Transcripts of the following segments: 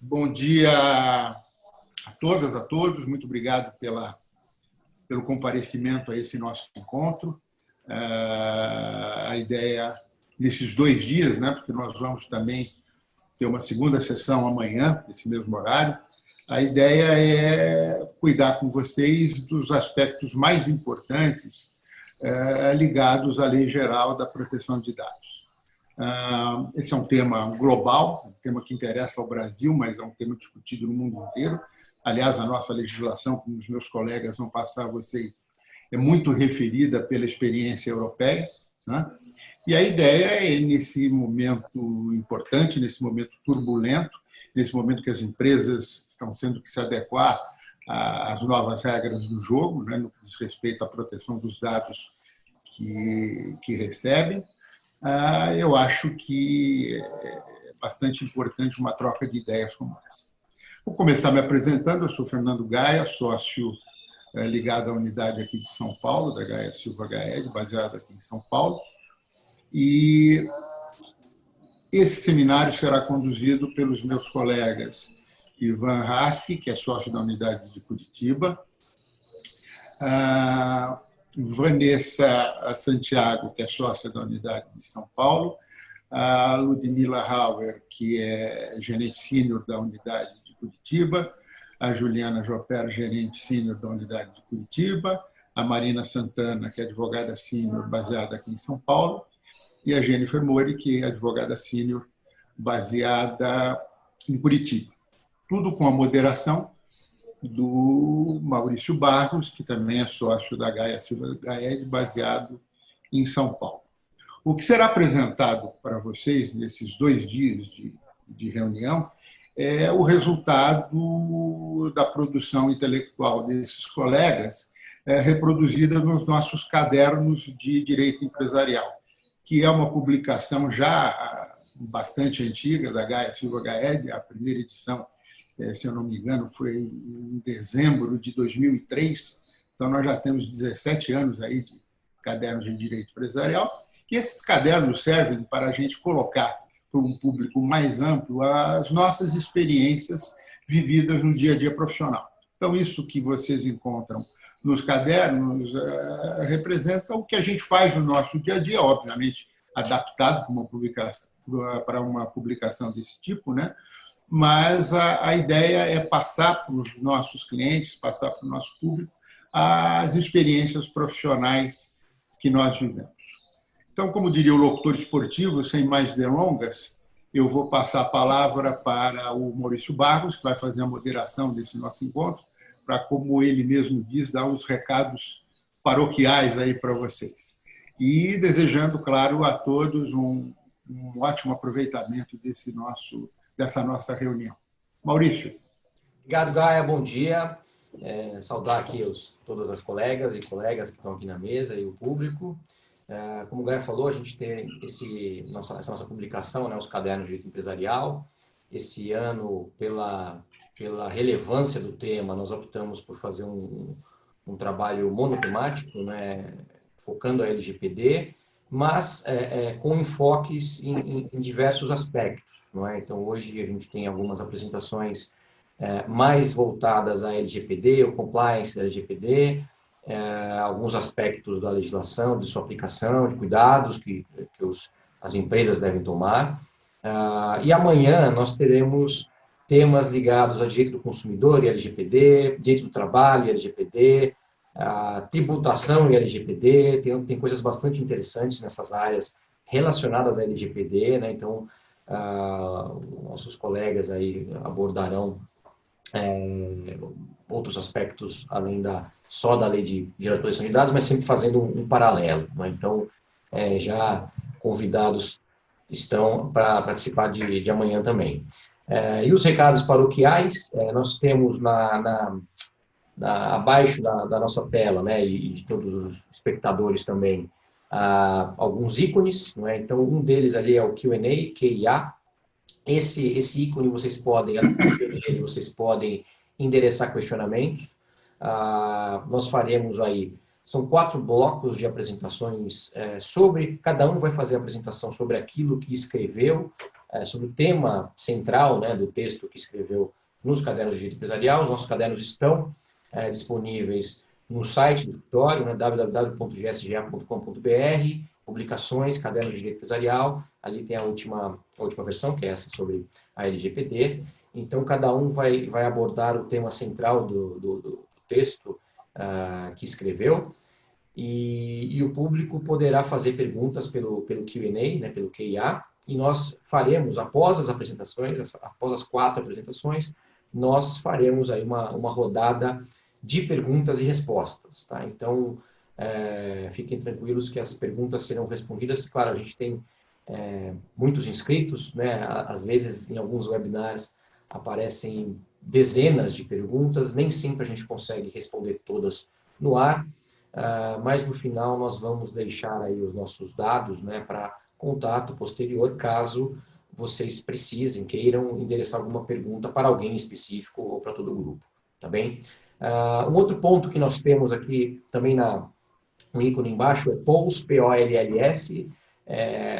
Bom dia a todas, a todos. Muito obrigado pelo comparecimento a esse nosso encontro. A ideia desses 2 dias, né, porque nós vamos também ter uma segunda sessão amanhã, nesse mesmo horário, a ideia é cuidar com vocês dos aspectos mais importantes ligados à Lei Geral da Proteção de Dados. Esse é um tema global, um tema que interessa ao Brasil, mas é um tema discutido no mundo inteiro. Aliás, a nossa legislação, como os meus colegas vão passar a vocês, é muito referida pela experiência europeia, né? E a ideia é, nesse momento importante, nesse momento turbulento, nesse momento que as empresas estão tendo que se adequar às novas regras do jogo, né, no que diz respeito à proteção dos dados que recebem, eu acho que é bastante importante uma troca de ideias como essa. Vou começar me apresentando. Eu sou Fernando Gaia, sócio ligado à unidade aqui de São Paulo, da Gaia Silva Gaed, baseada aqui em São Paulo. E esse seminário será conduzido pelos meus colegas Ivan Rassi, que é sócio da unidade de Curitiba, Vanessa Santiago, que é sócia da unidade de São Paulo, a Ludmila Hauer, que é gerente sênior da unidade de Curitiba, a Juliana Joper, gerente sênior da unidade de Curitiba, a Marina Santana, que é advogada sênior baseada aqui em São Paulo, e a Jennifer Mori, que é advogada sênior baseada em Curitiba. Tudo com a moderação do Maurício Barros, que também é sócio da Gaia Silva Gaed, baseado em São Paulo. O que será apresentado para vocês nesses 2 dias de reunião é o resultado da produção intelectual desses colegas, reproduzida nos nossos cadernos de direito empresarial, que é uma publicação já bastante antiga da Gaia Silva Gaed. A primeira edição, se eu não me engano, foi em dezembro de 2003. Então, nós já temos 17 anos aí de cadernos de direito empresarial. E esses cadernos servem para a gente colocar para um público mais amplo as nossas experiências vividas no dia a dia profissional. Então, isso que vocês encontram nos cadernos representa o que a gente faz no nosso dia a dia, obviamente adaptado para uma publicação desse tipo, né? Mas a ideia é passar para os nossos clientes, passar para o nosso público as experiências profissionais que nós vivemos. Então, como diria o locutor esportivo, sem mais delongas, eu vou passar a palavra para o Maurício Barros, que vai fazer a moderação desse nosso encontro, para, como ele mesmo diz, dar os recados paroquiais aí para vocês. E desejando, claro, a todos um ótimo aproveitamento dessa nossa reunião. Maurício. Obrigado, Gaia. Bom dia. Saudar aqui todas as colegas e colegas que estão aqui na mesa e o público. Como o Gaia falou, a gente tem essa nossa publicação, né, os cadernos de direito empresarial. Esse ano, pela relevância do tema, nós optamos por fazer um trabalho monotemático, né, focando a LGPD, mas com enfoques em diversos aspectos. Não é? Então, hoje a gente tem algumas apresentações mais voltadas à LGPD, o compliance da LGPD, alguns aspectos da legislação, de sua aplicação, de cuidados que as empresas devem tomar. E amanhã nós teremos temas ligados a direito do consumidor e LGPD, direito do trabalho e LGPD, tributação e LGPD. Tem coisas bastante interessantes nessas áreas relacionadas à LGPD, né? Então, nossos colegas aí abordarão outros aspectos além só da lei de proteção de dados, mas sempre fazendo um paralelo, né? Então, já convidados estão para participar de amanhã também. E os recados paroquiais, nós temos abaixo da nossa tela, né, e de todos os espectadores também, alguns ícones, né? Então, um deles ali é o Q&A, QIA. Esse ícone vocês podem endereçar questionamentos. Nós faremos aí, são 4 blocos de apresentações cada um vai fazer a apresentação sobre aquilo que escreveu sobre o tema central, né, do texto que escreveu nos Cadernos de Direito Empresarial. Os nossos cadernos estão disponíveis no site do escritório, né, www.gsga.com.br, publicações, Cadernos de Direito Empresarial. Ali tem a última versão, que é essa sobre a LGPD. Então, cada um vai abordar o tema central do texto que escreveu, e o público poderá fazer perguntas pelo Q&A, né, pelo QIA, e nós faremos, após as apresentações, após as 4 apresentações, nós faremos aí uma rodada de perguntas e respostas, tá? Então, fiquem tranquilos que as perguntas serão respondidas. Claro, a gente tem muitos inscritos, né? Às vezes, em alguns webinars, aparecem dezenas de perguntas, nem sempre a gente consegue responder todas no ar, mas no final nós vamos deixar aí os nossos dados, né, para contato posterior, caso vocês precisem, queiram endereçar alguma pergunta para alguém específico ou para todo o grupo, tá bem? Um outro ponto que nós temos aqui também no ícone embaixo é POLS, P-O-L-L-S.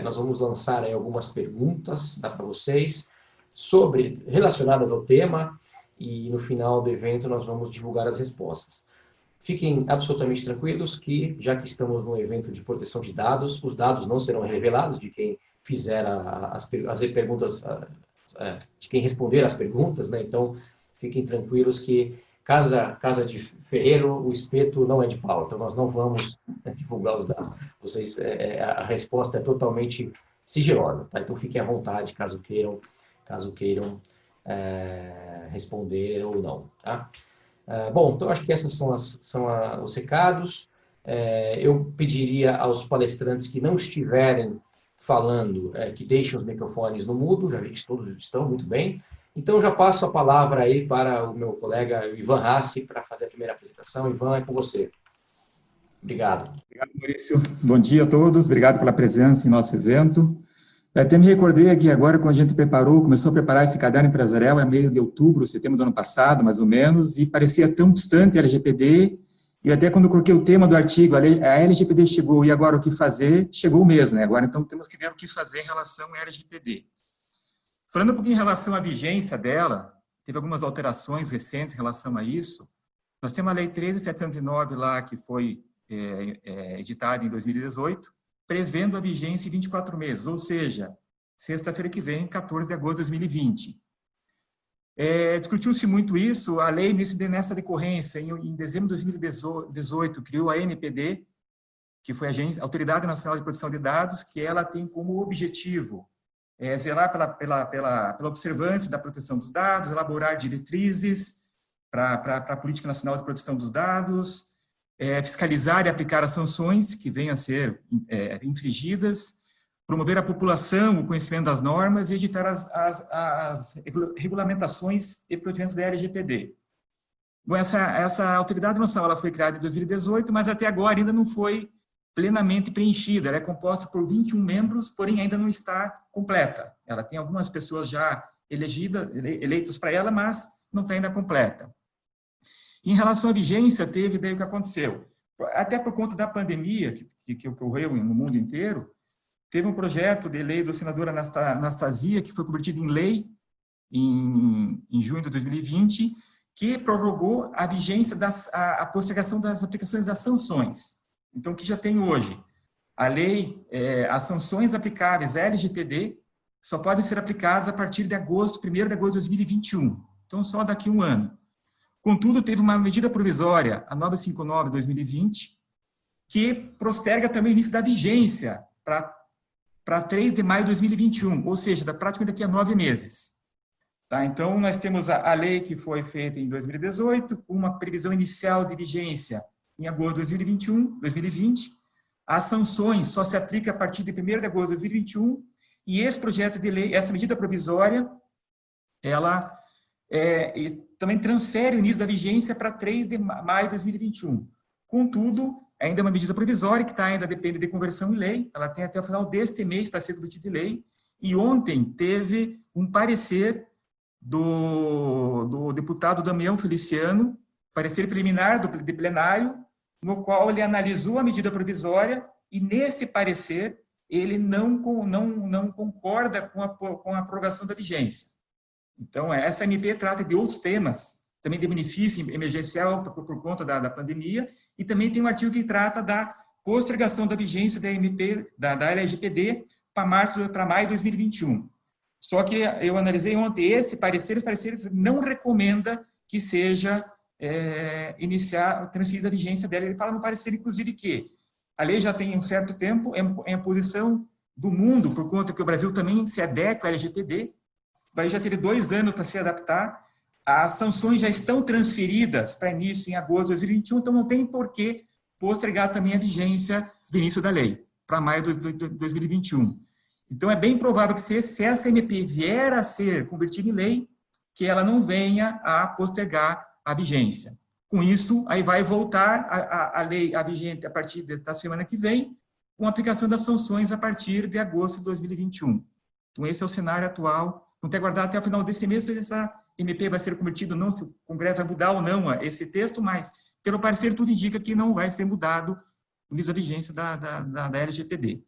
Nós vamos lançar aí algumas perguntas, dá para vocês, relacionadas ao tema, e no final do evento nós vamos divulgar as respostas. Fiquem absolutamente tranquilos que, já que estamos num evento de proteção de dados, os dados não serão revelados de quem fizer as perguntas, de quem responder as perguntas, né? Então, fiquem tranquilos que casa de ferreiro, o espeto não é de pau. Então, nós não vamos divulgar os dados. A resposta é totalmente sigilosa, tá? Então, fiquem à vontade caso queiram responder ou não, tá? Bom, então acho que esses são os recados. Eu pediria aos palestrantes que não estiverem falando que deixem os microfones no mudo, já vi que todos estão muito bem. Então já passo a palavra aí para o meu colega Ivan Hassi para fazer a primeira apresentação. Ivan, é com você. Obrigado. Obrigado, Maurício. Bom dia a todos, obrigado pela presença em nosso evento. Até me recordei aqui agora, quando a gente começou a preparar esse caderno empresarial, meio de outubro, setembro do ano passado, mais ou menos, e parecia tão distante a LGPD, e até quando eu coloquei o tema do artigo, a LGPD chegou, e agora o que fazer, chegou mesmo, né? Agora, então, temos que ver o que fazer em relação à LGPD. Falando um pouquinho em relação à vigência dela, teve algumas alterações recentes em relação a isso. Nós temos a Lei 13.709 lá, que foi editada em 2018, prevendo a vigência em 24 meses, ou seja, sexta-feira que vem, 14 de agosto de 2020. Discutiu-se muito isso, a lei nessa decorrência, em dezembro de 2018, criou a ANPD, que foi a Autoridade Nacional de Proteção de Dados, que ela tem como objetivo zelar pela observância da proteção dos dados, elaborar diretrizes para a Política Nacional de Proteção dos Dados, fiscalizar e aplicar as sanções que venham a ser infringidas, promover a população, o conhecimento das normas e editar as regulamentações e procedimentos da LGPD. Bom, essa autoridade nacional ela foi criada em 2018, mas até agora ainda não foi plenamente preenchida. Ela é composta por 21 membros, porém ainda não está completa. Ela tem algumas pessoas já eleitas para ela, mas não está ainda completa. Em relação à vigência, teve daí o que aconteceu. Até por conta da pandemia que ocorreu no mundo inteiro, teve um projeto de lei do senador Anastasia, que foi convertido em lei em junho de 2020, que prorrogou a vigência a postergação das aplicações das sanções. Então, o que já tem hoje? A lei, as sanções aplicáveis à LGPD só podem ser aplicadas a partir de 1º de agosto de 2021. Então, só daqui a um ano. Contudo, teve uma medida provisória, a 959/2020, que posterga também o início da vigência para 3 de maio de 2021, ou seja, praticamente daqui a 9 meses. Tá? Então, nós temos a lei que foi feita em 2018, com uma previsão inicial de vigência em agosto de 2020. As sanções só se aplicam a partir de 1º de agosto de 2021, e esse projeto de lei, essa medida provisória, ela também transfere o início da vigência para 3 de maio de 2021. Contudo, ainda é uma medida provisória que ainda depende de conversão em lei, ela tem até o final deste mês para ser convertida em lei, e ontem teve um parecer do deputado Damião Feliciano, parecer preliminar de plenário, no qual ele analisou a medida provisória, e nesse parecer ele não concorda com a prorrogação da vigência. Então, essa MP trata de outros temas, também de benefício emergencial por conta da pandemia, e também tem um artigo que trata da postergação da vigência da MP, da LGPD, para maio de 2021. Só que eu analisei ontem esse parecer, o parecer não recomenda que seja transferida a vigência dela. Ele fala no parecer, inclusive, que a lei já tem um certo tempo, é a posição do mundo, por conta que o Brasil também se adequa à LGPD, vai já ter 2 anos para se adaptar, as sanções já estão transferidas para início em agosto de 2021, então não tem por que postergar também a vigência do início da lei, para maio de 2021. Então, é bem provável que se essa MP vier a ser convertida em lei, que ela não venha a postergar a vigência. Com isso, aí vai voltar a lei a vigente a partir da semana que vem, com a aplicação das sanções a partir de agosto de 2021. Então, esse é o cenário atual. Vamos ter que aguardar até o final desse mês, se essa MP vai ser convertida ou não, se o Congresso vai mudar ou não esse texto, mas, pelo parecer, tudo indica que não vai ser mudado a vigência da LGPD.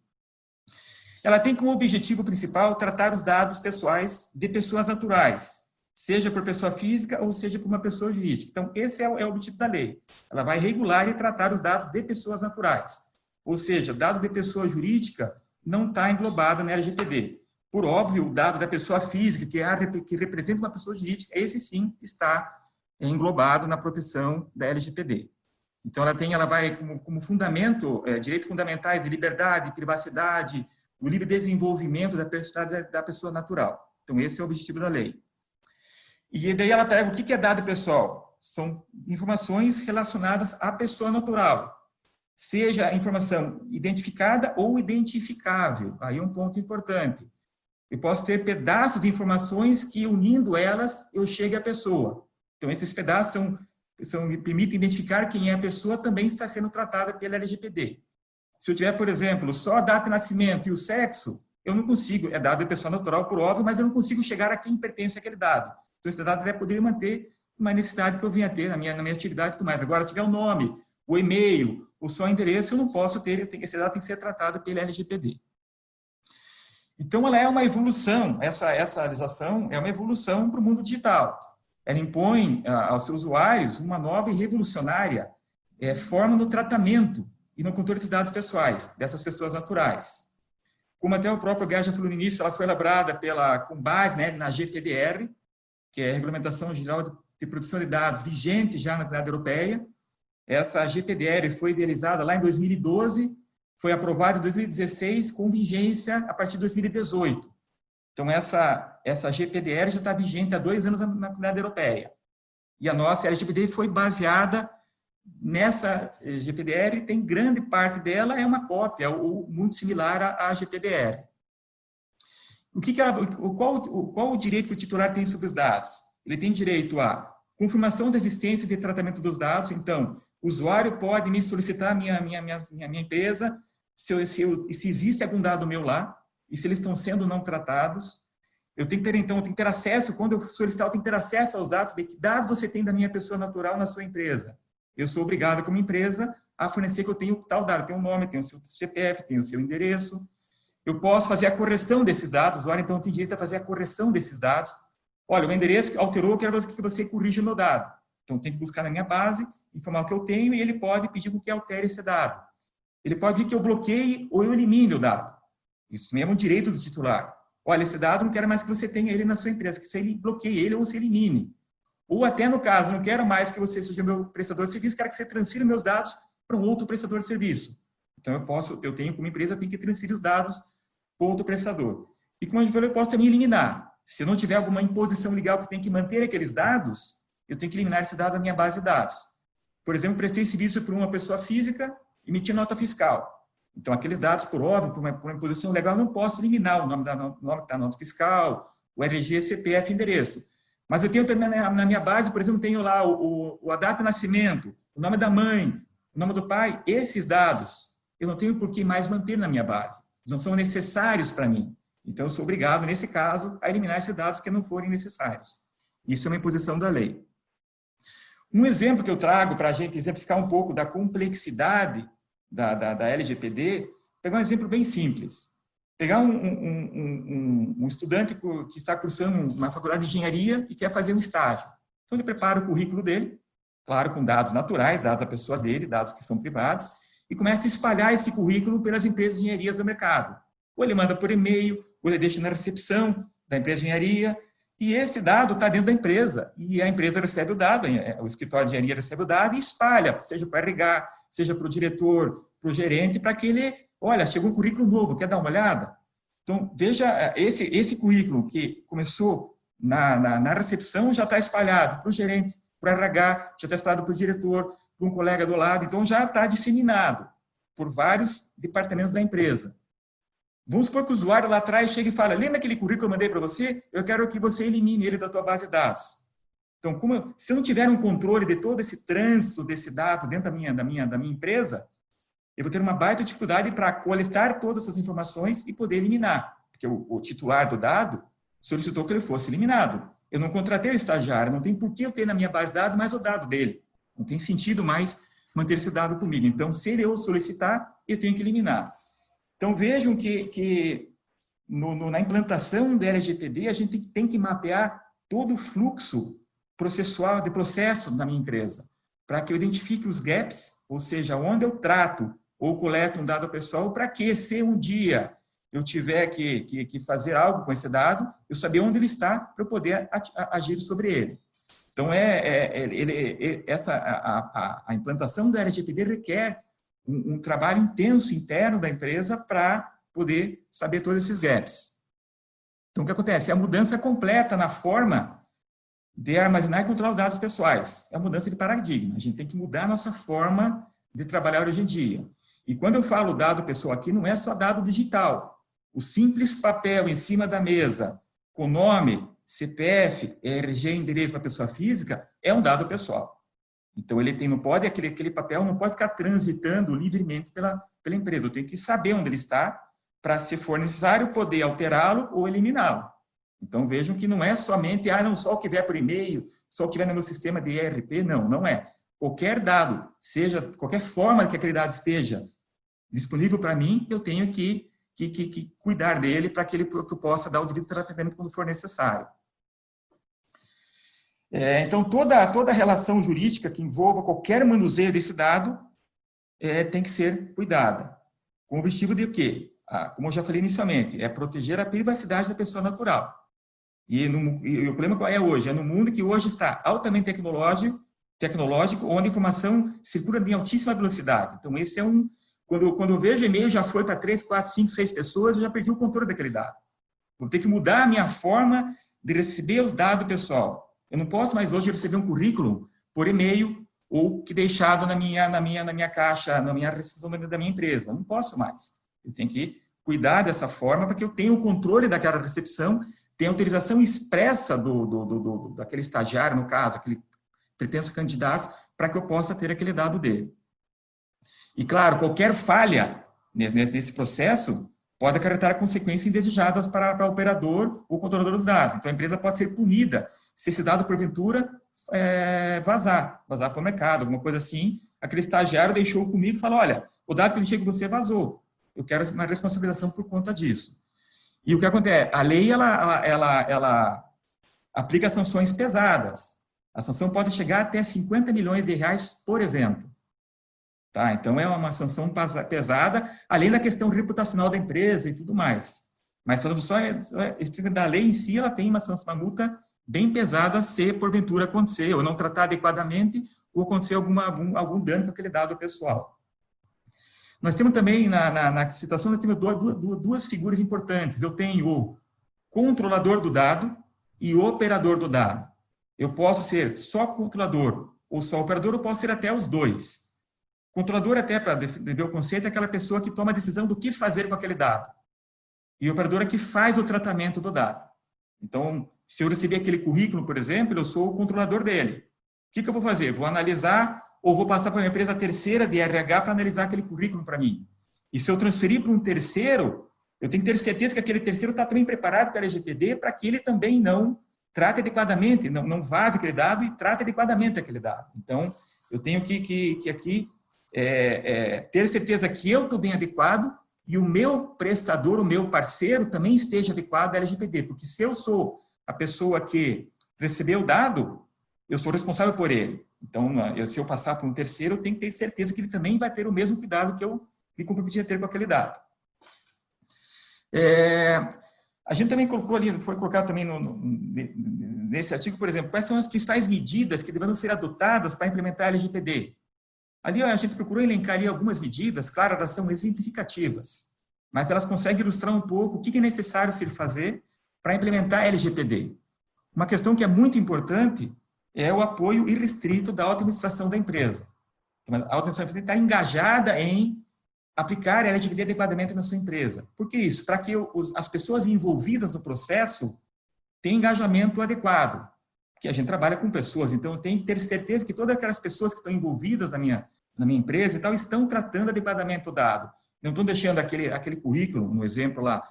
Ela tem como objetivo principal tratar os dados pessoais de pessoas naturais, seja por pessoa física ou seja por uma pessoa jurídica. Então, esse é o objetivo da lei. Ela vai regular e tratar os dados de pessoas naturais. Ou seja, dado de pessoa jurídica não está englobado na LGPD. Por óbvio, o dado da pessoa física, que representa uma pessoa jurídica, esse sim está englobado na proteção da LGPD. Então, ela vai como fundamento, direitos fundamentais de liberdade, privacidade, o livre desenvolvimento da pessoa natural. Então, esse é o objetivo da lei. E daí ela pega o que é dado pessoal? São informações relacionadas à pessoa natural, seja informação identificada ou identificável. Aí é um ponto importante. Eu posso ter pedaços de informações que, unindo elas, eu chegue à pessoa. Então, esses pedaços permitem identificar quem é a pessoa, também está sendo tratada pela LGPD. Se eu tiver, por exemplo, só a data de nascimento e o sexo, eu não consigo, é dado de pessoa natural, por óbvio, mas eu não consigo chegar a quem pertence aquele dado. Então, esse dado vai poder manter uma necessidade que eu venha ter na minha atividade e tudo mais. Agora, se tiver o nome, o e-mail, ou só o endereço, eu não posso ter, esse dado tem que ser tratado pela LGPD. Então, ela é uma evolução, essa atualização é uma evolução para o mundo digital. Ela impõe aos seus usuários uma nova e revolucionária forma no tratamento e no controle desses dados pessoais, dessas pessoas naturais. Como até o próprio Guerra já falou no início, ela foi elaborada com base na GPDR, que é a Regulamentação Geral de Proteção de Dados, vigente já na comunidade europeia. Essa GPDR foi idealizada lá em 2012, foi aprovada em 2016, com vigência a partir de 2018. Então, essa GPDR já está vigente há 2 anos na comunidade europeia. E a nossa LGPD foi baseada nessa GPDR, tem grande parte dela é uma cópia, ou muito similar à GPDR. Qual o direito que o titular tem sobre os dados? Ele tem direito à confirmação da existência de tratamento dos dados. Então, o usuário pode me solicitar minha empresa se existe algum dado meu lá e se eles estão sendo não tratados. Eu tenho que ter, então, acesso, quando eu solicitar, eu tenho que ter acesso aos dados, que dados você tem da minha pessoa natural na sua empresa. Eu sou obrigado, como empresa, a fornecer que eu tenho tal dado, tem um nome, tem o seu CPF, tem o seu endereço. Eu posso fazer a correção desses dados, o usuário, então, tem direito a fazer a correção desses dados. Olha, o endereço alterou, eu quero que você corrija o meu dado. Então, tem que buscar na minha base, informar o que eu tenho, e ele pode pedir que altere esse dado. Ele pode pedir que eu bloqueie ou eu elimine o dado. Isso mesmo é um direito do titular. Olha, esse dado não quero mais que você tenha ele na sua empresa, que você bloqueie ele ou se elimine. Ou até no caso, não quero mais que você seja meu prestador de serviço, quero que você transfira meus dados para um outro prestador de serviço. Então, eu tenho como empresa, tenho que transferir os dados para outro prestador. E como a gente falou, eu posso também eliminar. Se eu não tiver alguma imposição legal que tem que manter aqueles dados, eu tenho que eliminar esses dados da minha base de dados. Por exemplo, prestei serviço para uma pessoa física, emitir nota fiscal. Então, aqueles dados, por óbvio, por uma imposição legal, eu não posso eliminar o nome que está na nota fiscal, o RG, CPF, endereço. Mas eu tenho também na minha base, por exemplo, tenho lá a data de nascimento, o nome da mãe, o nome do pai. Esses dados eu não tenho por que mais manter na minha base. Eles não são necessários para mim. Então, eu sou obrigado, nesse caso, a eliminar esses dados que não forem necessários. Isso é uma imposição da lei. Um exemplo que eu trago para a gente exemplificar um pouco da complexidade da LGPD pegar um exemplo bem simples. Pegar um estudante que está cursando uma faculdade de engenharia e quer fazer um estágio. Então, ele prepara o currículo dele, claro, com dados naturais, dados da pessoa dele, dados que são privados, e começa a espalhar esse currículo pelas empresas de engenharias do mercado. Ou ele manda por e-mail, ou ele deixa na recepção da empresa de engenharia, e esse dado está dentro da empresa, e a empresa recebe o dado, o escritório de engenharia recebe o dado e espalha, seja para o RH, seja para o diretor, para o gerente, para que ele, olha, chegou um currículo novo, quer dar uma olhada? Então, veja, esse currículo que começou na recepção já está espalhado para o gerente, para o RH, já está espalhado para o diretor, para um colega do lado, então já está disseminado por vários departamentos da empresa. Vamos supor que o usuário lá atrás chega e fala, lembra aquele currículo que eu mandei para você? Eu quero que você elimine ele da tua base de dados. Então, se eu não tiver um controle de todo esse trânsito desse dado dentro da minha empresa, eu vou ter uma baita dificuldade para coletar todas essas informações e poder eliminar. Porque o titular do dado solicitou que ele fosse eliminado. Eu não contratei o estagiário, não tem por que eu ter na minha base de dados mais o dado dele. Não tem sentido mais manter esse dado comigo. Então, se eu solicitar, eu tenho que eliminar. Então, vejam que na implantação da LGPD, a gente tem que mapear todo o fluxo processual de processo na minha empresa, para que eu identifique os gaps, ou seja, onde eu trato ou coleto um dado pessoal, para que, se um dia eu tiver que fazer algo com esse dado, eu saber onde ele está para eu poder agir sobre ele. Então, a implantação da LGPD requer um trabalho intenso interno da empresa para poder saber todos esses gaps. Então, o que acontece? É a mudança completa na forma de armazenar e controlar os dados pessoais. É a mudança de paradigma. A gente tem que mudar a nossa forma de trabalhar hoje em dia. E quando eu falo dado pessoal aqui, não é só dado digital. O simples papel em cima da mesa, com nome, CPF, RG, endereço para pessoa física, é um dado pessoal. Então, aquele papel não pode ficar transitando livremente pela empresa. Eu tenho que saber onde ele está para, se for necessário, poder alterá-lo ou eliminá-lo. Então, vejam que não é somente, não só o que vier por e-mail, só o que vier no meu sistema de ERP, não é. Qualquer dado, seja, qualquer forma que aquele dado esteja disponível para mim, eu tenho que cuidar dele para que eu possa dar o devido tratamento quando for necessário. Então, toda relação jurídica que envolva qualquer manuseio desse dado tem que ser cuidada. Com o objetivo de o quê? Como eu já falei inicialmente, é proteger a privacidade da pessoa natural. E o problema qual é hoje? É no mundo que hoje está altamente tecnológico, onde a informação circula em altíssima velocidade. Então, esse é quando eu vejo e-mail, já foi para 3, 4, 5, 6 pessoas, eu já perdi o controle daquele dado. Vou ter que mudar a minha forma de receber os dados pessoal. Eu não posso mais hoje receber um currículo por e-mail ou que deixado na minha caixa, na minha recepção da minha empresa. Não posso mais. Eu tenho que cuidar dessa forma para que eu tenha o controle daquela recepção, tenha autorização expressa daquele estagiário, no caso, aquele pretenso candidato, para que eu possa ter aquele dado dele. E, claro, qualquer falha nesse processo pode acarretar consequências indesejadas para o operador ou controlador dos dados. Então, a empresa pode ser punida se esse dado, porventura, vazar para o mercado, alguma coisa assim. Aquele estagiário deixou comigo e falou, olha, o dado que eu deixei com você vazou. Eu quero uma responsabilização por conta disso. E o que acontece? A lei, ela aplica sanções pesadas. A sanção pode chegar até 50 milhões de reais por evento. Tá? Então, é uma sanção pesada, além da questão reputacional da empresa e tudo mais. Mas, falando só da lei em si, ela tem uma multa bem pesada se, porventura, acontecer, ou não tratar adequadamente, ou acontecer algum dano com aquele dado pessoal. Nós temos também, na situação, nós temos duas figuras importantes. Eu tenho o controlador do dado e o operador do dado. Eu posso ser só controlador ou só operador, ou posso ser até os dois. Controlador, até para defender o conceito, é aquela pessoa que toma a decisão do que fazer com aquele dado. E o operador é que faz o tratamento do dado. Então, se eu receber aquele currículo, por exemplo, eu sou o controlador dele. O que eu vou fazer? Vou analisar ou vou passar para uma empresa terceira de RH para analisar aquele currículo para mim. E se eu transferir para um terceiro, eu tenho que ter certeza que aquele terceiro está também preparado com a LGPD para que ele também não trate adequadamente, não vaze aquele dado e trate adequadamente aquele dado. Então, eu tenho que aqui ter certeza que eu estou bem adequado e o meu prestador, o meu parceiro, também esteja adequado à LGPD, porque se eu sou a pessoa que recebeu o dado, eu sou responsável por ele. Então, se eu passar para um terceiro, eu tenho que ter certeza que ele também vai ter o mesmo cuidado que eu me comprometi a ter com aquele dado. A gente também colocou ali, foi colocado também nesse artigo, por exemplo, quais são as principais medidas que deverão ser adotadas para implementar a LGPD. Ali a gente procurou elencar ali algumas medidas, claro, elas são exemplificativas, mas elas conseguem ilustrar um pouco o que é necessário se fazer para implementar a LGPD. Uma questão que é muito importante é o apoio irrestrito da administração da empresa. A administração está engajada em aplicar a LGPD adequadamente na sua empresa. Por que isso? Para que as pessoas envolvidas no processo tenham engajamento adequado. Porque a gente trabalha com pessoas, então eu tenho que ter certeza que todas aquelas pessoas que estão envolvidas na minha empresa e tal, estão tratando adequadamente o dado. Não estão deixando aquele currículo, no exemplo lá,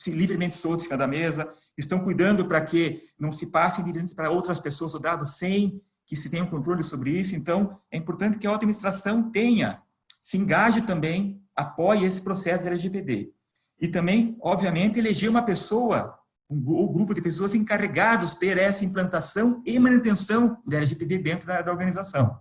livremente solto em cima da mesa, estão cuidando para que não se passe para outras pessoas o dado sem que se tenha um controle sobre isso. Então, é importante que a administração se engaje também, apoie esse processo da LGPD. E também, obviamente, eleger uma pessoa, um grupo de pessoas encarregados por essa implantação e manutenção da LGPD dentro da organização.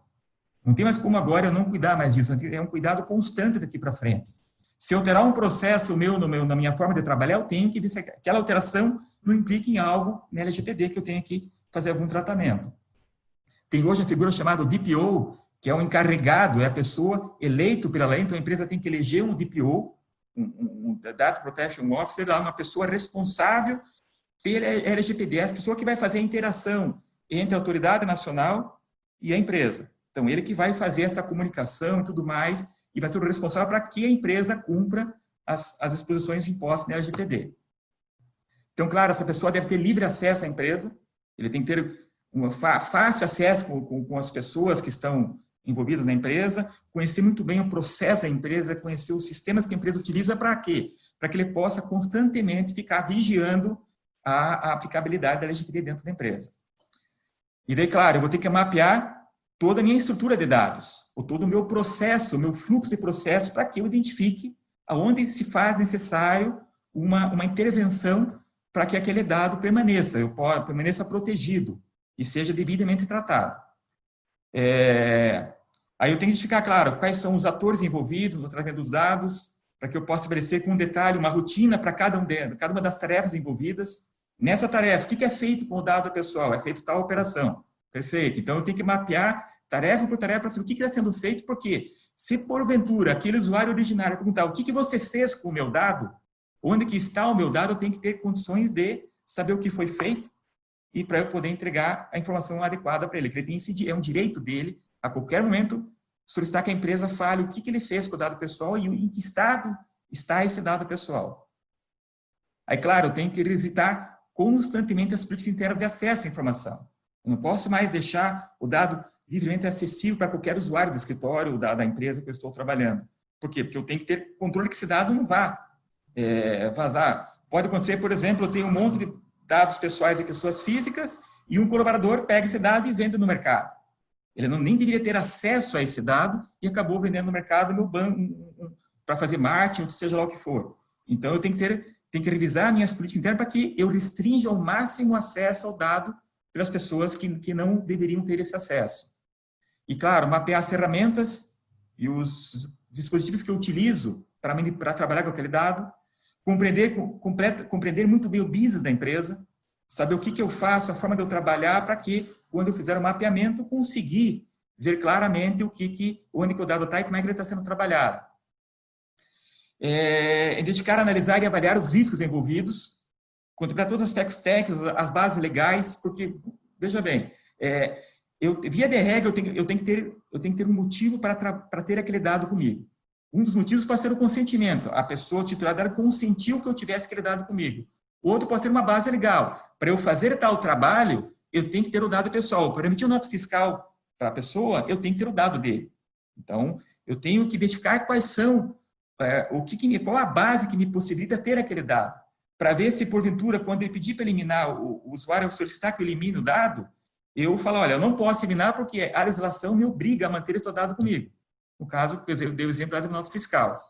Não tem mais como agora eu não cuidar mais disso, é um cuidado constante daqui para frente. Se alterar um processo na minha forma de trabalhar, eu tenho que ver se aquela alteração não implica em algo na LGPD que eu tenho que fazer algum tratamento. Tem hoje a figura chamada DPO, que é o encarregado, é a pessoa eleito pela lei, então a empresa tem que eleger um DPO, um Data Protection Officer, uma pessoa responsável pela LGPD, é a pessoa que vai fazer a interação entre a autoridade nacional e a empresa. Então, ele que vai fazer essa comunicação e tudo mais, e vai ser o responsável para que a empresa cumpra as exposições impostas na LGPD. Então, claro, essa pessoa deve ter livre acesso à empresa, ele tem que ter fácil acesso com as pessoas que estão envolvidas na empresa, conhecer muito bem o processo da empresa, conhecer os sistemas que a empresa utiliza para quê? Para que ele possa constantemente ficar vigiando a aplicabilidade da LGPD dentro da empresa. E daí, claro, eu vou ter que mapear toda a minha estrutura de dados, ou todo o meu processo, o meu fluxo de processos, para que eu identifique aonde se faz necessário uma intervenção para que aquele dado permaneça protegido e seja devidamente tratado. Aí eu tenho que identificar, claro, quais são os atores envolvidos no tratamento dos dados, para que eu possa estabelecer com detalhe uma rotina para cada uma das tarefas envolvidas. Nessa tarefa, o que é feito com o dado pessoal? É feito tal operação. Perfeito. Então, eu tenho que mapear tarefa por tarefa para saber o que está sendo feito, porque se porventura aquele usuário originário perguntar o que você fez com o meu dado, onde que está o meu dado, eu tenho que ter condições de saber o que foi feito e para eu poder entregar a informação adequada para ele. Que ele tem é um direito dele, a qualquer momento, solicitar que a empresa fale o que ele fez com o dado pessoal e em que estado está esse dado pessoal. Aí, claro, eu tenho que revisitar constantemente as políticas internas de acesso à informação. Eu não posso mais deixar o dado livremente acessível para qualquer usuário do escritório ou da empresa que eu estou trabalhando. Por quê? Porque eu tenho que ter controle que esse dado não vá vazar. Pode acontecer, por exemplo, eu tenho um monte de dados pessoais de pessoas físicas e um colaborador pega esse dado e vende no mercado. Ele nem deveria ter acesso a esse dado e acabou vendendo no mercado no banco para fazer marketing, seja lá o que for. Então, eu tenho que revisar minhas políticas internas para que eu restrinja ao máximo o acesso ao dado pelas pessoas que não deveriam ter esse acesso. E, claro, mapear as ferramentas e os dispositivos que eu utilizo para trabalhar com aquele dado, compreender muito bem o business da empresa, saber o que eu faço, a forma de eu trabalhar, para que, quando eu fizer o mapeamento, conseguir ver claramente onde que o dado está e como é que ele está sendo trabalhado. Identificar, analisar e avaliar os riscos envolvidos, contemplar todos os aspectos técnicos, as bases legais, porque, veja bem, via de regra, eu tenho que ter um motivo para ter aquele dado comigo. Um dos motivos pode ser o consentimento. A pessoa titular dela consentiu que eu tivesse aquele dado comigo. O outro pode ser uma base legal. Para eu fazer tal trabalho, eu tenho que ter o dado pessoal. Para emitir uma nota fiscal para a pessoa, eu tenho que ter o dado dele. Então, eu tenho que identificar quais são, qual a base que me possibilita ter aquele dado. Para ver se, porventura, quando ele pedir para eliminar, o usuário solicitar que eu elimine o dado, eu falo, olha, eu não posso eliminar porque a legislação me obriga a manter esse dado comigo. No caso, eu dei o exemplo da nota fiscal.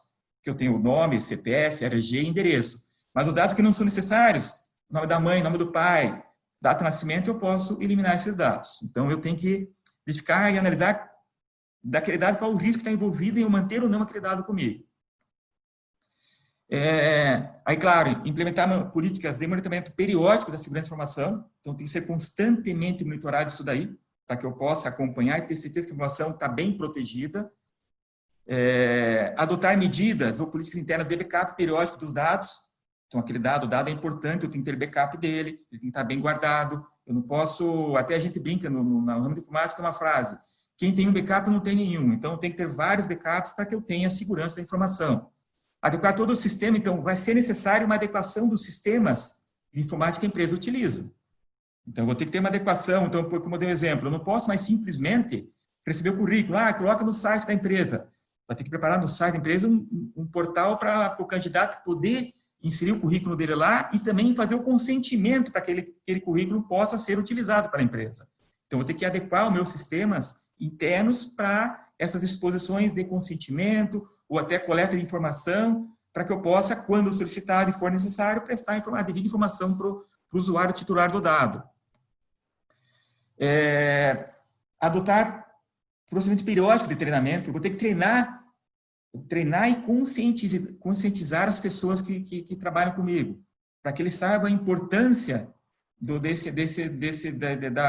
que eu tenho o nome, CPF, RG e endereço. Mas os dados que não são necessários, nome da mãe, nome do pai, data de nascimento, eu posso eliminar esses dados. Então, eu tenho que verificar e analisar daquele dado qual o risco que está envolvido em eu manter ou não aquele dado comigo. Aí, claro, implementar políticas de monitoramento periódico da segurança da informação. Então, tem que ser constantemente monitorado isso daí, para que eu possa acompanhar e ter certeza que a informação está bem protegida. Adotar medidas ou políticas internas de backup periódico dos dados. Então, aquele dado, o dado é importante, eu tenho que ter backup dele, ele tem que estar bem guardado. Eu não posso, até a gente brinca no ramo de informática, tem uma frase: quem tem um backup não tem nenhum. Então, tem que ter vários backups para que eu tenha segurança da informação. Adequar todo o sistema, então, vai ser necessário uma adequação dos sistemas de informática que a empresa utiliza. Então, eu vou ter que ter uma adequação. Então, como eu dei um exemplo, eu não posso mais simplesmente receber o currículo, coloca no site da empresa. Vai ter que preparar no site da empresa um portal para o candidato poder inserir o currículo dele lá e também fazer o consentimento para que aquele currículo possa ser utilizado pela empresa. Então, eu vou ter que adequar os meus sistemas internos para essas exposições de consentimento ou até coleta de informação, para que eu possa, quando solicitado e for necessário, prestar a devida informação para o usuário titular do dado. Adotar procedimento periódico de treinamento. Eu vou ter que treinar e conscientizar as pessoas que trabalham comigo, para que eles saibam a importância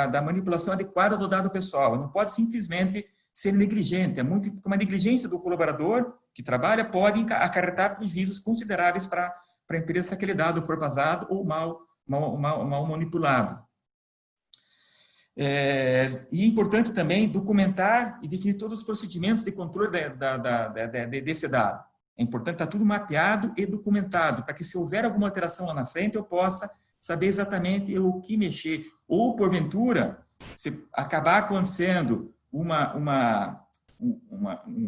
da manipulação adequada do dado pessoal. Não pode simplesmente ser negligente. É muito uma negligência do colaborador que trabalha pode acarretar prejuízos consideráveis para a empresa se aquele dado for vazado ou mal manipulado. E é importante também documentar e definir todos os procedimentos de controle desse dado. É importante estar tudo mapeado e documentado, para que se houver alguma alteração lá na frente, eu possa saber exatamente o que mexer. Ou, porventura, se acabar acontecendo um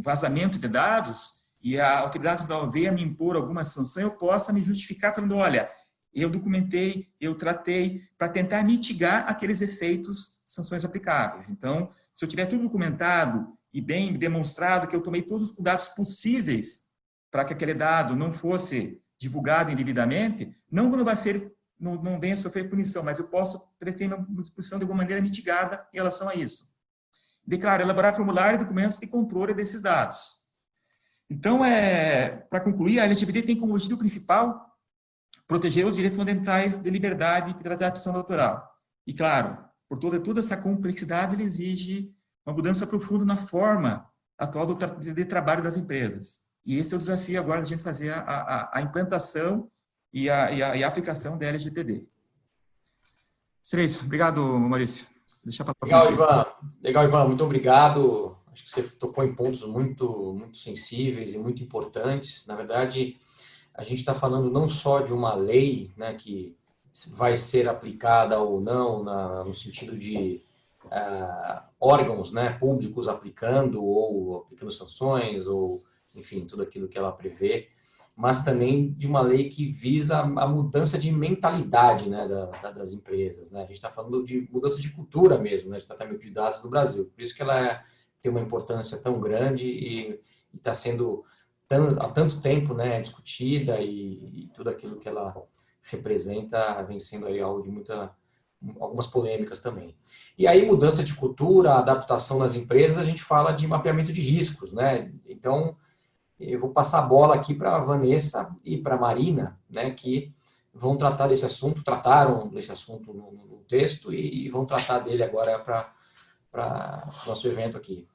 vazamento de dados e a autoridade nacional venha me impor alguma sanção, eu possa me justificar falando, olha, eu documentei, eu tratei, para tentar mitigar aqueles efeitos, sanções aplicáveis. Então, se eu tiver tudo documentado e bem demonstrado que eu tomei todos os cuidados possíveis para que aquele dado não fosse divulgado indevidamente, não venha sofrer punição, mas eu posso ter uma punição de alguma maneira mitigada em relação a isso. Declaro, elaborar formulários e documentos de controle desses dados. Então, para concluir, a LGPD tem como objetivo principal proteger os direitos fundamentais de liberdade e privacidade pessoal autoral. E, claro, por toda essa complexidade, ele exige uma mudança profunda na forma atual de trabalho das empresas. E esse é o desafio agora de a gente fazer a implantação e a aplicação da LGPD. Seria isso. Obrigado, Maurício. Legal, Ivan. Muito obrigado. Acho que você tocou em pontos muito, muito sensíveis e muito importantes. Na verdade, a gente está falando não só de uma lei, né, que vai ser aplicada ou não no sentido de órgãos, né, públicos aplicando ou aplicando sanções ou, enfim, tudo aquilo que ela prevê, mas também de uma lei que visa a mudança de mentalidade, né, das empresas. Né? A gente está falando de mudança de cultura mesmo, né, de tratamento de dados no Brasil. Por isso que ela tem uma importância tão grande e está sendo há tanto tempo, né, discutida e tudo aquilo que ela representa vem sendo aí algo de algumas polêmicas também. E aí, mudança de cultura, adaptação nas empresas, a gente fala de mapeamento de riscos, né? Então, eu vou passar a bola aqui para a Vanessa e para a Marina, né, que vão tratar desse assunto, trataram desse assunto no texto e vão tratar dele agora para o nosso evento aqui.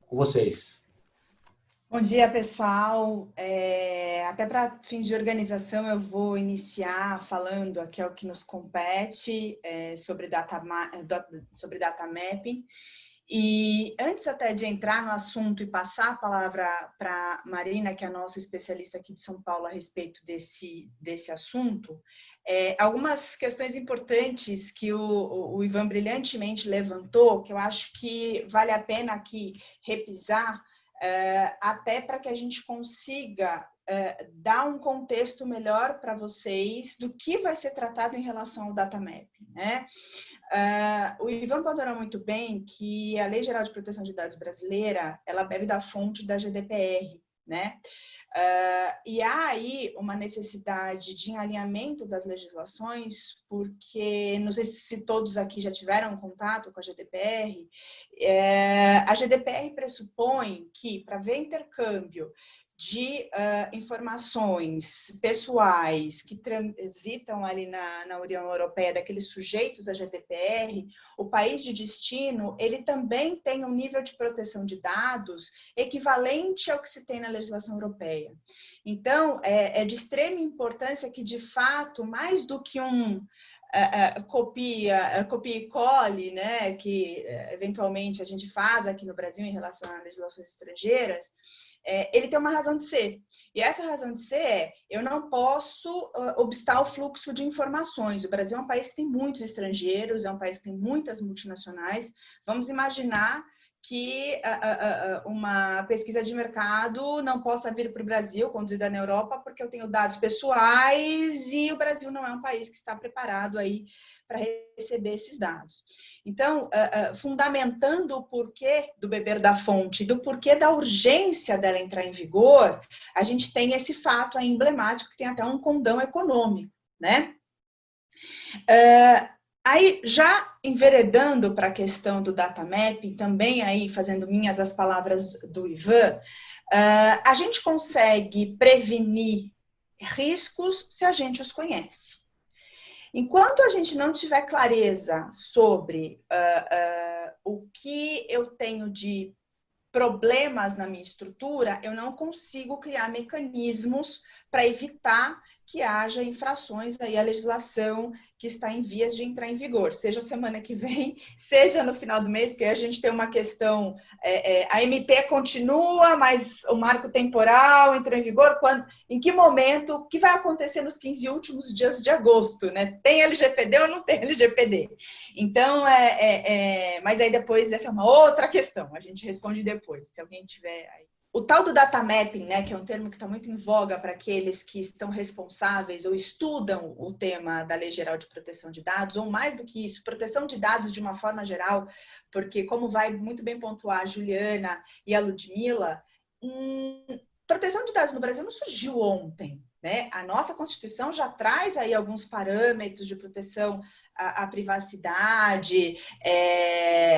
Com vocês. Bom dia, pessoal. Até para fins de organização, eu vou iniciar falando aqui o que nos compete sobre data mapping. E antes até de entrar no assunto e passar a palavra para a Marina, que é a nossa especialista aqui de São Paulo a respeito desse assunto, algumas questões importantes que o Ivan brilhantemente levantou, que eu acho que vale a pena aqui repisar, até para que a gente consiga dar um contexto melhor para vocês do que vai ser tratado em relação ao data mapping, né? O Ivan ponderou muito bem que a Lei Geral de Proteção de Dados brasileira, ela bebe da fonte da GDPR, né? E há aí uma necessidade de alinhamento das legislações, porque não sei se todos aqui já tiveram contato com a GDPR. A GDPR pressupõe que, para haver intercâmbio de informações pessoais que transitam ali na União Europeia, daqueles sujeitos à GDPR, o país de destino, ele também tem um nível de proteção de dados equivalente ao que se tem na legislação europeia. Então, é de extrema importância que, de fato, mais do que copia e cole, né, que eventualmente a gente faz aqui no Brasil em relação a legislações estrangeiras, ele tem uma razão de ser. E essa razão de ser é: eu não posso obstar o fluxo de informações. O Brasil é um país que tem muitos estrangeiros, é um país que tem muitas multinacionais. Vamos imaginar que uma pesquisa de mercado não possa vir para o Brasil, conduzida na Europa, porque eu tenho dados pessoais e o Brasil não é um país que está preparado aí para receber esses dados. Então, fundamentando o porquê do beber da fonte, do porquê da urgência dela entrar em vigor, a gente tem esse fato aí emblemático que tem até um condão econômico, né? Aí, já enveredando para a questão do data mapping, também aí fazendo minhas as palavras do Ivan, a gente consegue prevenir riscos se a gente os conhece. Enquanto a gente não tiver clareza sobre o que eu tenho de problemas na minha estrutura, eu não consigo criar mecanismos para evitar que haja infrações aí à legislação que está em vias de entrar em vigor, seja semana que vem, seja no final do mês, porque a gente tem uma questão, a MP continua, mas o marco temporal entrou em vigor, em que momento, o que vai acontecer nos 15 últimos dias de agosto, né? Tem LGPD ou não tem LGPD? Então, mas aí depois, essa é uma outra questão, a gente responde depois, se alguém tiver aí. O tal do data mapping, né, que é um termo que está muito em voga para aqueles que estão responsáveis ou estudam o tema da Lei Geral de Proteção de Dados, ou mais do que isso, proteção de dados de uma forma geral, porque como vai muito bem pontuar a Juliana e a Ludmila, proteção de dados no Brasil não surgiu ontem, né? A nossa Constituição já traz aí alguns parâmetros de proteção à privacidade.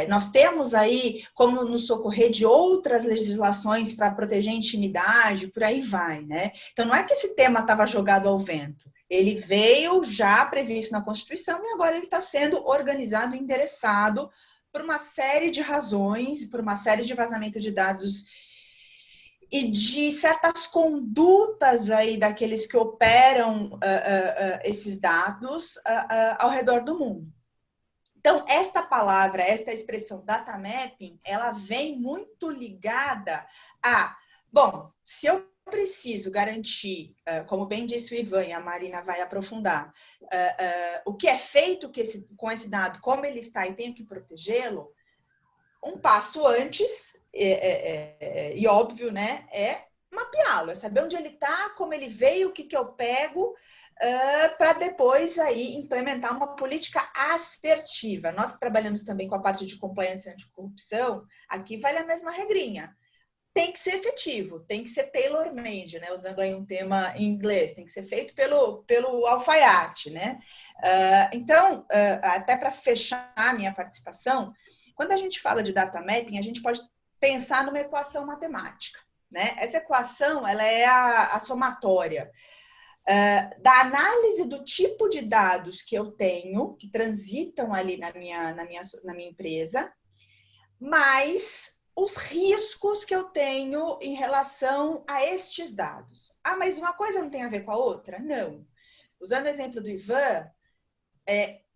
Nós temos aí como nos socorrer de outras legislações para proteger a intimidade, por aí vai, né? Então, não é que esse tema estava jogado ao vento. Ele veio já previsto na Constituição e agora ele está sendo organizado e endereçado por uma série de razões, por uma série de vazamento de dados e de certas condutas aí daqueles que operam esses dados ao redor do mundo. Então, esta palavra, esta expressão data mapping, ela vem muito ligada a, bom, se eu preciso garantir, como bem disse o Ivan e a Marina vai aprofundar, o que é feito com esse dado, como ele está e tenho que protegê-lo, um passo antes, e óbvio, né, é mapeá-lo, é saber onde ele está, como ele veio, o que eu pego, para depois aí implementar uma política assertiva. Nós trabalhamos também com a parte de compliance anticorrupção, aqui vale a mesma regrinha. Tem que ser efetivo, tem que ser tailor-made, né? Usando aí um tema em inglês, tem que ser feito pelo alfaiate, né? Então, até para fechar a minha participação, quando a gente fala de data mapping, a gente pode pensar numa equação matemática, né? Essa equação, ela é a somatória da análise do tipo de dados que eu tenho, que transitam ali na minha empresa, mais os riscos que eu tenho em relação a estes dados. Ah, mas uma coisa não tem a ver com a outra? Não. Usando o exemplo do Ivan,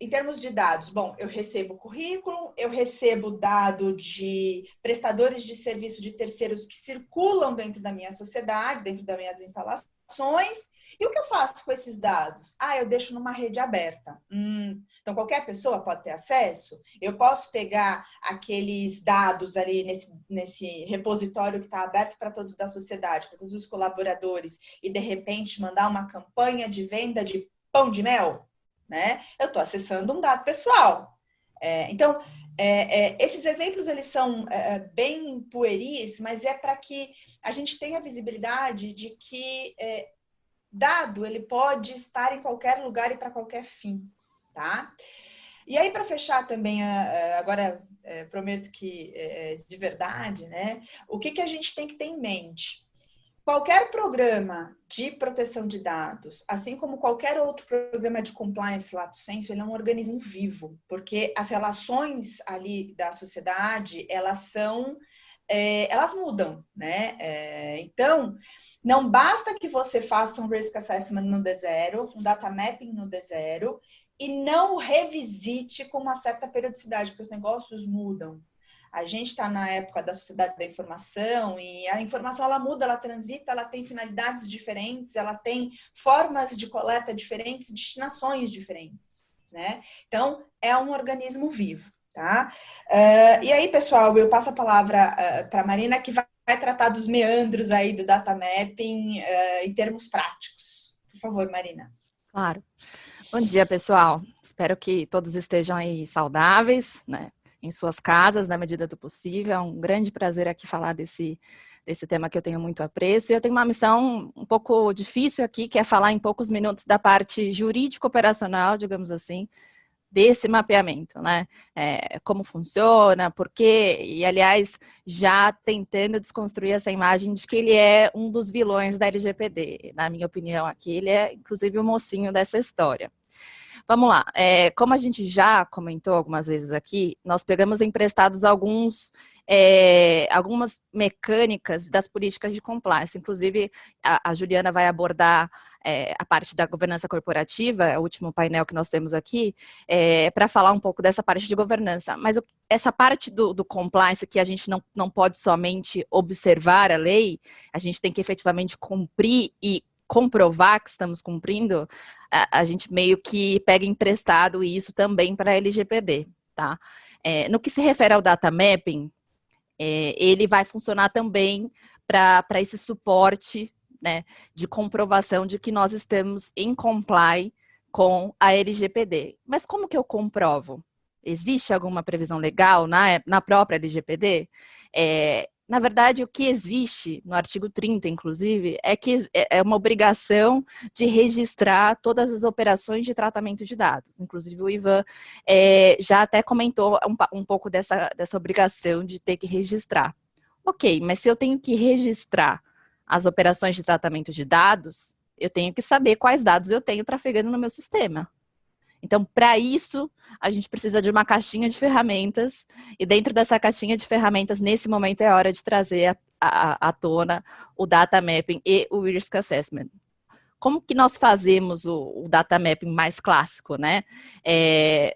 em termos de dados, bom, eu recebo currículo, eu recebo dado de prestadores de serviço de terceiros que circulam dentro da minha sociedade, dentro das minhas instalações. E o que eu faço com esses dados? Eu deixo numa rede aberta. Então, qualquer pessoa pode ter acesso? Eu posso pegar aqueles dados ali nesse repositório que está aberto para todos da sociedade, para todos os colaboradores, e, de repente, mandar uma campanha de venda de pão de mel? Né? Eu estou acessando um dado pessoal. Então, Esses exemplos, eles são bem pueris, mas é para que a gente tenha visibilidade de que dado, ele pode estar em qualquer lugar e para qualquer fim, tá? E aí, para fechar também, agora prometo que de verdade, né? O que a gente tem que ter em mente? Qualquer programa de proteção de dados, assim como qualquer outro programa de compliance lato sensu, ele é um organismo vivo, porque as relações ali da sociedade, elas mudam, né? Então, não basta que você faça um risk assessment no D0, um data mapping no D0, e não revisite com uma certa periodicidade, porque os negócios mudam. A gente está na época da sociedade da informação e a informação ela muda, ela transita, ela tem finalidades diferentes, ela tem formas de coleta diferentes, destinações diferentes, né? Então, é um organismo vivo, tá? E aí, pessoal, eu passo a palavra para a Marina, que vai tratar dos meandros aí do data mapping em termos práticos. Por favor, Marina. Claro. Bom dia, pessoal. Espero que todos estejam aí saudáveis, né? Em suas casas, na medida do possível. É um grande prazer aqui falar desse tema que eu tenho muito apreço. E eu tenho uma missão um pouco difícil aqui, que é falar em poucos minutos da parte jurídico-operacional, digamos assim, desse mapeamento, né? Como funciona, por quê, e aliás, já tentando desconstruir essa imagem de que ele é um dos vilões da LGPD. Na minha opinião aqui, ele é inclusive o mocinho dessa história. Vamos lá, como a gente já comentou algumas vezes aqui, nós pegamos emprestados algumas mecânicas das políticas de compliance, inclusive a Juliana vai abordar a parte da governança corporativa, o último painel que nós temos aqui, para falar um pouco dessa parte de governança, mas essa parte do compliance que a gente não pode somente observar a lei, a gente tem que efetivamente cumprir e comprovar que estamos cumprindo, a gente meio que pega emprestado isso também para a LGPD, tá? No que se refere ao data mapping, ele vai funcionar também para esse suporte, né, de comprovação de que nós estamos em comply com a LGPD. Mas como que eu comprovo? Existe alguma previsão legal na própria LGPD? Na verdade, o que existe no artigo 30, inclusive, é que é uma obrigação de registrar todas as operações de tratamento de dados. Inclusive, o Ivan já até comentou um pouco dessa obrigação de ter que registrar. Ok, mas se eu tenho que registrar as operações de tratamento de dados, eu tenho que saber quais dados eu tenho trafegando no meu sistema. Então, para isso, a gente precisa de uma caixinha de ferramentas, e dentro dessa caixinha de ferramentas, nesse momento, é hora de trazer à tona o data mapping e o risk assessment. Como que nós fazemos o data mapping mais clássico, né?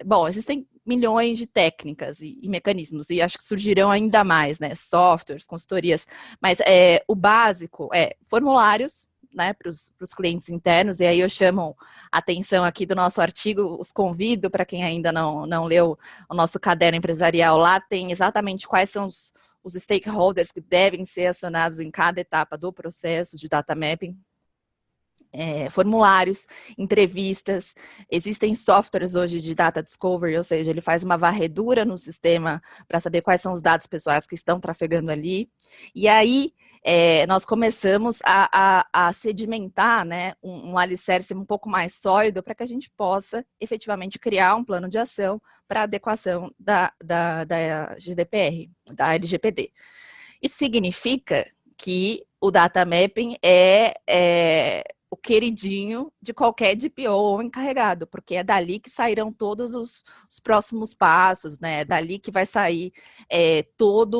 Bom, existem milhões de técnicas e mecanismos, e acho que surgirão ainda mais, né? Softwares, consultorias, mas o básico é formulários, né, para os clientes internos, e aí eu chamo a atenção aqui do nosso artigo, os convido para quem ainda não leu o nosso caderno empresarial, lá tem exatamente quais são os stakeholders que devem ser acionados em cada etapa do processo de data mapping. Formulários, entrevistas, existem softwares hoje de data discovery, ou seja, ele faz uma varredura no sistema para saber quais são os dados pessoais que estão trafegando ali, e aí nós começamos a sedimentar, né, um alicerce um pouco mais sólido para que a gente possa efetivamente criar um plano de ação para adequação da GDPR, da LGPD. Isso significa que o data mapping é o queridinho de qualquer DPO ou encarregado, porque é dali que sairão todos os próximos passos, né? É dali que vai sair toda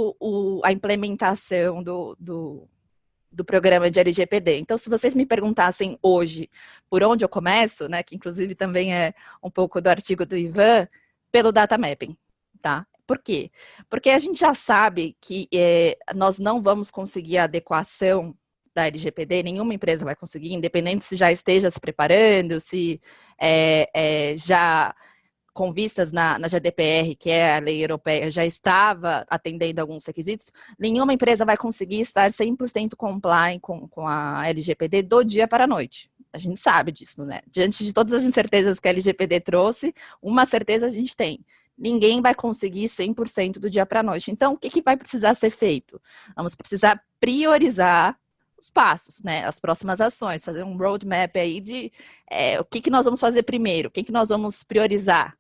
a implementação do programa de LGPD. Então, se vocês me perguntassem hoje por onde eu começo, né, que inclusive também é um pouco do artigo do Ivan, pelo data mapping, tá? Por quê? Porque a gente já sabe que nós não vamos conseguir a adequação da LGPD, nenhuma empresa vai conseguir, independente se já esteja se preparando, se já com vistas na GDPR, que é a lei europeia, já estava atendendo alguns requisitos, nenhuma empresa vai conseguir estar 100% compliant com a LGPD do dia para a noite. A gente sabe disso, né? Diante de todas as incertezas que a LGPD trouxe, uma certeza a gente tem. ninguém vai conseguir 100% do dia para a noite. Então, o que vai precisar ser feito? Vamos precisar priorizar os passos, né? As próximas ações, fazer um roadmap aí de o que nós vamos fazer primeiro, o que nós vamos priorizar.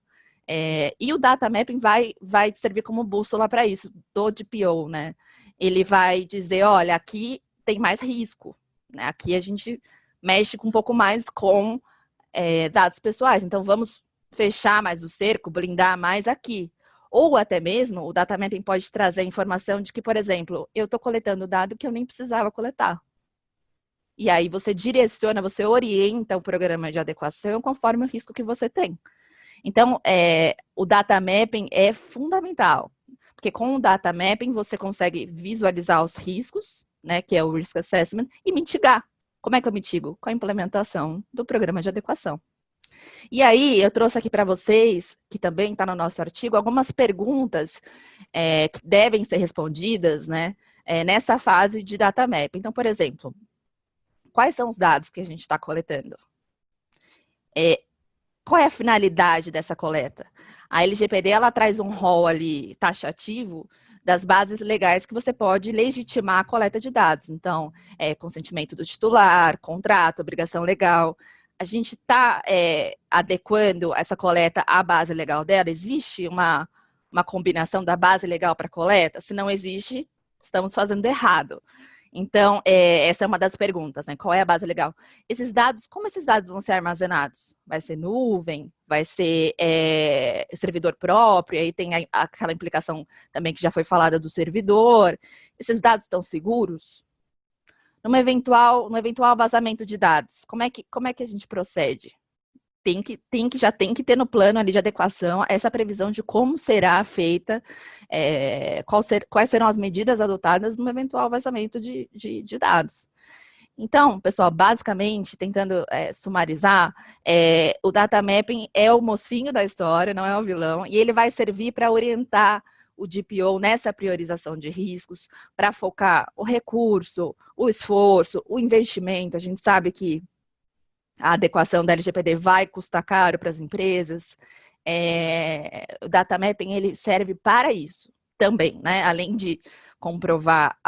E o data mapping vai servir como bússola para isso, do DPO, né? Ele vai dizer, olha, aqui tem mais risco, né? Aqui a gente mexe um pouco mais com dados pessoais, então vamos fechar mais o cerco, blindar mais aqui. Ou até mesmo, o data mapping pode trazer informação de que, por exemplo, eu estou coletando dado que eu nem precisava coletar. E aí você direciona, você orienta o programa de adequação conforme o risco que você tem. Então, o data mapping é fundamental, porque com o data mapping você consegue visualizar os riscos, né, que é o risk assessment, e mitigar. Como é que eu mitigo? Com a implementação do programa de adequação. E aí, eu trouxe aqui para vocês, que também está no nosso artigo, algumas perguntas que devem ser respondidas, né, nessa fase de data map. Então, por exemplo, quais são os dados que a gente está coletando? Qual é a finalidade dessa coleta? A LGPD, ela traz um rol ali taxativo das bases legais que você pode legitimar a coleta de dados. Então, consentimento do titular, contrato, obrigação legal. A gente está adequando essa coleta à base legal dela? Existe uma combinação da base legal para a coleta? Se não existe, estamos fazendo errado. Então, essa é uma das perguntas, né? Qual é a base legal? Esses dados, como esses dados vão ser armazenados? Vai ser nuvem? Vai ser servidor próprio? Aí tem aquela implicação também que já foi falada do servidor. Esses dados estão seguros? No eventual vazamento de dados, como é que a gente procede? Já tem que ter no plano ali de adequação essa previsão de como será feita, quais serão as medidas adotadas no eventual vazamento de dados. Então, pessoal, basicamente, tentando sumarizar, o data mapping é o mocinho da história, não é o vilão, e ele vai servir para orientar o DPO nessa priorização de riscos, para focar o recurso, o esforço, o investimento. A gente sabe que a adequação da LGPD vai custar caro para as empresas. O data mapping, ele serve para isso também, né? Além de comprovar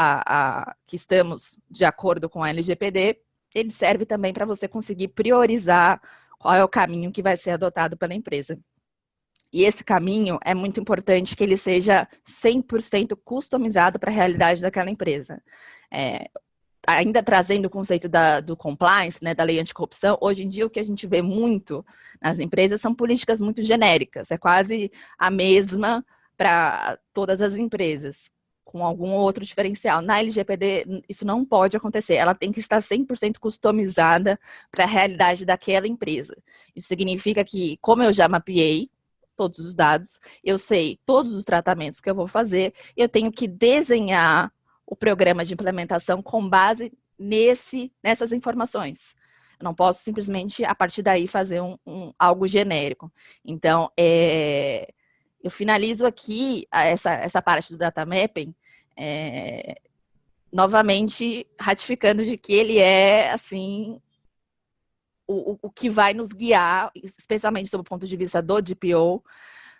que estamos de acordo com a LGPD, ele serve também para você conseguir priorizar qual é o caminho que vai ser adotado pela empresa. E esse caminho é muito importante que ele seja 100% customizado para a realidade daquela empresa. Ainda trazendo o conceito do compliance, né, da lei anticorrupção, hoje em dia o que a gente vê muito nas empresas são políticas muito genéricas, é quase a mesma para todas as empresas, com algum outro diferencial. Na LGPD, isso não pode acontecer, ela tem que estar 100% customizada para a realidade daquela empresa. Isso significa que, como eu já mapeei todos os dados, eu sei todos os tratamentos que eu vou fazer, eu tenho que desenhar o programa de implementação com base nessas informações. Eu não posso simplesmente, a partir daí, fazer algo genérico. Então, eu finalizo aqui essa parte do data mapping, novamente ratificando de que ele é, assim, o que vai nos guiar, especialmente sob o ponto de vista do DPO,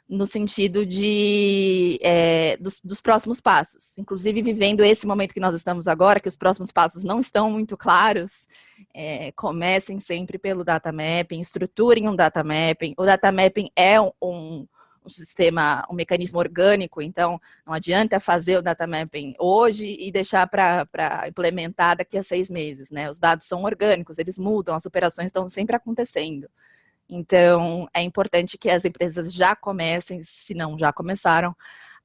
no sentido dos próximos passos. Inclusive, vivendo esse momento que nós estamos agora, que os próximos passos não estão muito claros, comecem sempre pelo data mapping, estruturem um data mapping. O data mapping é um sistema, um mecanismo orgânico, então não adianta fazer o data mapping hoje e deixar para implementar daqui a 6 meses, né? Os dados são orgânicos, eles mudam, as operações estão sempre acontecendo. Então, é importante que as empresas já comecem, se não já começaram,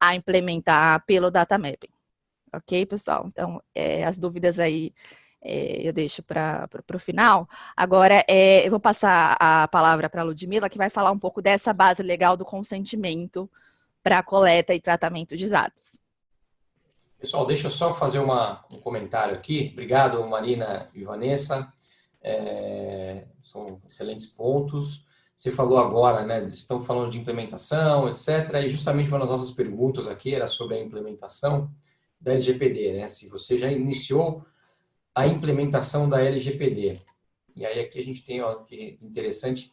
a implementar pelo data mapping. Ok, pessoal? Então, as dúvidas aí eu deixo para o final. Agora, eu vou passar a palavra para a Ludmila, que vai falar um pouco dessa base legal do consentimento para a coleta e tratamento de dados. Pessoal, deixa eu só fazer um comentário aqui. Obrigado, Marina e Vanessa. São excelentes pontos. Você falou agora, né? Estão falando de implementação, etc. E justamente uma das nossas perguntas aqui era sobre a implementação da LGPD, né? Se você já iniciou a implementação da LGPD. E aí aqui a gente tem, ó, que interessante,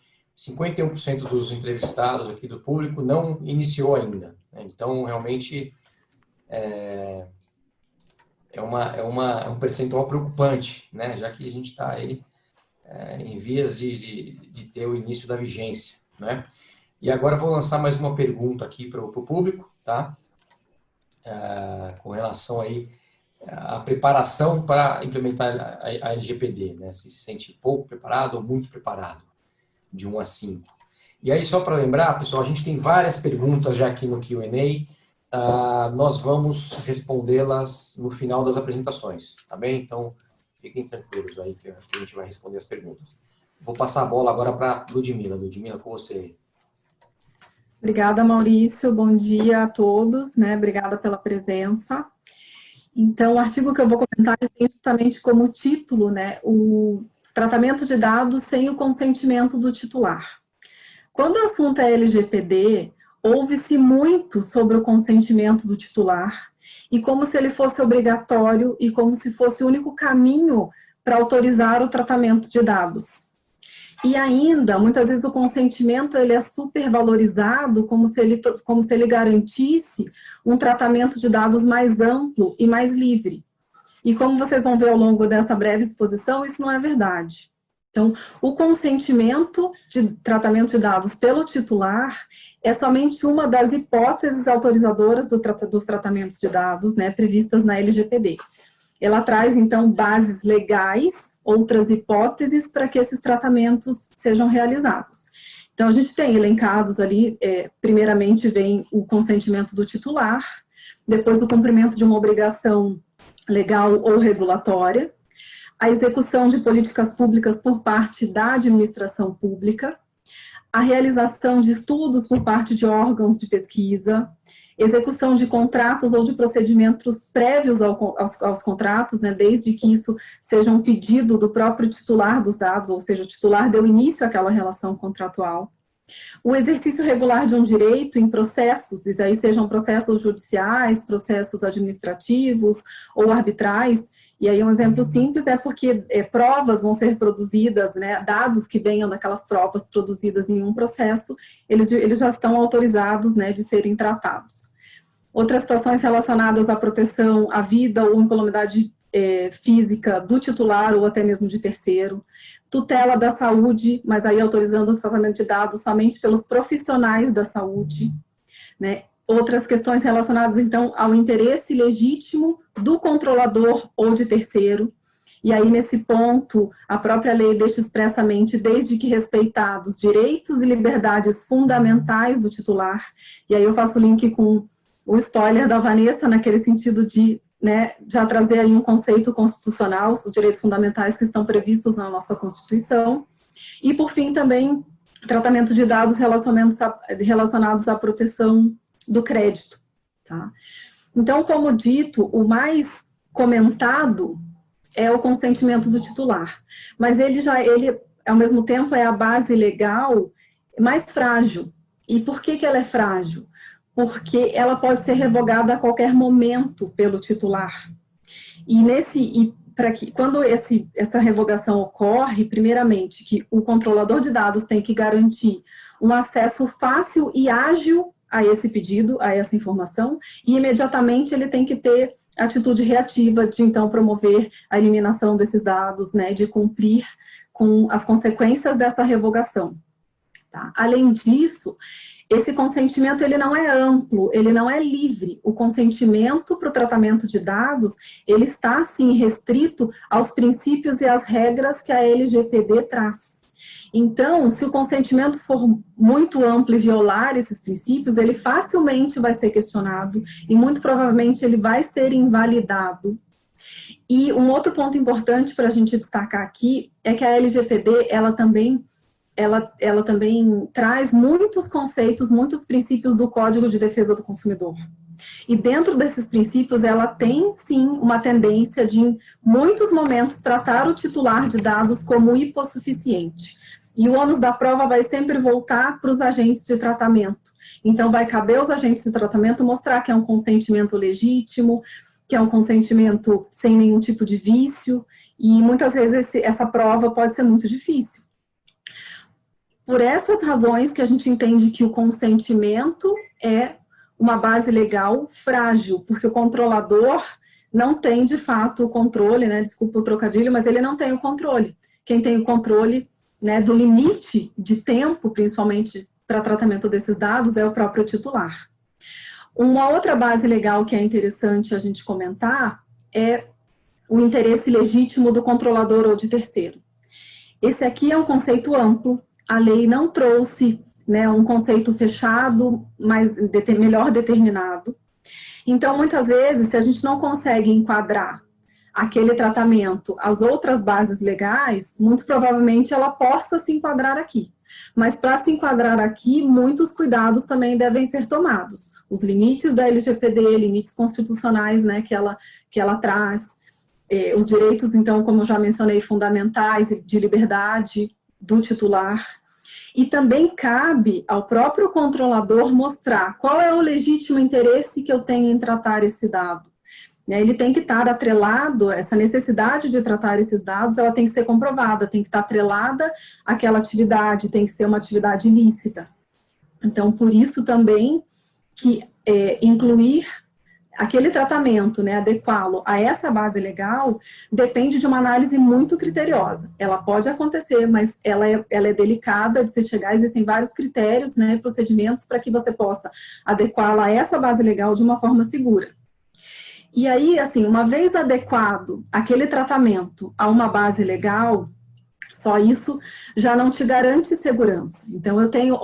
51% dos entrevistados aqui do público não iniciou ainda. Então, realmente, é um percentual preocupante, né? Já que a gente está aí em vias de ter o início da vigência, né? E agora vou lançar mais uma pergunta aqui para o público, tá? Com relação aí à preparação para implementar a LGPD, né? Se sente pouco preparado ou muito preparado, de 1 a 5. E aí, só para lembrar, pessoal, a gente tem várias perguntas já aqui no Q&A, nós vamos respondê-las no final das apresentações, tá bem? Então, fiquem tranquilos aí que a gente vai responder as perguntas. Vou passar a bola agora para a Ludmila. Ludmila, com você. Obrigada, Maurício. Bom dia a todos, né? Obrigada pela presença. Então, o artigo que eu vou comentar tem justamente como título, né, o tratamento de dados sem o consentimento do titular. Quando o assunto é LGPD, ouve-se muito sobre o consentimento do titular e como se ele fosse obrigatório e como se fosse o único caminho para autorizar o tratamento de dados. E ainda, muitas vezes o consentimento ele é supervalorizado como se ele garantisse um tratamento de dados mais amplo e mais livre. E como vocês vão ver ao longo dessa breve exposição, isso não é verdade. Então, o consentimento de tratamento de dados pelo titular é somente uma das hipóteses autorizadoras dos tratamentos de dados, né, previstas na LGPD. Ela traz, então, bases legais, outras hipóteses para que esses tratamentos sejam realizados. Então, a gente tem elencados ali, primeiramente vem o consentimento do titular, depois o cumprimento de uma obrigação legal ou regulatória, a execução de políticas públicas por parte da administração pública, a realização de estudos por parte de órgãos de pesquisa, execução de contratos ou de procedimentos prévios aos contratos, né, desde que isso seja um pedido do próprio titular dos dados, ou seja, o titular deu início àquela relação contratual. O exercício regular de um direito em processos, e aí sejam processos judiciais, processos administrativos ou arbitrais, e aí um exemplo simples é porque provas vão ser produzidas, né, dados que venham daquelas provas produzidas em um processo, eles já estão autorizados, né, de serem tratados. Outras situações relacionadas à proteção à vida ou incolumidade física do titular ou até mesmo de terceiro, tutela da saúde, mas aí autorizando o tratamento de dados somente pelos profissionais da saúde, né? Outras questões relacionadas, então, ao interesse legítimo do controlador ou de terceiro. E aí, nesse ponto, a própria lei deixa expressamente, desde que respeitados direitos e liberdades fundamentais do titular. E aí eu faço o link com o spoiler da Vanessa, naquele sentido de, né, já trazer aí um conceito constitucional, os direitos fundamentais que estão previstos na nossa Constituição. E, por fim, também, tratamento de dados relacionados à proteção do crédito, tá? Então, como dito, o mais comentado é o consentimento do titular, mas ele, ao mesmo tempo, é a base legal mais frágil. E por que ela é frágil? Porque ela pode ser revogada a qualquer momento pelo titular. Quando essa revogação ocorre, primeiramente, que o controlador de dados tem que garantir um acesso fácil e ágil a esse pedido, a essa informação, e imediatamente ele tem que ter atitude reativa de, então, promover a eliminação desses dados, né, de cumprir com as consequências dessa revogação. Tá? Além disso, esse consentimento ele não é amplo, ele não é livre. O consentimento para o tratamento de dados, ele está, sim, restrito aos princípios e às regras que a LGPD traz. Então, se o consentimento for muito amplo e violar esses princípios, ele facilmente vai ser questionado e muito provavelmente ele vai ser invalidado. E um outro ponto importante para a gente destacar aqui é que a LGPD, ela também traz muitos conceitos, muitos princípios do Código de Defesa do Consumidor. E dentro desses princípios, ela tem, sim, uma tendência de, em muitos momentos, tratar o titular de dados como hipossuficiente. E o ônus da prova vai sempre voltar para os agentes de tratamento. Então, vai caber aos agentes de tratamento mostrar que é um consentimento legítimo, que é um consentimento sem nenhum tipo de vício, e muitas vezes essa prova pode ser muito difícil. por essas razões que a gente entende que o consentimento é uma base legal frágil, porque o controlador não tem, de fato, o controle, né? Desculpa o trocadilho, mas ele não tem o controle. Quem tem o controle, né, do limite de tempo, principalmente para tratamento desses dados, é o próprio titular. Uma outra base legal que é interessante a gente comentar é o interesse legítimo do controlador ou de terceiro. Esse aqui é um conceito amplo, a lei não trouxe, né, um conceito fechado, mas melhor determinado. Então, muitas vezes, se a gente não consegue enquadrar aquele tratamento às outras bases legais, muito provavelmente ela possa se enquadrar aqui. Mas para se enquadrar aqui, muitos cuidados também devem ser tomados. Os limites da LGPD, limites constitucionais, né, que ela traz, os direitos, então, como eu já mencionei, fundamentais de liberdade do titular. E também cabe ao próprio controlador mostrar qual é o legítimo interesse que eu tenho em tratar esse dado. Ele tem que estar atrelado, essa necessidade de tratar esses dados, ela tem que ser comprovada, tem que estar atrelada àquela atividade, tem que ser uma atividade ilícita. Então, por isso também que incluir aquele tratamento, né, adequá-lo a essa base legal, depende de uma análise muito criteriosa. Ela pode acontecer, mas ela é delicada de se chegar, existem vários critérios, né, procedimentos para que você possa adequá-la a essa base legal de uma forma segura. E aí, assim, uma vez adequado aquele tratamento a uma base legal, só isso já não te garante segurança. Então, eu tenho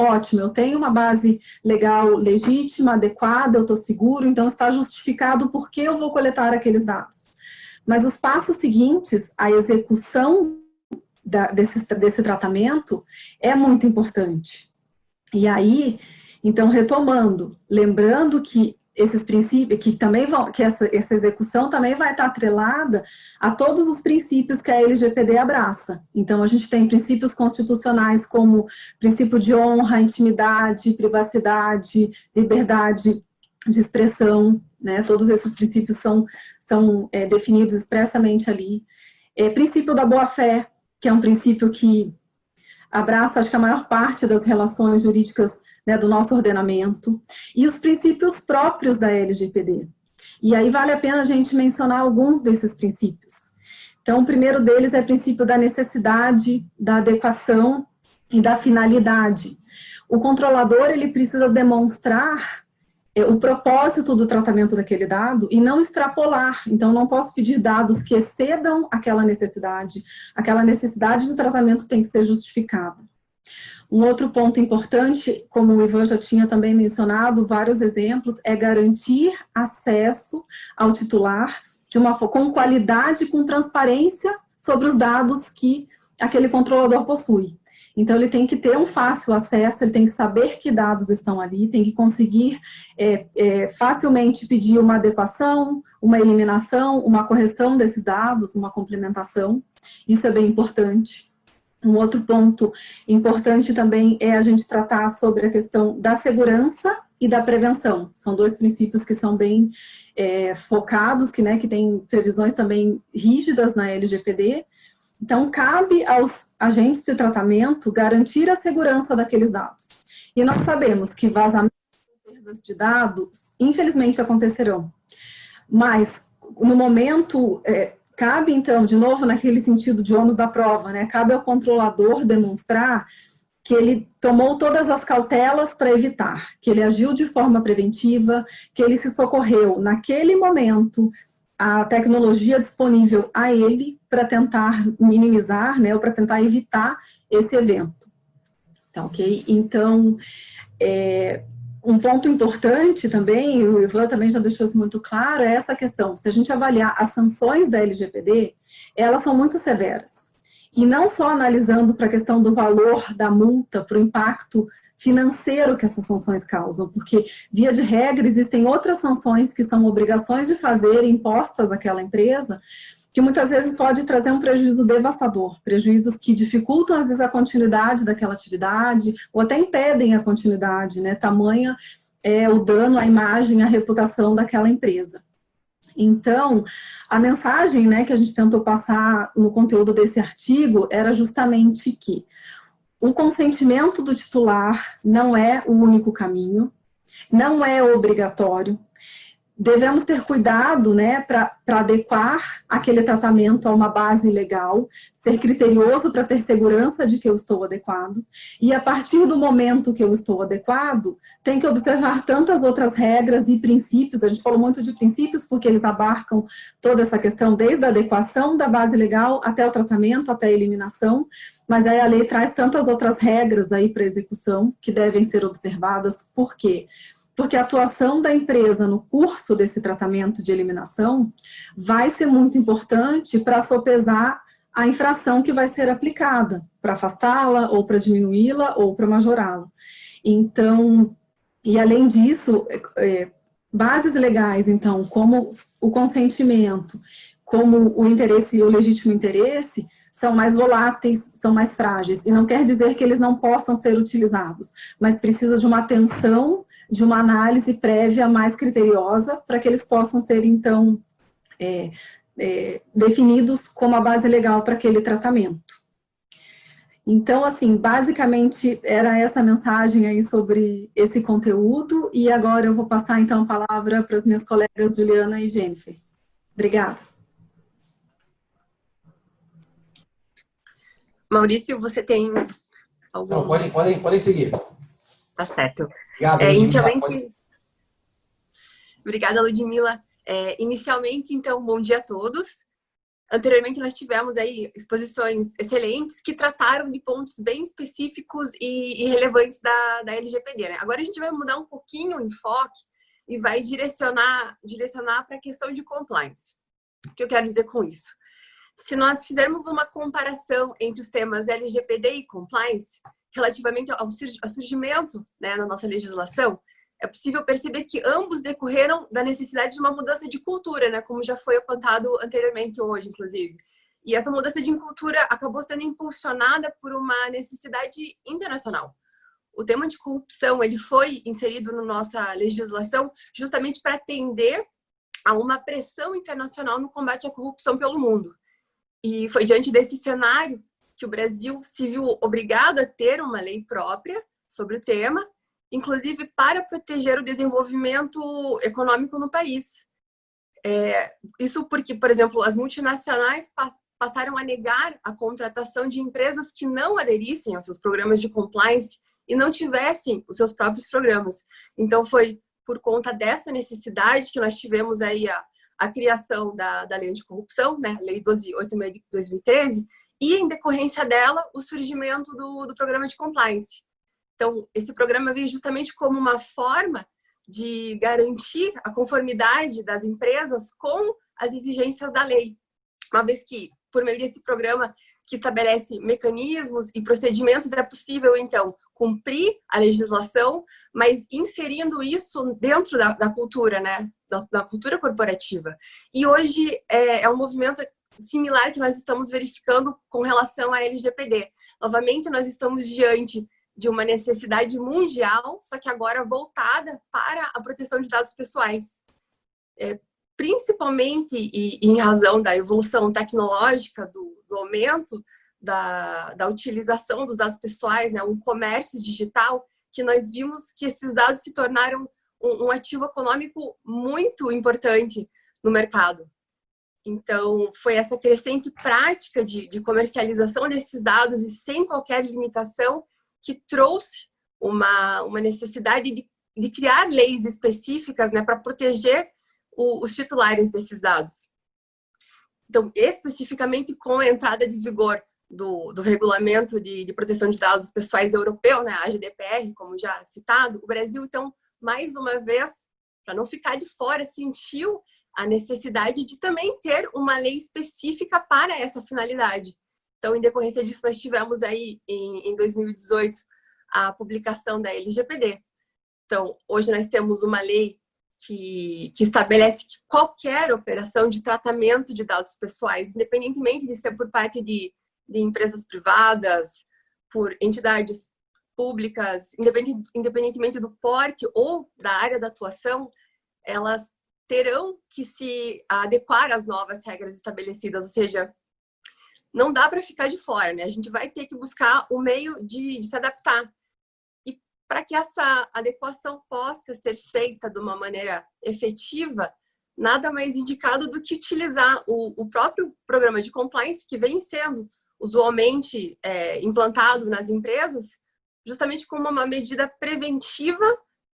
uma base legal legítima, adequada, eu estou seguro, então está justificado por que eu vou coletar aqueles dados. Mas os passos seguintes, a execução desse tratamento é muito importante. E aí, então, retomando, lembrando que esses princípios, que essa execução também vai estar atrelada a todos os princípios que a LGPD abraça. Então, a gente tem princípios constitucionais como princípio de honra, intimidade, privacidade, liberdade de expressão, né? Todos esses princípios são definidos expressamente ali. Princípio da boa-fé, que é um princípio que abraça, acho que a maior parte das relações jurídicas, né, do nosso ordenamento, e os princípios próprios da LGPD. E aí vale a pena a gente mencionar alguns desses princípios. Então, o primeiro deles é o princípio da necessidade, da adequação e da finalidade. O controlador, ele precisa demonstrar o propósito do tratamento daquele dado e não extrapolar. Então, não posso pedir dados que excedam aquela necessidade. Aquela necessidade de tratamento tem que ser justificada. Um outro ponto importante, como o Ivan já tinha também mencionado, vários exemplos, é garantir acesso ao titular com qualidade, com transparência sobre os dados que aquele controlador possui. Então, ele tem que ter um fácil acesso, ele tem que saber que dados estão ali, tem que conseguir facilmente pedir uma adequação, uma eliminação, uma correção desses dados, uma complementação. Isso é bem importante. Um outro ponto importante também é a gente tratar sobre a questão da segurança e da prevenção. São dois princípios que são bem focados, que têm previsões também rígidas na LGPD. Então, cabe aos agentes de tratamento garantir a segurança daqueles dados. E nós sabemos que vazamentos e perdas de dados, infelizmente, acontecerão. Mas, no momento... cabe, então, de novo, naquele sentido de ônus da prova, né? Cabe ao controlador demonstrar que ele tomou todas as cautelas para evitar, que ele agiu de forma preventiva, que ele se socorreu naquele momento a tecnologia disponível a ele para tentar minimizar, né? Ou para tentar evitar esse evento. Tá, ok? Então, um ponto importante também, o Ivan também já deixou isso muito claro, é essa questão. Se a gente avaliar as sanções da LGPD, elas são muito severas. E não só analisando para a questão do valor da multa, para o impacto financeiro que essas sanções causam, porque, via de regra, existem outras sanções que são obrigações de fazer impostas àquela empresa, que muitas vezes pode trazer um prejuízo devastador, prejuízos que dificultam, às vezes, a continuidade daquela atividade, ou até impedem a continuidade, né? Tamanha é o dano à imagem, à reputação daquela empresa. Então, a mensagem, né, que a gente tentou passar no conteúdo desse artigo era justamente que o consentimento do titular não é o único caminho, não é obrigatório. Devemos ter cuidado, né, para adequar aquele tratamento a uma base legal, ser criterioso para ter segurança de que eu estou adequado, e a partir do momento que eu estou adequado, tem que observar tantas outras regras e princípios. A gente falou muito de princípios porque eles abarcam toda essa questão, desde a adequação da base legal até o tratamento, até a eliminação, mas aí a lei traz tantas outras regras aí para execução que devem ser observadas. Por quê? Porque a atuação da empresa no curso desse tratamento de eliminação vai ser muito importante para sopesar a infração que vai ser aplicada, para afastá-la, ou para diminuí-la, ou para majorá-la. Então, e além disso, bases legais, então, como o consentimento, como o interesse e o legítimo interesse, são mais voláteis, são mais frágeis. E não quer dizer que eles não possam ser utilizados, mas precisa de uma atenção, de uma análise prévia mais criteriosa, para que eles possam ser, então, definidos como a base legal para aquele tratamento. Então, assim, basicamente, era essa mensagem aí sobre esse conteúdo, e agora eu vou passar, então, a palavra para as minhas colegas Juliana e Jennifer. Obrigada. Maurício, você tem algum... Não, podem seguir. Tá certo. Obrigado, inicialmente... Obrigada, Ludmila. Inicialmente, então, bom dia a todos. Anteriormente, nós tivemos aí exposições excelentes que trataram de pontos bem específicos e relevantes da LGPD, né? Agora a gente vai mudar um pouquinho o enfoque e vai direcionar para a questão de compliance. O que eu quero dizer com isso? Se nós fizermos uma comparação entre os temas LGPD e compliance, relativamente ao surgimento, né, na nossa legislação, é possível perceber que ambos decorreram da necessidade de uma mudança de cultura, né, como já foi apontado anteriormente hoje, inclusive. E essa mudança de cultura acabou sendo impulsionada por uma necessidade internacional. O tema de corrupção, ele foi inserido na nossa legislação justamente para atender a uma pressão internacional no combate à corrupção pelo mundo. E foi diante desse cenário que o Brasil se viu obrigado a ter uma lei própria sobre o tema, inclusive para proteger o desenvolvimento econômico no país. Isso porque, por exemplo, as multinacionais passaram a negar a contratação de empresas que não aderissem aos seus programas de compliance e não tivessem os seus próprios programas. Então, foi por conta dessa necessidade que nós tivemos aí a criação da Lei Anticorrupção, né, Lei 12.866 de 2013, e, em decorrência dela, o surgimento do programa de compliance. Então, esse programa veio justamente como uma forma de garantir a conformidade das empresas com as exigências da lei. Uma vez que, por meio desse programa que estabelece mecanismos e procedimentos, é possível, então, cumprir a legislação, mas inserindo isso dentro da cultura, né? Da cultura corporativa. E hoje é um movimento similar que nós estamos verificando com relação à LGPD. Novamente, nós estamos diante de uma necessidade mundial, só que agora voltada para a proteção de dados pessoais. Principalmente e em razão da evolução tecnológica, do aumento da utilização dos dados pessoais, né, um comércio digital, que nós vimos que esses dados se tornaram um ativo econômico muito importante no mercado. Então, foi essa crescente prática de comercialização desses dados e sem qualquer limitação que trouxe uma necessidade de criar leis específicas, né, para proteger os titulares desses dados. Então, especificamente com a entrada de vigor do Regulamento de Proteção de Dados Pessoais Europeu, né, a GDPR, como já citado, o Brasil, então, mais uma vez, para não ficar de fora, sentiu a necessidade de também ter uma lei específica para essa finalidade. Então, em decorrência disso, nós tivemos aí, em 2018, a publicação da LGPD. Então, hoje nós temos uma lei que estabelece que qualquer operação de tratamento de dados pessoais, independentemente de ser por parte de empresas privadas, por entidades públicas, independentemente do porte ou da área da atuação, elas terão que se adequar às novas regras estabelecidas, ou seja, não dá para ficar de fora, né? A gente vai ter que buscar o meio de se adaptar. E para que essa adequação possa ser feita de uma maneira efetiva, nada mais indicado do que utilizar o próprio programa de compliance, que vem sendo usualmente implantado nas empresas, justamente como uma medida preventiva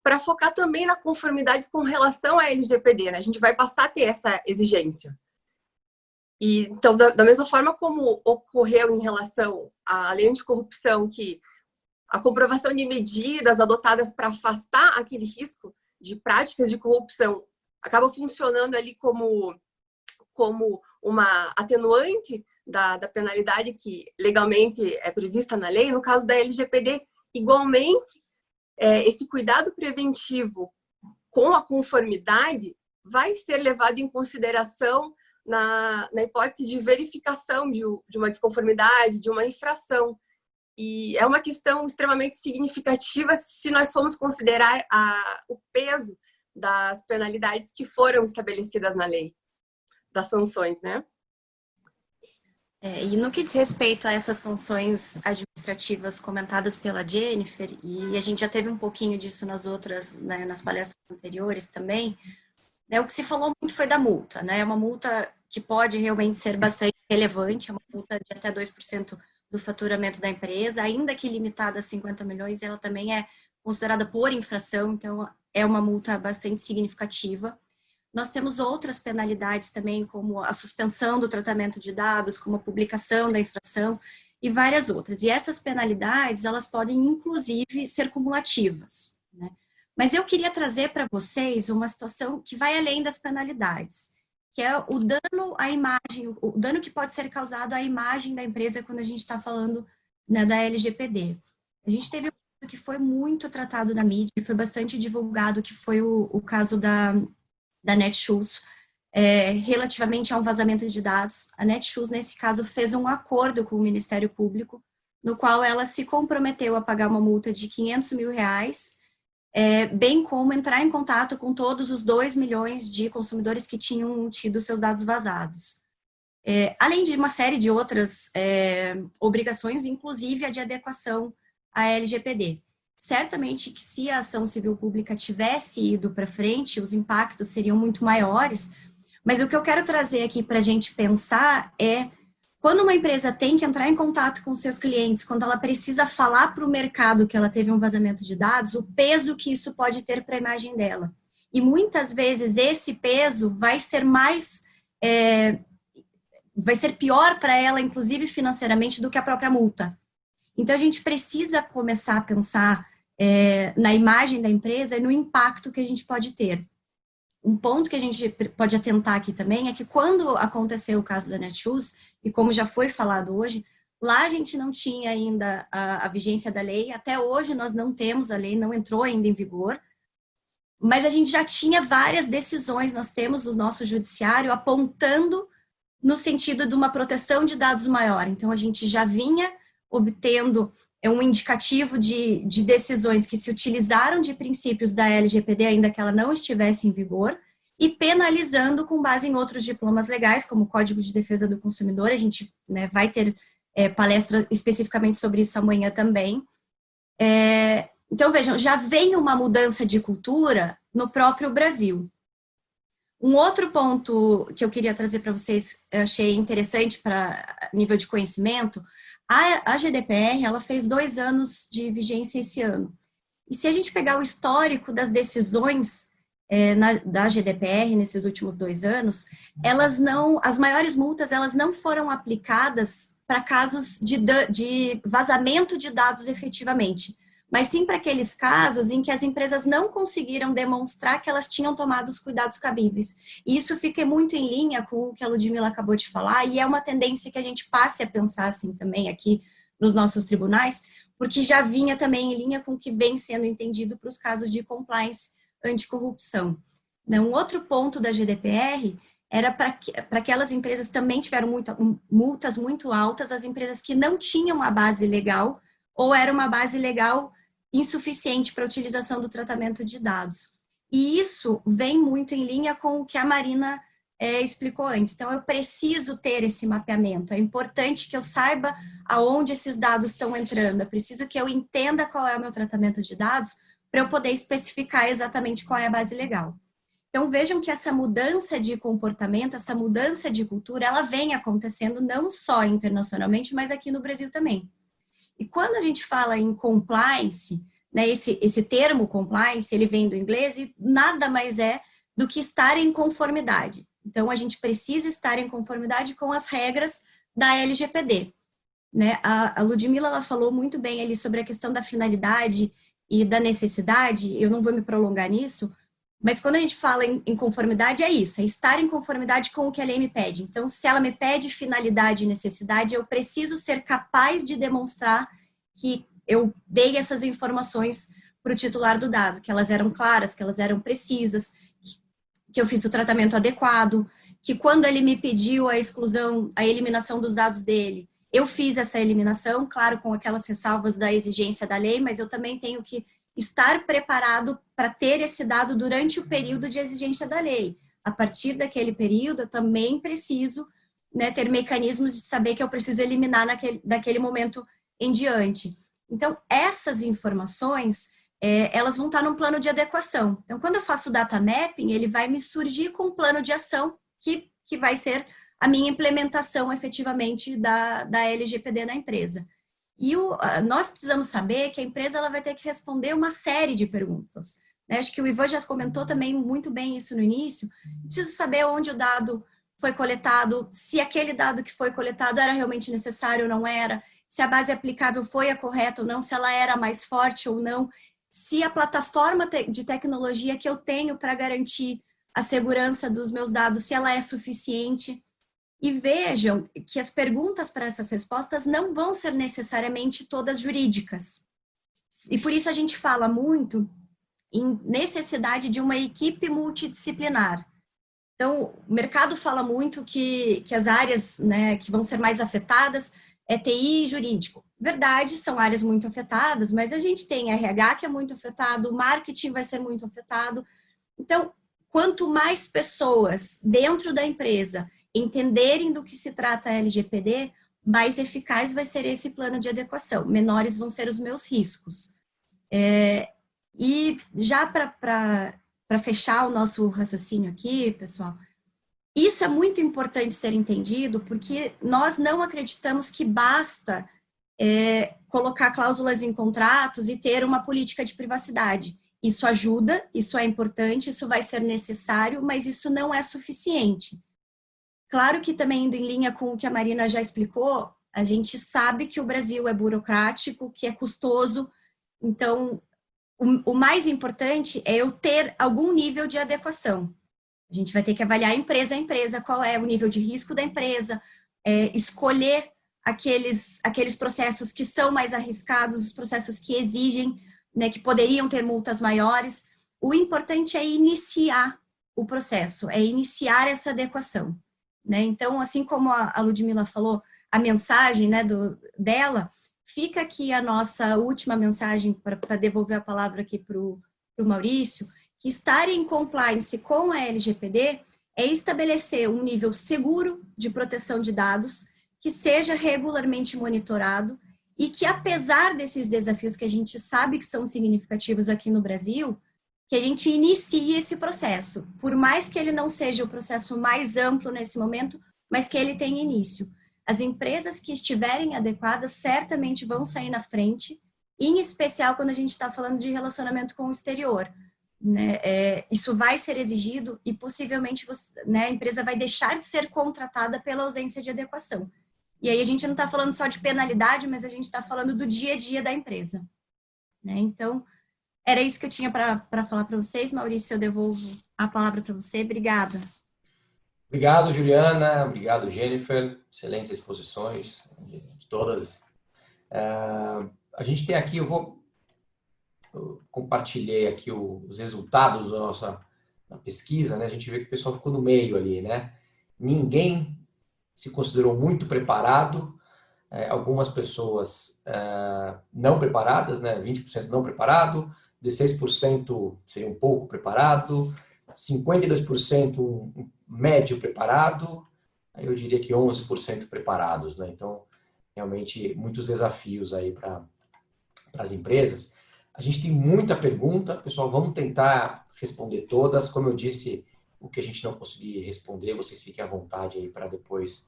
para focar também na conformidade com relação à LGPD, né? A gente vai passar a ter essa exigência. E, então, da mesma forma como ocorreu em relação à lei anticorrupção, que a comprovação de medidas adotadas para afastar aquele risco de práticas de corrupção acaba funcionando ali como uma atenuante da penalidade que legalmente é prevista na lei, no caso da LGPD, igualmente, esse cuidado preventivo com a conformidade vai ser levado em consideração na hipótese de verificação de uma desconformidade, de uma infração. E é uma questão extremamente significativa se nós formos considerar o peso das penalidades que foram estabelecidas na lei, das sanções, né? E no que diz respeito a essas sanções administrativas comentadas pela Jennifer, e a gente já teve um pouquinho disso nas outras, né, nas palestras anteriores também, né, o que se falou muito foi da multa, né? É uma multa que pode realmente ser bastante relevante, é uma multa de até 2% do faturamento da empresa, ainda que limitada a 50 milhões, ela também é considerada por infração, então é uma multa bastante significativa. Nós temos outras penalidades também, como a suspensão do tratamento de dados, como a publicação da infração e várias outras. E essas penalidades, elas podem, inclusive, ser cumulativas, né? Mas eu queria trazer para vocês uma situação que vai além das penalidades, que é o dano à imagem, o dano que pode ser causado à imagem da empresa quando a gente está falando, né, da LGPD. A gente teve um caso que foi muito tratado na mídia, e foi bastante divulgado, que foi o caso da Netshoes, relativamente a um vazamento de dados. A Netshoes, nesse caso, fez um acordo com o Ministério Público, no qual ela se comprometeu a pagar uma multa de R$500 mil, bem como entrar em contato com todos os 2 milhões de consumidores que tinham tido seus dados vazados. Além de uma série de outras obrigações, inclusive a de adequação à LGPD. Certamente que se a ação civil pública tivesse ido para frente, os impactos seriam muito maiores, mas o que eu quero trazer aqui para a gente pensar é, quando uma empresa tem que entrar em contato com seus clientes, quando ela precisa falar para o mercado que ela teve um vazamento de dados, o peso que isso pode ter para a imagem dela. E muitas vezes esse peso vai ser vai ser pior para ela, inclusive financeiramente, do que a própria multa. Então a gente precisa começar a pensar na imagem da empresa e no impacto que a gente pode ter. Um ponto que a gente pode atentar aqui também é que quando aconteceu o caso da Netshoes, e como já foi falado hoje, lá a gente não tinha ainda a vigência da lei, até hoje nós não temos a lei, não entrou ainda em vigor, mas a gente já tinha várias decisões, nós temos o nosso judiciário apontando no sentido de uma proteção de dados maior. Então a gente já vinha obtendo um indicativo de decisões que se utilizaram de princípios da LGPD, ainda que ela não estivesse em vigor, e penalizando com base em outros diplomas legais, como o Código de Defesa do Consumidor. A gente, né, vai ter palestra especificamente sobre isso amanhã também. Então, vejam, já vem uma mudança de cultura no próprio Brasil. Um outro ponto que eu queria trazer para vocês, eu achei interessante para nível de conhecimento, a GDPR, ela fez 2 anos de vigência esse ano. E se a gente pegar o histórico das decisões da GDPR nesses últimos 2 anos, as maiores multas, elas não foram aplicadas para casos de vazamento de dados efetivamente, mas sim para aqueles casos em que as empresas não conseguiram demonstrar que elas tinham tomado os cuidados cabíveis. E isso fica muito em linha com o que a Ludmila acabou de falar, e é uma tendência que a gente passe a pensar assim também aqui nos nossos tribunais, porque já vinha também em linha com o que vem sendo entendido para os casos de compliance anticorrupção. Um outro ponto da GDPR era para aquelas empresas que também tiveram multas muito altas, as empresas que não tinham a base legal, ou era uma base legal insuficiente para a utilização do tratamento de dados. E isso vem muito em linha com o que a Marina explicou antes. Então, eu preciso ter esse mapeamento. É importante que eu saiba aonde esses dados estão entrando. É preciso que eu entenda qual é o meu tratamento de dados para eu poder especificar exatamente qual é a base legal. Então, vejam que essa mudança de comportamento, essa mudança de cultura, ela vem acontecendo não só internacionalmente, mas aqui no Brasil também. E quando a gente fala em compliance, né, esse termo compliance, ele vem do inglês e nada mais é do que estar em conformidade. Então, a gente precisa estar em conformidade com as regras da LGPD. Né? A Ludmila, ela falou muito bem ali sobre a questão da finalidade e da necessidade, eu não vou me prolongar nisso, mas quando a gente fala em conformidade, é isso, é estar em conformidade com o que a lei me pede. Então, se ela me pede finalidade e necessidade, eu preciso ser capaz de demonstrar que eu dei essas informações para o titular do dado, que elas eram claras, que elas eram precisas, que eu fiz o tratamento adequado, que quando ele me pediu a exclusão, a eliminação dos dados dele, eu fiz essa eliminação, claro, com aquelas ressalvas da exigência da lei, mas eu também tenho que estar preparado para ter esse dado durante o período de exigência da lei. A partir daquele período, eu também preciso, né, ter mecanismos de saber que eu preciso eliminar daquele momento em diante. Então, essas informações, elas vão estar num plano de adequação. Então, quando eu faço data mapping, ele vai me surgir com um plano de ação que vai ser a minha implementação, efetivamente, da LGPD na empresa. E nós precisamos saber que a empresa ela vai ter que responder uma série de perguntas. Né? Acho que o Ivan já comentou também muito bem isso no início. Preciso saber onde o dado foi coletado, se aquele dado que foi coletado era realmente necessário ou não era, se a base aplicável foi a correta ou não, se ela era mais forte ou não, se a plataforma de tecnologia que eu tenho para garantir a segurança dos meus dados, se ela é suficiente. E vejam que as perguntas para essas respostas não vão ser necessariamente todas jurídicas. E por isso a gente fala muito em necessidade de uma equipe multidisciplinar. Então, o mercado fala muito que as áreas, né, que vão ser mais afetadas é TI e jurídico. Verdade, são áreas muito afetadas, mas a gente tem RH que é muito afetado, o marketing vai ser muito afetado. Então, quanto mais pessoas dentro da empresa entenderem do que se trata a LGPD, mais eficaz vai ser esse plano de adequação, menores vão ser os meus riscos. E já para fechar o nosso raciocínio aqui, pessoal, isso é muito importante ser entendido, porque nós não acreditamos que basta colocar cláusulas em contratos e ter uma política de privacidade. Isso ajuda, isso é importante, isso vai ser necessário, mas isso não é suficiente. Claro que também indo em linha com o que a Marina já explicou, a gente sabe que o Brasil é burocrático, que é custoso, então o mais importante é eu ter algum nível de adequação. A gente vai ter que avaliar empresa a empresa, qual é o nível de risco da empresa, escolher aqueles processos que são mais arriscados, os processos que exigem, né, que poderiam ter multas maiores. O importante é iniciar o processo, é iniciar essa adequação. Né? Então, assim como a Ludmila falou, a mensagem, né, dela, fica aqui a nossa última mensagem para devolver a palavra aqui para o Maurício, que estar em compliance com a LGPD é estabelecer um nível seguro de proteção de dados, que seja regularmente monitorado e que, apesar desses desafios que a gente sabe que são significativos aqui no Brasil, que a gente inicie esse processo, por mais que ele não seja o processo mais amplo nesse momento, mas que ele tenha início. As empresas que estiverem adequadas certamente vão sair na frente, em especial quando a gente está falando de relacionamento com o exterior. Né? Isso vai ser exigido e possivelmente a empresa vai deixar de ser contratada pela ausência de adequação. E aí a gente não está falando só de penalidade, mas a gente está falando do dia a dia da empresa. Né? Então, era isso que eu tinha para falar para vocês. Maurício, eu devolvo a palavra para você. Obrigada. Obrigado, Juliana. Obrigado, Jennifer. Excelentes exposições de todas. A gente tem aqui, eu compartilhei aqui os resultados da pesquisa, né? A gente vê que o pessoal ficou no meio ali, né? Ninguém se considerou muito preparado. Algumas pessoas não preparadas, né? 20% não preparado, 16% seria um pouco preparado, 52% médio preparado, aí eu diria que 11% preparados, né? Então, realmente, muitos desafios aí para as empresas. A gente tem muita pergunta, pessoal, vamos tentar responder todas. Como eu disse, o que a gente não conseguir responder, vocês fiquem à vontade aí para depois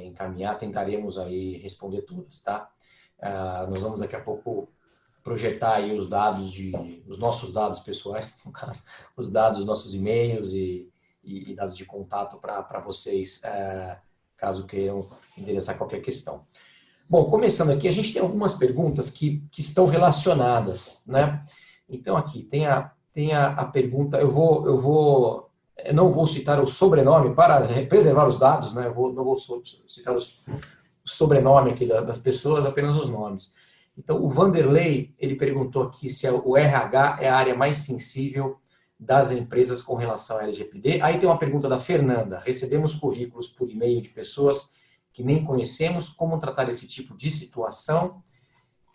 encaminhar, tentaremos aí responder todas, tá? Nós vamos daqui a pouco projetar aí os dados os nossos dados pessoais, no caso, os dados dos nossos e-mails e dados de contato para vocês, caso queiram endereçar qualquer questão. Bom, começando aqui, a gente tem algumas perguntas que estão relacionadas, né? Então aqui tem a pergunta, eu não vou citar o sobrenome para preservar os dados, né? Não vou citar o sobrenome aqui das pessoas, apenas os nomes. Então, o Vanderlei, ele perguntou aqui se o RH é a área mais sensível das empresas com relação à LGPD. Aí tem uma pergunta da Fernanda. Recebemos currículos por e-mail de pessoas que nem conhecemos, como tratar esse tipo de situação?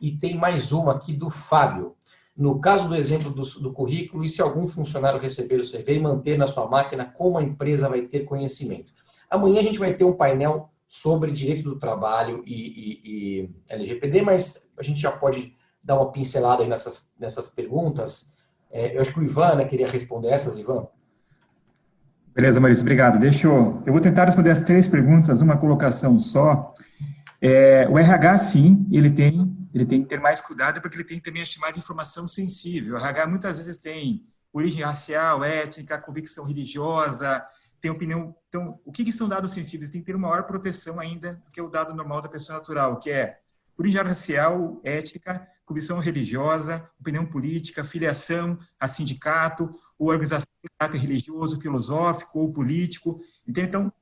E tem mais uma aqui do Fábio. No caso do exemplo do currículo, e se algum funcionário receber o CV e manter na sua máquina, como a empresa vai ter conhecimento? Amanhã a gente vai ter um painel sobre direito do trabalho e LGPD, mas a gente já pode dar uma pincelada aí nessas perguntas. Eu acho que o Ivan, né, queria responder essas, Ivan. Beleza, Maurício, obrigado. Eu vou tentar responder as 3 perguntas numa colocação só. O RH, sim, ele tem que ter mais cuidado, porque ele tem também a chamada informação sensível. O RH muitas vezes tem origem racial, étnica, convicção religiosa, tem opinião. Então, o que são dados sensíveis? Tem que ter uma maior proteção ainda do que o dado normal da pessoa natural, que é origem racial, étnica, convicção religiosa, opinião política, filiação a sindicato, ou organização de caráter religioso, filosófico ou político. Então,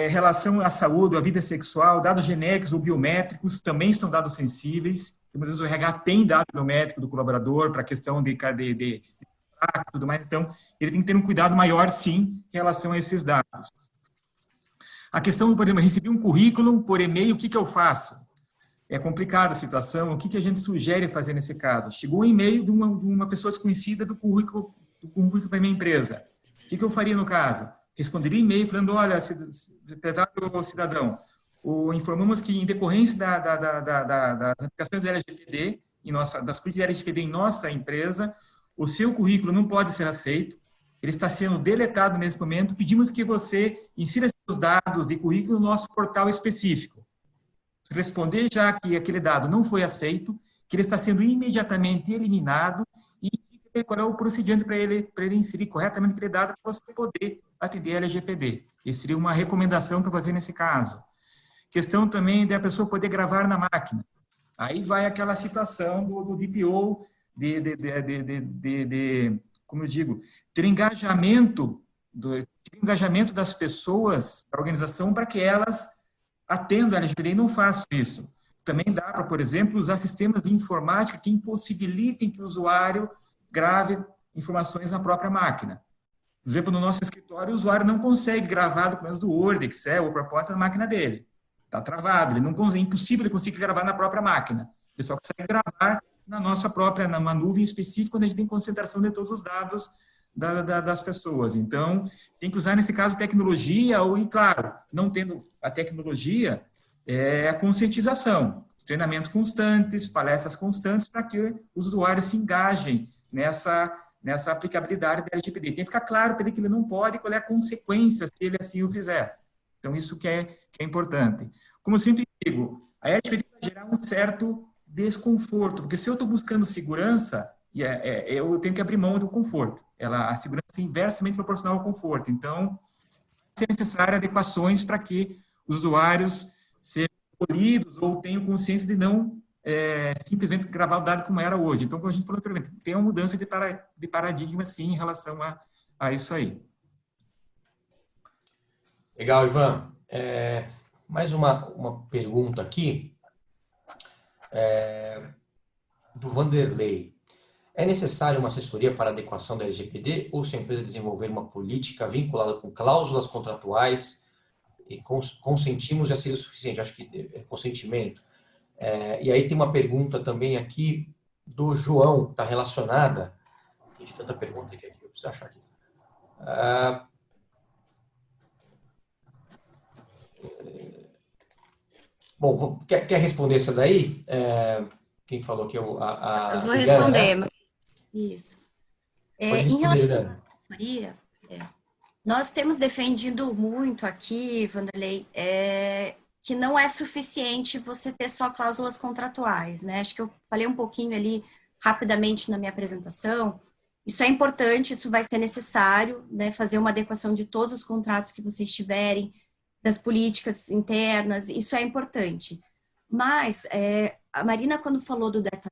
relação à saúde, à vida sexual, dados genéricos ou biométricos também são dados sensíveis. Muitas vezes o RH tem dado biométrico do colaborador para a questão de tudo mais, então ele tem que ter um cuidado maior, sim, em relação a esses dados. A questão, por exemplo, recebi um currículo por e-mail, o que eu faço? É complicada a situação, o que a gente sugere fazer nesse caso? Chegou um e-mail de uma pessoa desconhecida do currículo para a minha empresa. O que eu faria no caso? Responderia e-mail falando, olha, prezado cidadão, informamos que em decorrência das aplicações da LGPD, das políticas da LGPD em nossa empresa, o seu currículo não pode ser aceito, ele está sendo deletado nesse momento, pedimos que você insira seus dados de currículo no nosso portal específico. Responder já que aquele dado não foi aceito, que ele está sendo imediatamente eliminado e qual é o procedimento para ele inserir corretamente aquele dado para você poder atender a LGPD. Essa seria uma recomendação para fazer nesse caso. Questão também da pessoa poder gravar na máquina. Aí vai aquela situação do DPO, como eu digo, ter engajamento das pessoas da organização para que elas atendam a LGPD e não façam isso. Também dá para, por exemplo, usar sistemas de informática que impossibilitem que o usuário grave informações na própria máquina. Por exemplo, no nosso escritório, o usuário não consegue gravar documentos do Word, Excel ou PowerPoint na máquina dele. Está travado, é impossível ele conseguir gravar na própria máquina. Ele só consegue gravar na nossa própria, numa nuvem específica, onde a gente tem concentração de todos os dados das pessoas. Então, tem que usar, nesse caso, tecnologia, e claro, não tendo a tecnologia, a conscientização, treinamentos constantes, palestras constantes, para que os usuários se engajem nessa aplicabilidade da LGPD. Tem que ficar claro para ele que ele não pode, qual é a consequência se ele assim o fizer. Então, isso que é importante. Como eu sempre digo, a LGPD vai gerar um certo desconforto, porque se eu estou buscando segurança, eu tenho que abrir mão do conforto. A segurança é inversamente proporcional ao conforto. Então, é necessário adequações para que os usuários sejam polidos ou tenham consciência de não simplesmente gravar o dado como era hoje. Então, como a gente falou anteriormente, tem uma mudança de paradigma, sim, em relação a isso aí. Legal, Ivan. Mais uma pergunta aqui, do Vanderlei. É necessário uma assessoria para adequação da LGPD ou se a empresa desenvolver uma política vinculada com cláusulas contratuais e consentimos já seria o suficiente? Acho que é consentimento. E aí tem uma pergunta também aqui do João, está relacionada. Tem tanta pergunta aqui, eu preciso achar aqui. Bom, quer responder essa daí? Quem falou que eu vou responder. Né? Isso. Em relação à assessoria, nós temos defendido muito aqui, Vanderlei, que não é suficiente você ter só cláusulas contratuais, né? Acho que eu falei um pouquinho ali rapidamente na minha apresentação. Isso é importante, isso vai ser necessário, né? Fazer uma adequação de todos os contratos que vocês tiverem, das políticas internas, isso é importante. Mas a Marina, quando falou do data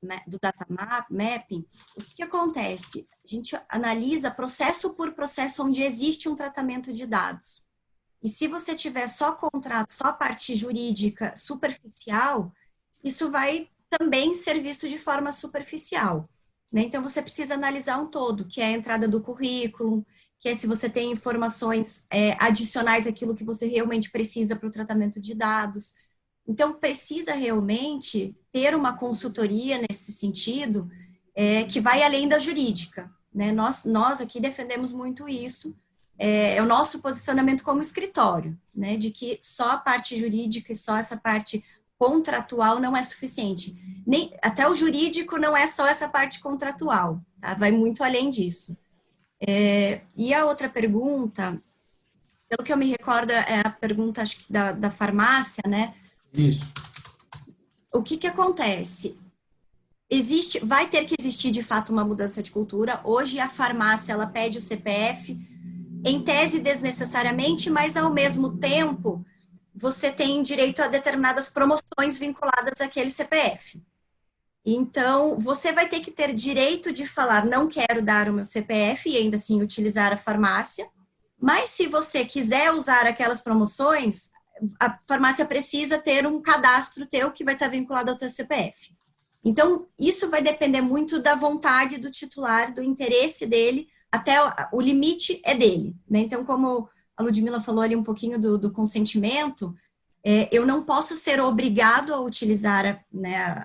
mapping, o que acontece? A gente analisa processo por processo onde existe um tratamento de dados. E se você tiver só contrato, só parte jurídica superficial, isso vai também ser visto de forma superficial. Né? Então, você precisa analisar um todo, que é a entrada do currículo, que é se você tem informações adicionais àquilo que você realmente precisa para o tratamento de dados. Então, precisa realmente ter uma consultoria nesse sentido, que vai além da jurídica. Né? Nós aqui defendemos muito isso, é o nosso posicionamento como escritório, né? De que só a parte jurídica e só essa parte contratual não é suficiente. Até o jurídico não é só essa parte contratual, tá? Vai muito além disso. E a outra pergunta, pelo que eu me recordo, é a pergunta, acho que da farmácia, né? Isso. O que acontece? Vai ter que existir, de fato, uma mudança de cultura. Hoje, a farmácia, ela pede o CPF, em tese, desnecessariamente, mas, ao mesmo tempo, você tem direito a determinadas promoções vinculadas àquele CPF. Então, você vai ter que ter direito de falar, não quero dar o meu CPF e ainda assim utilizar a farmácia, mas se você quiser usar aquelas promoções, a farmácia precisa ter um cadastro teu que vai estar vinculado ao teu CPF. Então, isso vai depender muito da vontade do titular, do interesse dele, até o limite é dele, né? Então, como a Ludmila falou ali um pouquinho do consentimento, eu não posso ser obrigado a utilizar, né,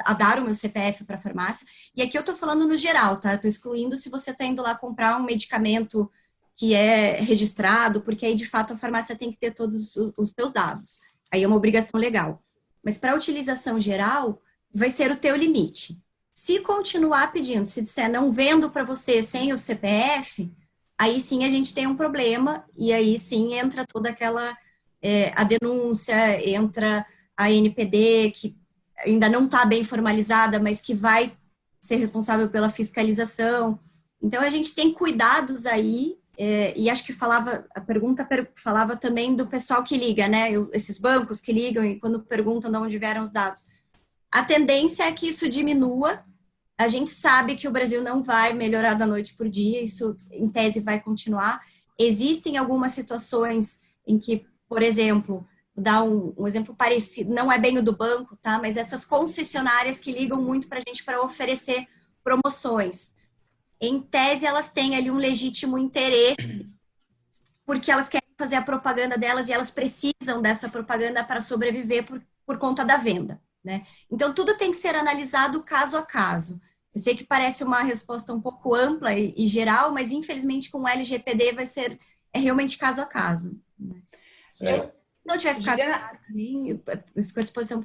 a dar o meu CPF para a farmácia, e aqui eu estou falando no geral, tá? Estou excluindo se você está indo lá comprar um medicamento que é registrado, porque aí, de fato, a farmácia tem que ter todos os seus dados. Aí é uma obrigação legal. Mas para a utilização geral, vai ser o teu limite. Se continuar pedindo, se disser não vendo para você sem o CPF, aí sim a gente tem um problema, e aí sim entra toda aquela, a denúncia, entra a NPD, que ainda não está bem formalizada, mas que vai ser responsável pela fiscalização. Então, a gente tem cuidados aí, e acho que a pergunta falava também do pessoal que liga, né? Esses bancos que ligam e quando perguntam de onde vieram os dados. A tendência é que isso diminua. A gente sabe que o Brasil não vai melhorar da noite por dia, isso, em tese, vai continuar. Existem algumas situações em que, por exemplo, vou dar um exemplo parecido, não é bem o do banco, tá? Mas essas concessionárias que ligam muito para a gente para oferecer promoções. Em tese, elas têm ali um legítimo interesse, porque elas querem fazer a propaganda delas e elas precisam dessa propaganda para sobreviver por conta da venda. Né? Então, tudo tem que ser analisado caso a caso. Eu sei que parece uma resposta um pouco ampla e geral, mas infelizmente com o LGPD é realmente caso a caso. Né? Se não tiver ficado claro para mim, eu fico à disposição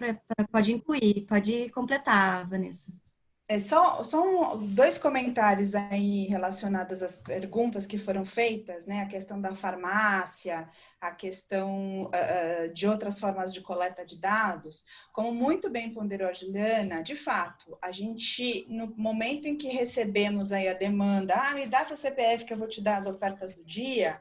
pode incluir, pode completar, Vanessa. Só dois comentários aí relacionados às perguntas que foram feitas, né? A questão da farmácia, a questão de outras formas de coleta de dados. Como muito bem ponderou a Juliana, de fato, a gente, no momento em que recebemos aí a demanda, me dá seu CPF que eu vou te dar as ofertas do dia,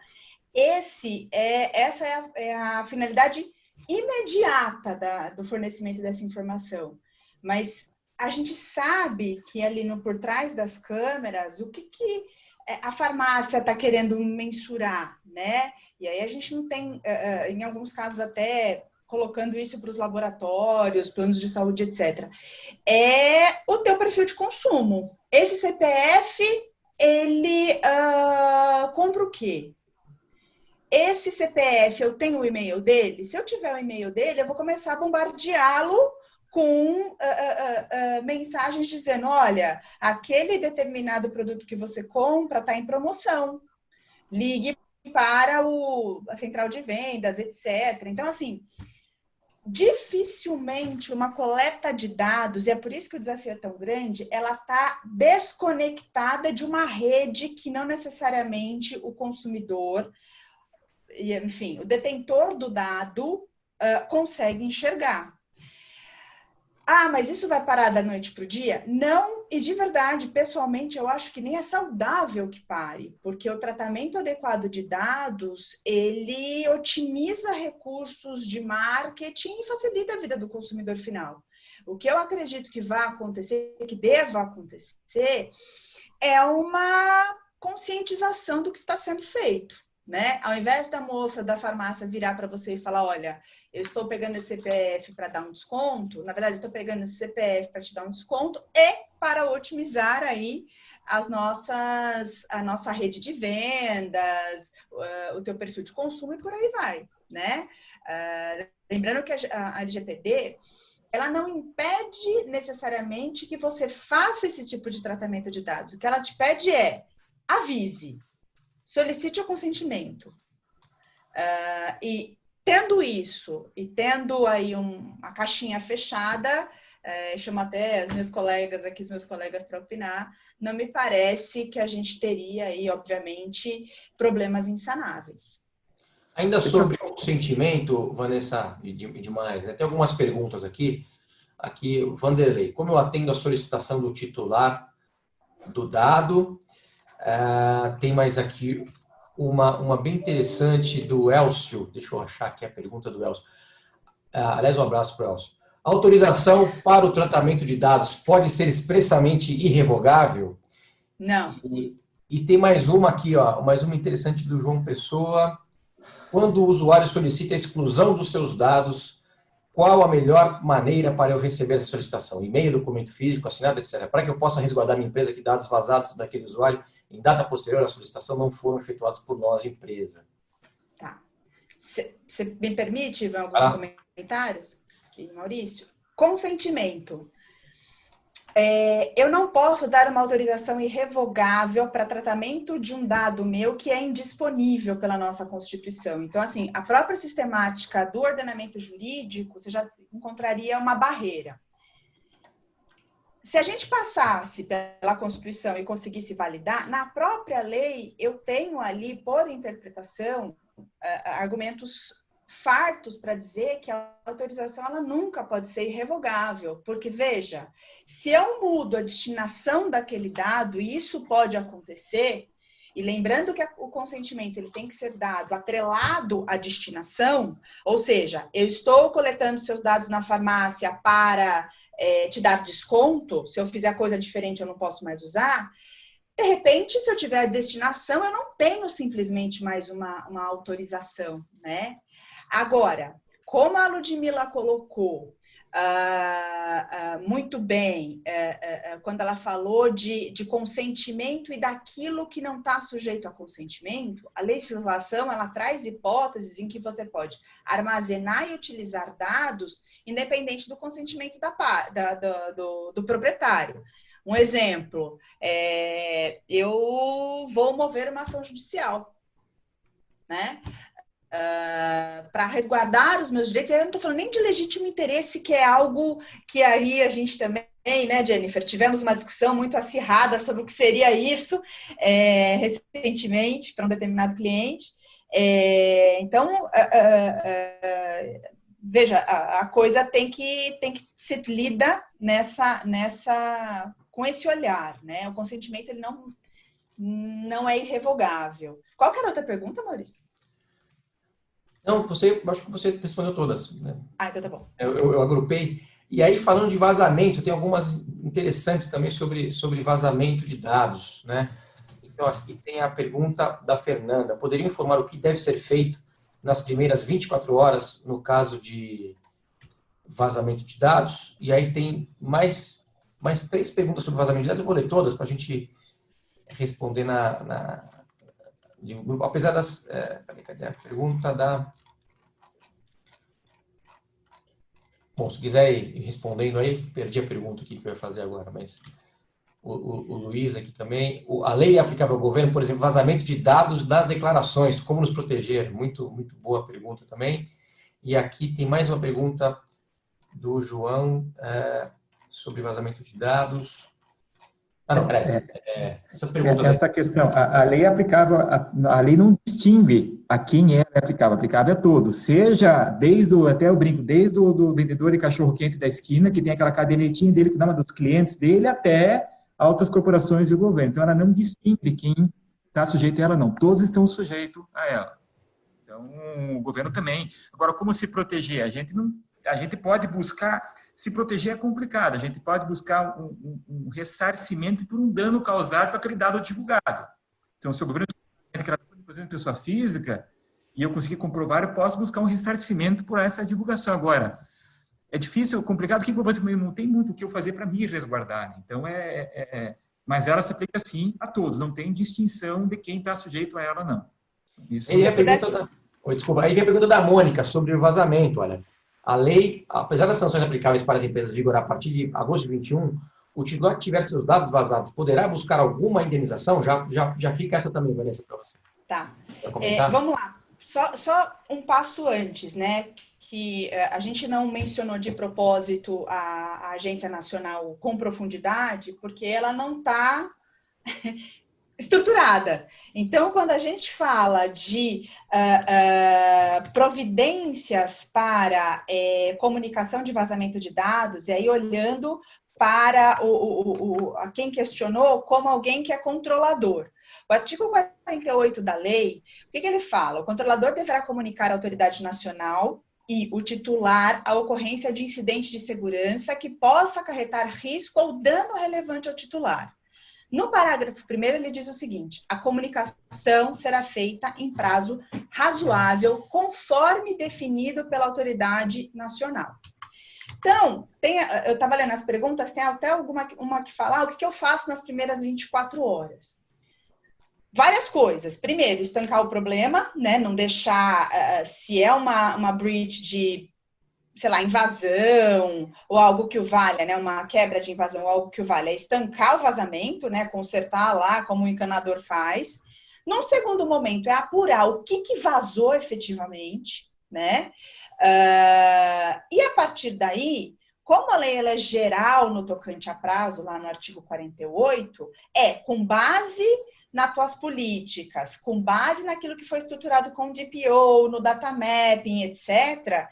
essa é a finalidade imediata do fornecimento dessa informação. Mas a gente sabe que ali por trás das câmeras, o que a farmácia está querendo mensurar, né? E aí a gente não tem, em alguns casos até colocando isso para os laboratórios, planos de saúde, etc. É o teu perfil de consumo. Esse CPF, ele compra o quê? Esse CPF, eu tenho o e-mail dele? Se eu tiver o e-mail dele, eu vou começar a bombardeá-lo com mensagens dizendo, olha, aquele determinado produto que você compra está em promoção. ligue para a central de vendas, etc. Então, assim, dificilmente uma coleta de dados, e é por isso que o desafio é tão grande, ela está desconectada de uma rede que não necessariamente o consumidor, enfim, o detentor do dado consegue enxergar. Ah, mas isso vai parar da noite para o dia? Não, e de verdade, pessoalmente, eu acho que nem é saudável que pare, porque o tratamento adequado de dados, ele otimiza recursos de marketing e facilita a vida do consumidor final. O que eu acredito que vai acontecer, que deva acontecer, é uma conscientização do que está sendo feito. Né? Ao invés da moça da farmácia virar para você e falar, olha, eu estou pegando esse CPF para dar um desconto, na verdade, eu estou pegando esse CPF para te dar um desconto e para otimizar aí a nossa rede de vendas, o teu perfil de consumo e por aí vai, né? Lembrando que a LGPD, ela não impede necessariamente que você faça esse tipo de tratamento de dados. O que ela te pede é avise, solicite o consentimento. E tendo isso, e tendo aí uma caixinha fechada, chamo até os meus colegas para opinar, não me parece que a gente teria aí, obviamente, problemas insanáveis. Ainda sobre o consentimento, Vanessa e demais, né? Tem algumas perguntas aqui. Aqui, Vanderlei, como eu atendo a solicitação do titular do dado? Tem mais aqui uma bem interessante do Elcio. Deixa eu achar aqui a pergunta do Elcio. Aliás, um abraço para o Elcio. A autorização para o tratamento de dados pode ser expressamente irrevogável? Não. E tem mais uma aqui, ó, mais uma interessante do João Pessoa. Quando o usuário solicita a exclusão dos seus dados, qual a melhor maneira para eu receber essa solicitação? E-mail, documento físico, assinado, etc. Para que eu possa resguardar minha empresa que dados vazados daquele usuário em data posterior à solicitação não foram efetuados por nós, empresa. Tá. Você me permite alguns comentários, Maurício? Consentimento. Eu não posso dar uma autorização irrevogável para tratamento de um dado meu que é indisponível pela nossa Constituição. Então, assim, a própria sistemática do ordenamento jurídico, você já encontraria uma barreira. Se a gente passasse pela Constituição e conseguisse validar, na própria lei, eu tenho ali, por interpretação, argumentos fartos para dizer que a autorização ela nunca pode ser irrevogável, porque veja, se eu mudo a destinação daquele dado, e isso pode acontecer, e lembrando que o consentimento ele tem que ser dado atrelado à destinação, ou seja, eu estou coletando seus dados na farmácia para te dar desconto, se eu fizer coisa diferente eu não posso mais usar. De repente, se eu tiver a destinação, eu não tenho simplesmente mais uma autorização, né? Agora, como a Ludmila colocou muito bem, quando ela falou de consentimento e daquilo que não está sujeito a consentimento, a legislação ela traz hipóteses em que você pode armazenar e utilizar dados independente do consentimento do proprietário. Um exemplo, eu vou mover uma ação judicial, né? Para resguardar os meus direitos, eu não estou falando nem de legítimo interesse, que é algo que aí a gente também, né, Jennifer, tivemos uma discussão muito acirrada sobre o que seria isso recentemente para um determinado cliente. Então, veja, a coisa tem que ser lida com esse olhar, né? O consentimento ele não é irrevogável. Qual que era a outra pergunta, Maurício? Não, acho que você respondeu todas. Né? Então tá bom. Eu agrupei. E aí, falando de vazamento, tem algumas interessantes também sobre vazamento de dados. Né? Então, aqui tem a pergunta da Fernanda. Poderia informar o que deve ser feito nas primeiras 24 horas no caso de vazamento de dados? E aí tem mais 3 perguntas sobre vazamento de dados. Eu vou ler todas para a gente responder de um grupo, apesar das... cadê a pergunta da... Bom, se quiser ir respondendo aí, perdi a pergunta aqui que eu ia fazer agora, mas... o Luiz aqui também. A lei aplicável ao governo, por exemplo, vazamento de dados das declarações, como nos proteger? Muito, muito boa pergunta também. E aqui tem mais uma pergunta do João sobre vazamento de dados. Não, peraí. Essas perguntas essa questão, a lei é aplicável, a lei não distingue a quem é aplicável a todos, seja até eu brinco, desde o vendedor de cachorro-quente da esquina, que tem aquela cadernetinha dele que dá dos clientes dele, até altas corporações e o governo. Então, ela não distingue quem está sujeito a ela, não. Todos estão sujeitos a ela. Então, o governo também. Agora, como se proteger? A gente pode buscar, se proteger é complicado, a gente pode buscar um ressarcimento por um dano causado com aquele dado divulgado. Então, se o governo tem declaração de pessoa física e eu conseguir comprovar, eu posso buscar um ressarcimento por essa divulgação. Agora, é difícil, complicado, que você não tem muito o que eu fazer para me resguardar. Então, mas ela se aplica, sim, a todos, não tem distinção de quem está sujeito a ela, não. Isso Aí vem a pergunta da Mônica sobre o vazamento, olha. A lei, apesar das sanções aplicáveis para as empresas vigorar a partir de agosto de 2021, o titular que tiver seus dados vazados poderá buscar alguma indenização? Já fica essa também, Vanessa, para você. Tá. Vamos lá. Só um passo antes, né? Que a gente não mencionou de propósito a Agência Nacional com profundidade, porque ela não está estruturada. Então, quando a gente fala de providências para comunicação de vazamento de dados, e aí olhando para a quem questionou como alguém que é controlador. O artigo 48 da lei, o que ele fala? O controlador deverá comunicar à autoridade nacional e o titular a ocorrência de incidente de segurança que possa acarretar risco ou dano relevante ao titular. No parágrafo 1º, ele diz o seguinte: a comunicação será feita em prazo razoável, conforme definido pela autoridade nacional. Então, eu estava lendo as perguntas, tem até uma que fala, o que eu faço nas primeiras 24 horas? Várias coisas. Primeiro, estancar o problema, né? Não deixar, se é uma breach de, sei lá, invasão, ou algo que o valha, né? Uma quebra de invasão, ou algo que o valha, é estancar o vazamento, né? Consertar lá, como o encanador faz. Num segundo momento, é apurar o que vazou efetivamente, né? E a partir daí, como a lei ela é geral no tocante a prazo, lá no artigo 48, com base nas tuas políticas, com base naquilo que foi estruturado com o DPO, no data mapping, etc.,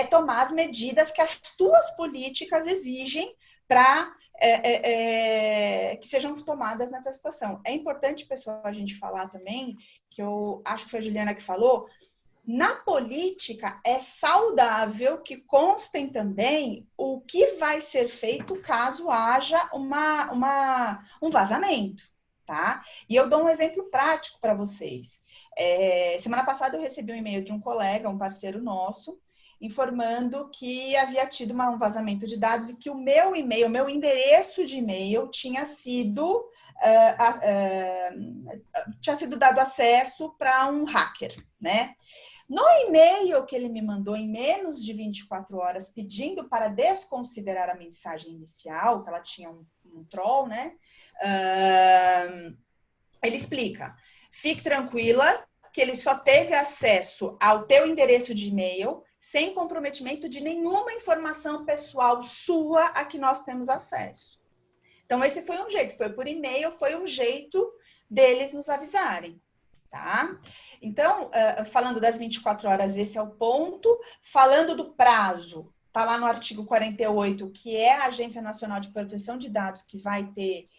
tomar as medidas que as tuas políticas exigem para que sejam tomadas nessa situação. É importante, pessoal, a gente falar também, que eu acho que foi a Juliana que falou, na política é saudável que constem também o que vai ser feito caso haja um vazamento, tá? E eu dou um exemplo prático para vocês. Semana passada eu recebi um e-mail de um colega, um parceiro nosso, informando que havia tido um vazamento de dados e que o meu e-mail, o meu endereço de e-mail tinha sido dado acesso para um hacker, né? No e-mail que ele me mandou em menos de 24 horas, pedindo para desconsiderar a mensagem inicial, que ela tinha um troll, né? Ele explica, fique tranquila, que ele só teve acesso ao teu endereço de e-mail sem comprometimento de nenhuma informação pessoal sua a que nós temos acesso. Então, esse foi um jeito, foi por e-mail, foi um jeito deles nos avisarem, tá? Então, falando das 24 horas, esse é o ponto. Falando do prazo, tá lá no artigo 48, que é a Agência Nacional de Proteção de Dados que vai ter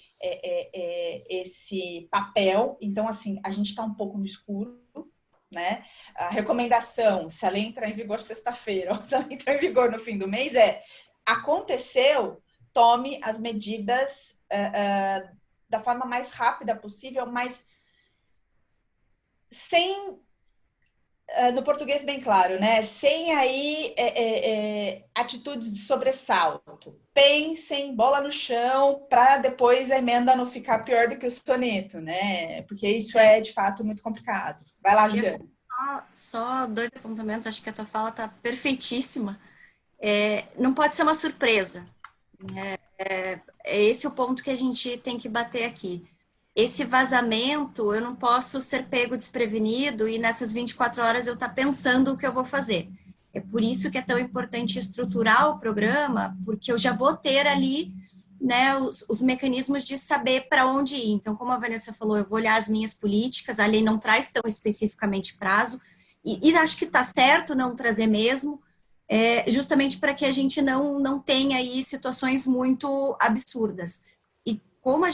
esse papel. Então, assim, a gente está um pouco no escuro, né? A recomendação, se ela entrar em vigor sexta-feira ou se ela entrar em vigor no fim do mês, aconteceu, tome as medidas da forma mais rápida possível, mas sem, no português bem claro, né? Sem aí atitudes de sobressalto. Pensem, bola no chão, para depois a emenda não ficar pior do que o soneto, né? Porque isso é, de fato, muito complicado. Vai lá, Juliana. Só 2 apontamentos, acho que a tua fala está perfeitíssima. Não pode ser uma surpresa. É esse o ponto que a gente tem que bater aqui. Esse vazamento, eu não posso ser pego desprevenido e nessas 24 horas eu estar pensando o que eu vou fazer. É por isso que é tão importante estruturar o programa, porque eu já vou ter ali, né, os mecanismos de saber para onde ir. Então, como a Vanessa falou, eu vou olhar as minhas políticas, a lei não traz tão especificamente prazo, e acho que está certo não trazer mesmo, justamente para que a gente não tenha aí situações muito absurdas. E como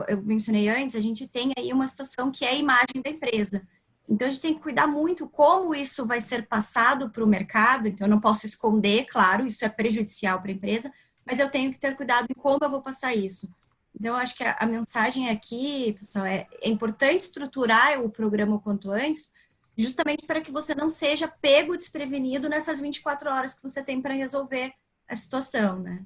eu mencionei antes, a gente tem aí uma situação que é a imagem da empresa. Então, a gente tem que cuidar muito como isso vai ser passado para o mercado. Então, eu não posso esconder, claro, isso é prejudicial para a empresa, mas eu tenho que ter cuidado em como eu vou passar isso. Então, eu acho que a mensagem aqui, pessoal, é importante estruturar o programa o quanto antes, justamente para que você não seja pego desprevenido nessas 24 horas que você tem para resolver a situação, né?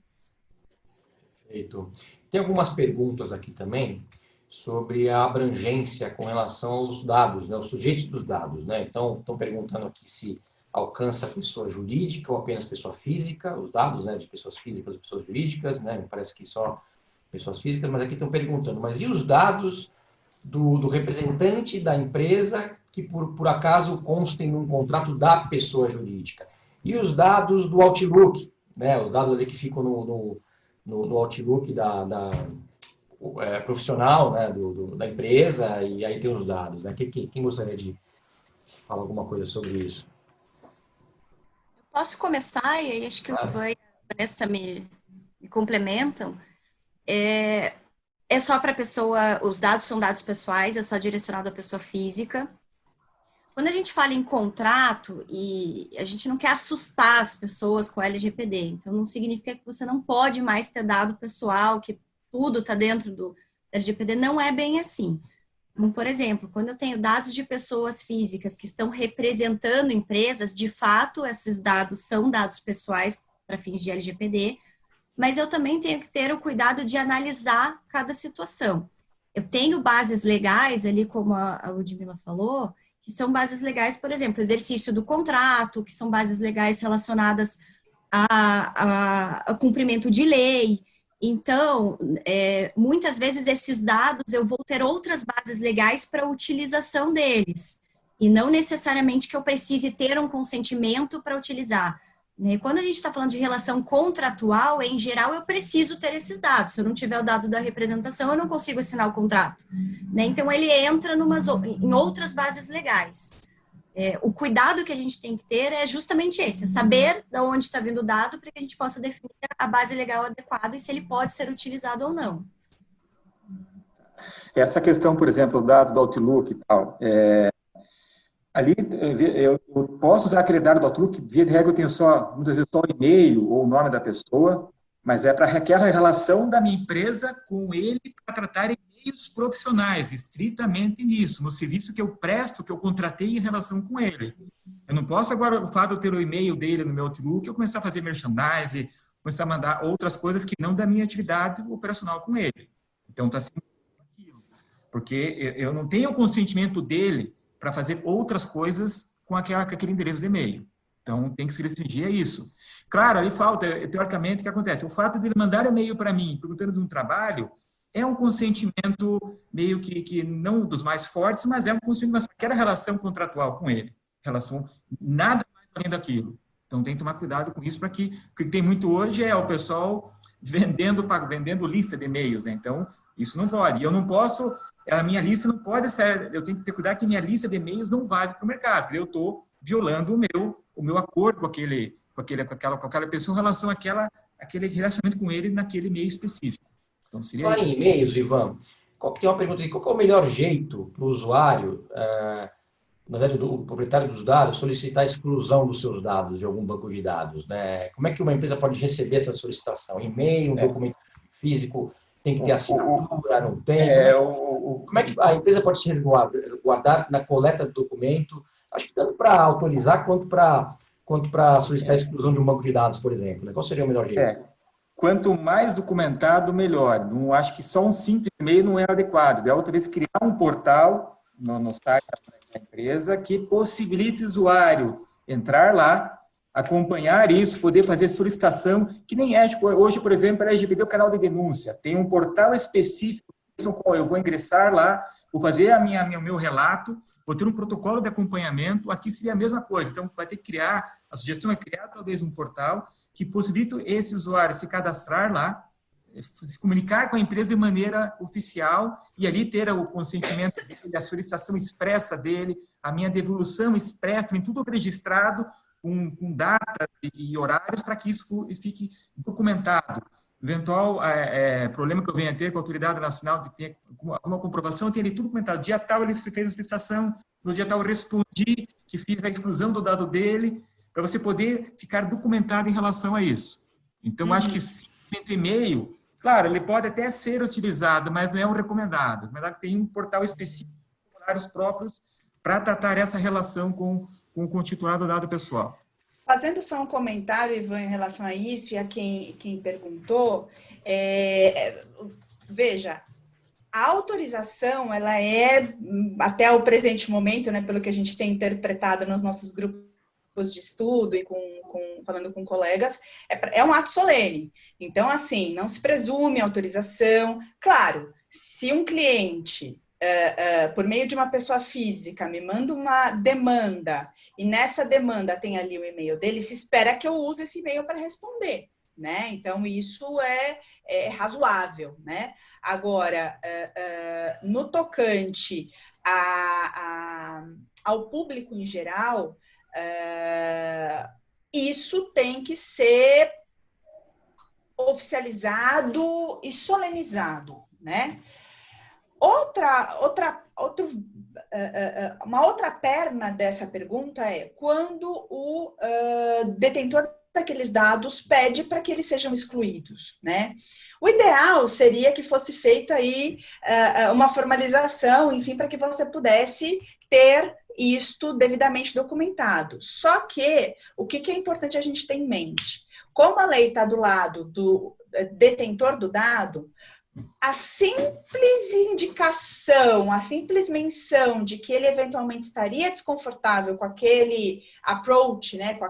Perfeito. Tem algumas perguntas aqui também sobre a abrangência com relação aos dados, né, os sujeitos dos dados, né? Então, estão perguntando aqui se alcança pessoa jurídica ou apenas pessoa física, os dados, né, de pessoas físicas ou pessoas jurídicas, né? Me parece que só pessoas físicas, mas aqui estão perguntando, mas e os dados do representante da empresa que por acaso constem num contrato da pessoa jurídica? E os dados do Outlook, né? Os dados ali que ficam no Outlook profissional, né? Da empresa, e aí tem os dados, né? Quem gostaria de falar alguma coisa sobre isso? Posso começar, e aí acho que o Ivan e a Vanessa me complementam. É só para a pessoa, os dados são dados pessoais, é só direcionado à pessoa física. Quando a gente fala em contrato, e a gente não quer assustar as pessoas com a LGPD, então não significa que você não pode mais ter dado pessoal, que tudo está dentro do LGPD, não é bem assim. Como, por exemplo, quando eu tenho dados de pessoas físicas que estão representando empresas, de fato, esses dados são dados pessoais para fins de LGPD, mas eu também tenho que ter o cuidado de analisar cada situação. Eu tenho bases legais ali, como a Ludmila falou, que são bases legais, por exemplo, exercício do contrato, que são bases legais relacionadas a cumprimento de lei. Então, muitas vezes esses dados eu vou ter outras bases legais para a utilização deles, e não necessariamente que eu precise ter um consentimento para utilizar. Quando a gente está falando de relação contratual, em geral, eu preciso ter esses dados. Se eu não tiver o dado da representação, eu não consigo assinar o contrato. Então, ele entra em outras bases legais. O cuidado que a gente tem que ter é justamente esse, é saber de onde está vindo o dado para que a gente possa definir a base legal adequada e se ele pode ser utilizado ou não. Essa questão, por exemplo, o dado do Outlook e tal, ali eu posso usar aquele dado do Outlook, via de regra eu tenho muitas vezes só o e-mail ou o nome da pessoa, mas é para aquela relação da minha empresa com ele para tratar e-mails profissionais, estritamente nisso, no serviço que eu presto, que eu contratei em relação com ele. Eu não posso agora, o fato de eu ter o e-mail dele no meu Outlook, eu começar a fazer merchandising, começar a mandar outras coisas que não da minha atividade operacional com ele. Então, está sendo aquilo. Porque eu não tenho o consentimento dele para fazer outras coisas com aquele endereço de e-mail. Então, tem que se restringir a isso. Claro, ali falta, teoricamente, o que acontece? O fato de ele mandar e-mail para mim, perguntando de um trabalho, é um consentimento meio que não dos mais fortes, mas é um consentimento, aquela relação contratual com ele. Relação, nada mais além daquilo. Então, tem que tomar cuidado com isso, para que o que tem muito hoje é o pessoal vendendo lista de e-mails, né? Então, isso não pode. E eu não posso, a minha lista não pode ser, eu tenho que ter cuidado que minha lista de e-mails não vaze para o mercado. Eu estou violando o meu acordo com aquela pessoa em relação àquele relacionamento com ele naquele e-mail específico. Então, seria Fala em e-mails, Ivan. Tem uma pergunta aqui. Qual que é o melhor jeito para o usuário, na verdade, o proprietário dos dados, solicitar a exclusão dos seus dados de algum banco de dados, né? Como é que uma empresa pode receber essa solicitação? E-mail, documento físico, tem que ter assinatura, não tem? Como é que a empresa pode se resguardar na coleta do documento? Acho que tanto para autorizar quanto para solicitar a exclusão de um banco de dados, por exemplo, né? Qual seria o melhor jeito? Quanto mais documentado, melhor. Não acho que só um simples e-mail não é adequado. Da outra vez, criar um portal no site da empresa que possibilite o usuário entrar lá, acompanhar isso, poder fazer solicitação, que nem é, tipo, hoje, por exemplo, a LGPD é o canal de denúncia, tem um portal específico no qual eu vou ingressar lá, vou fazer o meu relato, vou ter um protocolo de acompanhamento, aqui seria a mesma coisa, então vai ter que criar, a sugestão é criar talvez um portal que possibilite esse usuário se cadastrar lá, se comunicar com a empresa de maneira oficial e ali ter o consentimento dele, a solicitação expressa dele, a minha devolução expressa, também tudo registrado com datas e horários para que isso fique documentado. Eventual problema que eu venha a ter com a autoridade nacional de ter uma comprovação, eu tenho ali tudo documentado. Dia tal ele fez a solicitação, no dia tal eu respondi que fiz a exclusão do dado dele, para você poder ficar documentado em relação a isso. Então, acho que simplesmente e-mail, claro, ele pode até ser utilizado, mas não é um recomendado. Recomendado que tem um portal específico, horários próprios, para tratar essa relação com o titular do dado pessoal. Fazendo só um comentário, Ivan, em relação a isso, e a quem perguntou, veja, a autorização, ela é, até o presente momento, né, pelo que a gente tem interpretado nos nossos grupos de estudo e falando com colegas, é um ato solene. Então, assim, não se presume autorização. Claro, se um cliente, por meio de uma pessoa física, me manda uma demanda, e nessa demanda tem ali o e-mail dele, se espera que eu use esse e-mail para responder, né? Então, isso é razoável, né? Agora, no tocante ao público em geral, isso tem que ser oficializado e solenizado, né? Uma outra perna dessa pergunta é quando o detentor daqueles dados pede para que eles sejam excluídos, né? O ideal seria que fosse feita aí uma formalização, enfim, para que você pudesse ter isto devidamente documentado. Só que, o que é importante a gente ter em mente? Como a lei está do lado do detentor do dado, a simples indicação, a simples menção de que ele eventualmente estaria desconfortável com aquele approach, né, com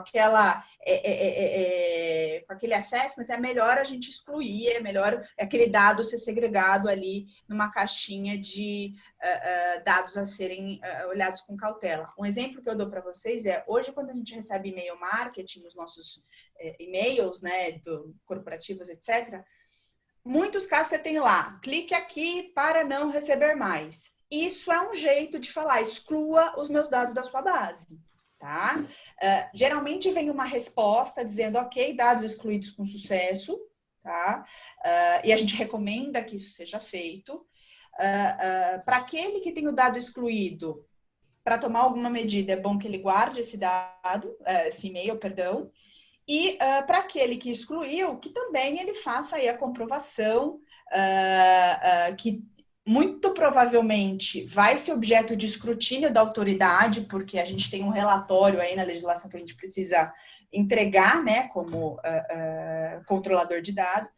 aquele assessment, é melhor a gente excluir, é melhor aquele dado ser segregado ali numa caixinha de dados a serem olhados com cautela. Um exemplo que eu dou para vocês é, hoje quando a gente recebe e-mail marketing, nos nossos e-mails, né, corporativos, etc., muitos casos você tem lá, clique aqui para não receber mais. Isso é um jeito de falar, exclua os meus dados da sua base, tá? Geralmente vem uma resposta dizendo, ok, dados excluídos com sucesso, tá? E a gente recomenda que isso seja feito. Para aquele que tem o dado excluído, para tomar alguma medida, é bom que ele guarde esse dado, esse e-mail, perdão. E para aquele que excluiu, que também ele faça aí a comprovação que muito provavelmente vai ser objeto de escrutínio da autoridade, porque a gente tem um relatório aí na legislação que a gente precisa entregar, né, como controlador de dados,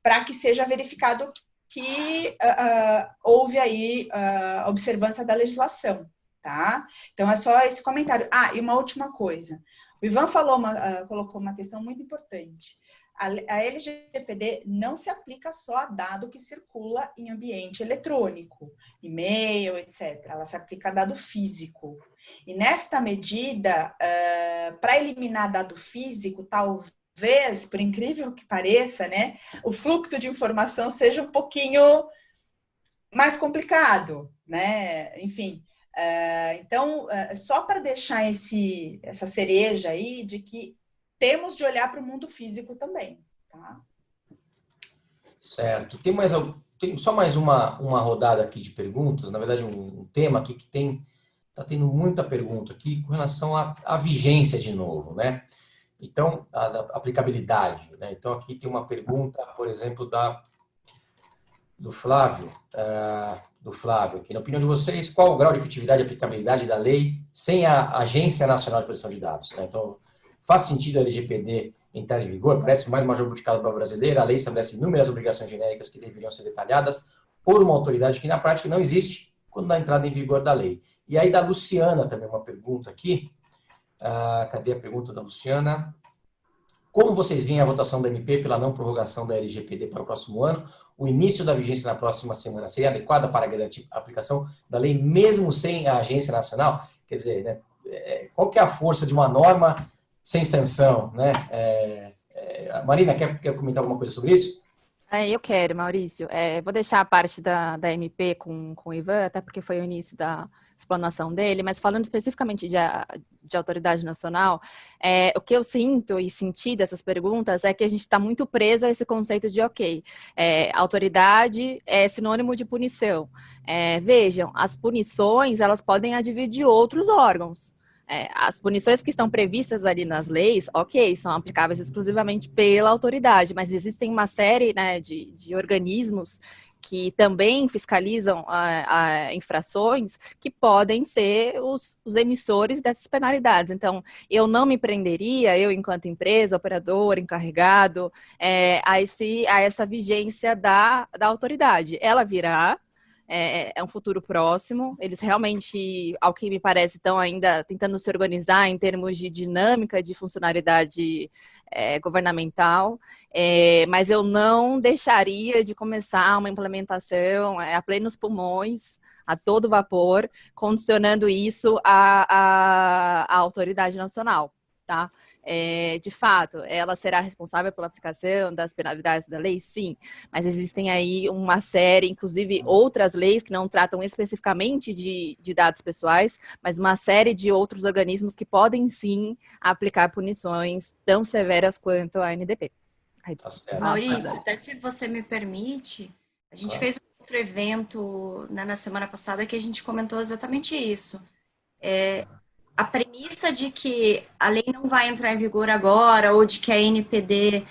para que seja verificado que houve aí a observância da legislação, tá? Então, é só esse comentário. E uma última coisa. O Ivan colocou uma questão muito importante. A LGPD não se aplica só a dado que circula em ambiente eletrônico, e-mail, etc. Ela se aplica a dado físico. E nesta medida, para eliminar dado físico, talvez, por incrível que pareça, né, o fluxo de informação seja um pouquinho mais complicado, né? Enfim. Então, só para deixar essa cereja aí de que temos de olhar para o mundo físico também, tá? Certo. Tem só mais uma rodada aqui de perguntas, na verdade um tema aqui que está tendo muita pergunta aqui com relação à vigência de novo, né? Então, a aplicabilidade, né? Então, aqui tem uma pergunta, por exemplo, do Flávio, aqui. Na opinião de vocês, qual o grau de efetividade e aplicabilidade da lei sem a Agência Nacional de Proteção de Dados, né? Então, faz sentido a LGPD entrar em vigor? Parece mais uma jabuticaba brasileira. A lei estabelece inúmeras obrigações genéricas que deveriam ser detalhadas por uma autoridade que, na prática, não existe quando dá entrada em vigor da lei. E aí, da Luciana, também uma pergunta aqui. Cadê a pergunta da Luciana? Como vocês veem a votação da MP pela não prorrogação da LGPD para o próximo ano? O início da vigência na próxima semana seria adequada para garantir a aplicação da lei, mesmo sem a agência nacional? Quer dizer, né, qual que é a força de uma norma sem sanção? Né? Marina, quer comentar alguma coisa sobre isso? Eu quero, Maurício. Vou deixar a parte da MP com o Ivan, até porque foi o início da explanação dele, mas falando especificamente de autoridade nacional, o que eu sinto e senti dessas perguntas é que a gente está muito preso a esse conceito de, autoridade é sinônimo de punição. Vejam, as punições, elas podem advir de outros órgãos. As punições que estão previstas ali nas leis, são aplicáveis exclusivamente pela autoridade, mas existem uma série, né, de organismos que também fiscalizam infrações que podem ser os emissores dessas penalidades. Então, eu não me prenderia, eu enquanto empresa, operador, encarregado, a essa vigência da autoridade. Ela virá. É um futuro próximo, eles realmente, ao que me parece, estão ainda tentando se organizar em termos de dinâmica de funcionalidade governamental, mas eu não deixaria de começar uma implementação a plenos pulmões, a todo vapor, condicionando isso à autoridade nacional, tá? De fato, ela será responsável pela aplicação das penalidades da lei? Sim, mas existem aí uma série, inclusive outras leis que não tratam especificamente de dados pessoais, mas uma série de outros organismos que podem sim aplicar punições tão severas quanto a ANDP. Maurício, até se você me permite, a gente fez um outro evento, né, na semana passada que a gente comentou exatamente isso. A premissa de que a lei não vai entrar em vigor agora, ou de que a NPD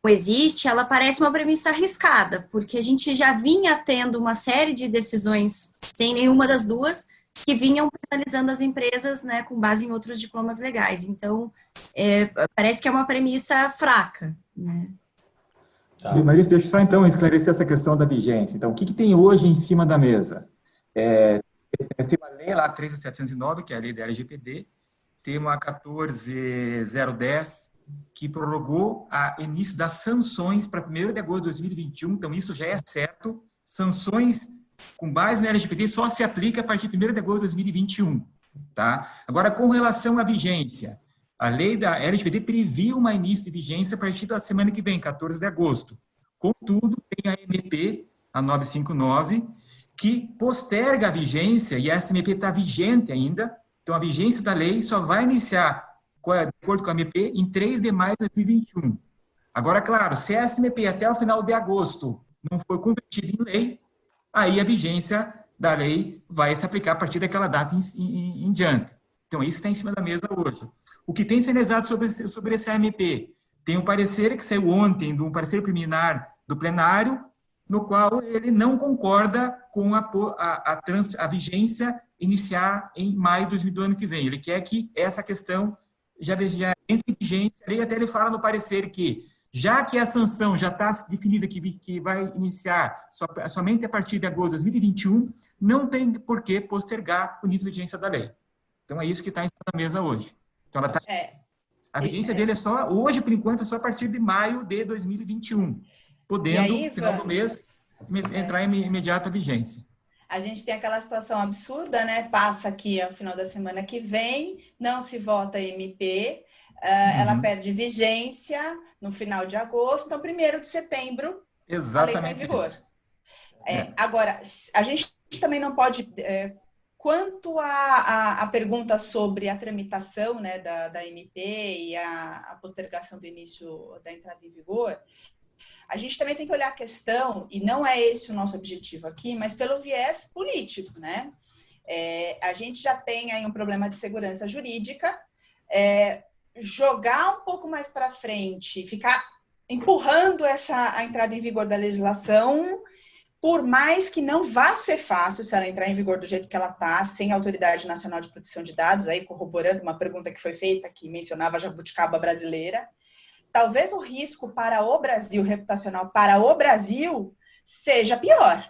não existe, ela parece uma premissa arriscada, porque a gente já vinha tendo uma série de decisões, sem nenhuma das duas, que vinham penalizando as empresas, né, com base em outros diplomas legais. Então, parece que é uma premissa fraca, né? Tá. Maurício, deixa eu só então esclarecer essa questão da vigência. Então, o que tem hoje em cima da mesa? Tem uma lei lá, 13.709, que é a lei da LGPD, tem uma 14.010, que prorrogou o início das sanções para 1º de agosto de 2021, então isso já é certo, sanções com base na LGPD só se aplica a partir de 1º de agosto de 2021, tá? Agora, com relação à vigência, a lei da LGPD previu um início de vigência a partir da semana que vem, 14 de agosto. Contudo, tem a MP, a 959, que posterga a vigência, e essa MP está vigente ainda, então a vigência da lei só vai iniciar, de acordo com a MP, em 3 de maio de 2021. Agora, claro, se essa MP até o final de agosto não for convertida em lei, aí a vigência da lei vai se aplicar a partir daquela data em diante. Então, isso que está em cima da mesa hoje. O que tem sinalizado sobre esse MP? Tem um parecer que saiu ontem, um parecer preliminar do plenário, no qual ele não concorda com a vigência iniciar em maio de 2022 do ano que vem. Ele quer que essa questão já entre em vigência. E até ele fala no parecer que, já que a sanção já está definida que vai iniciar somente a partir de agosto de 2021, não tem por que postergar o início de vigência da lei. Então, é isso que está em cima da mesa hoje. Então, a vigência dele hoje, por enquanto, é só a partir de maio de 2021. Podendo, no final do mês, entrar em imediata vigência. A gente tem aquela situação absurda, né? Passa aqui ao final da semana que vem, não se vota a MP, ela perde vigência no final de agosto, então 1º de setembro exatamente a lei está em vigor. Isso. Agora, a gente também não pode... Quanto à pergunta sobre a tramitação, né, da MP e a postergação do início da entrada em vigor, a gente também tem que olhar a questão, e não é esse o nosso objetivo aqui, mas pelo viés político, né? A gente já tem aí um problema de segurança jurídica, jogar um pouco mais para frente, ficar empurrando a entrada em vigor da legislação, por mais que não vá ser fácil se ela entrar em vigor do jeito que ela está, sem a Autoridade Nacional de Proteção de Dados, aí corroborando uma pergunta que foi feita, que mencionava a jabuticaba brasileira, talvez o risco para o Brasil, reputacional para o Brasil, seja pior.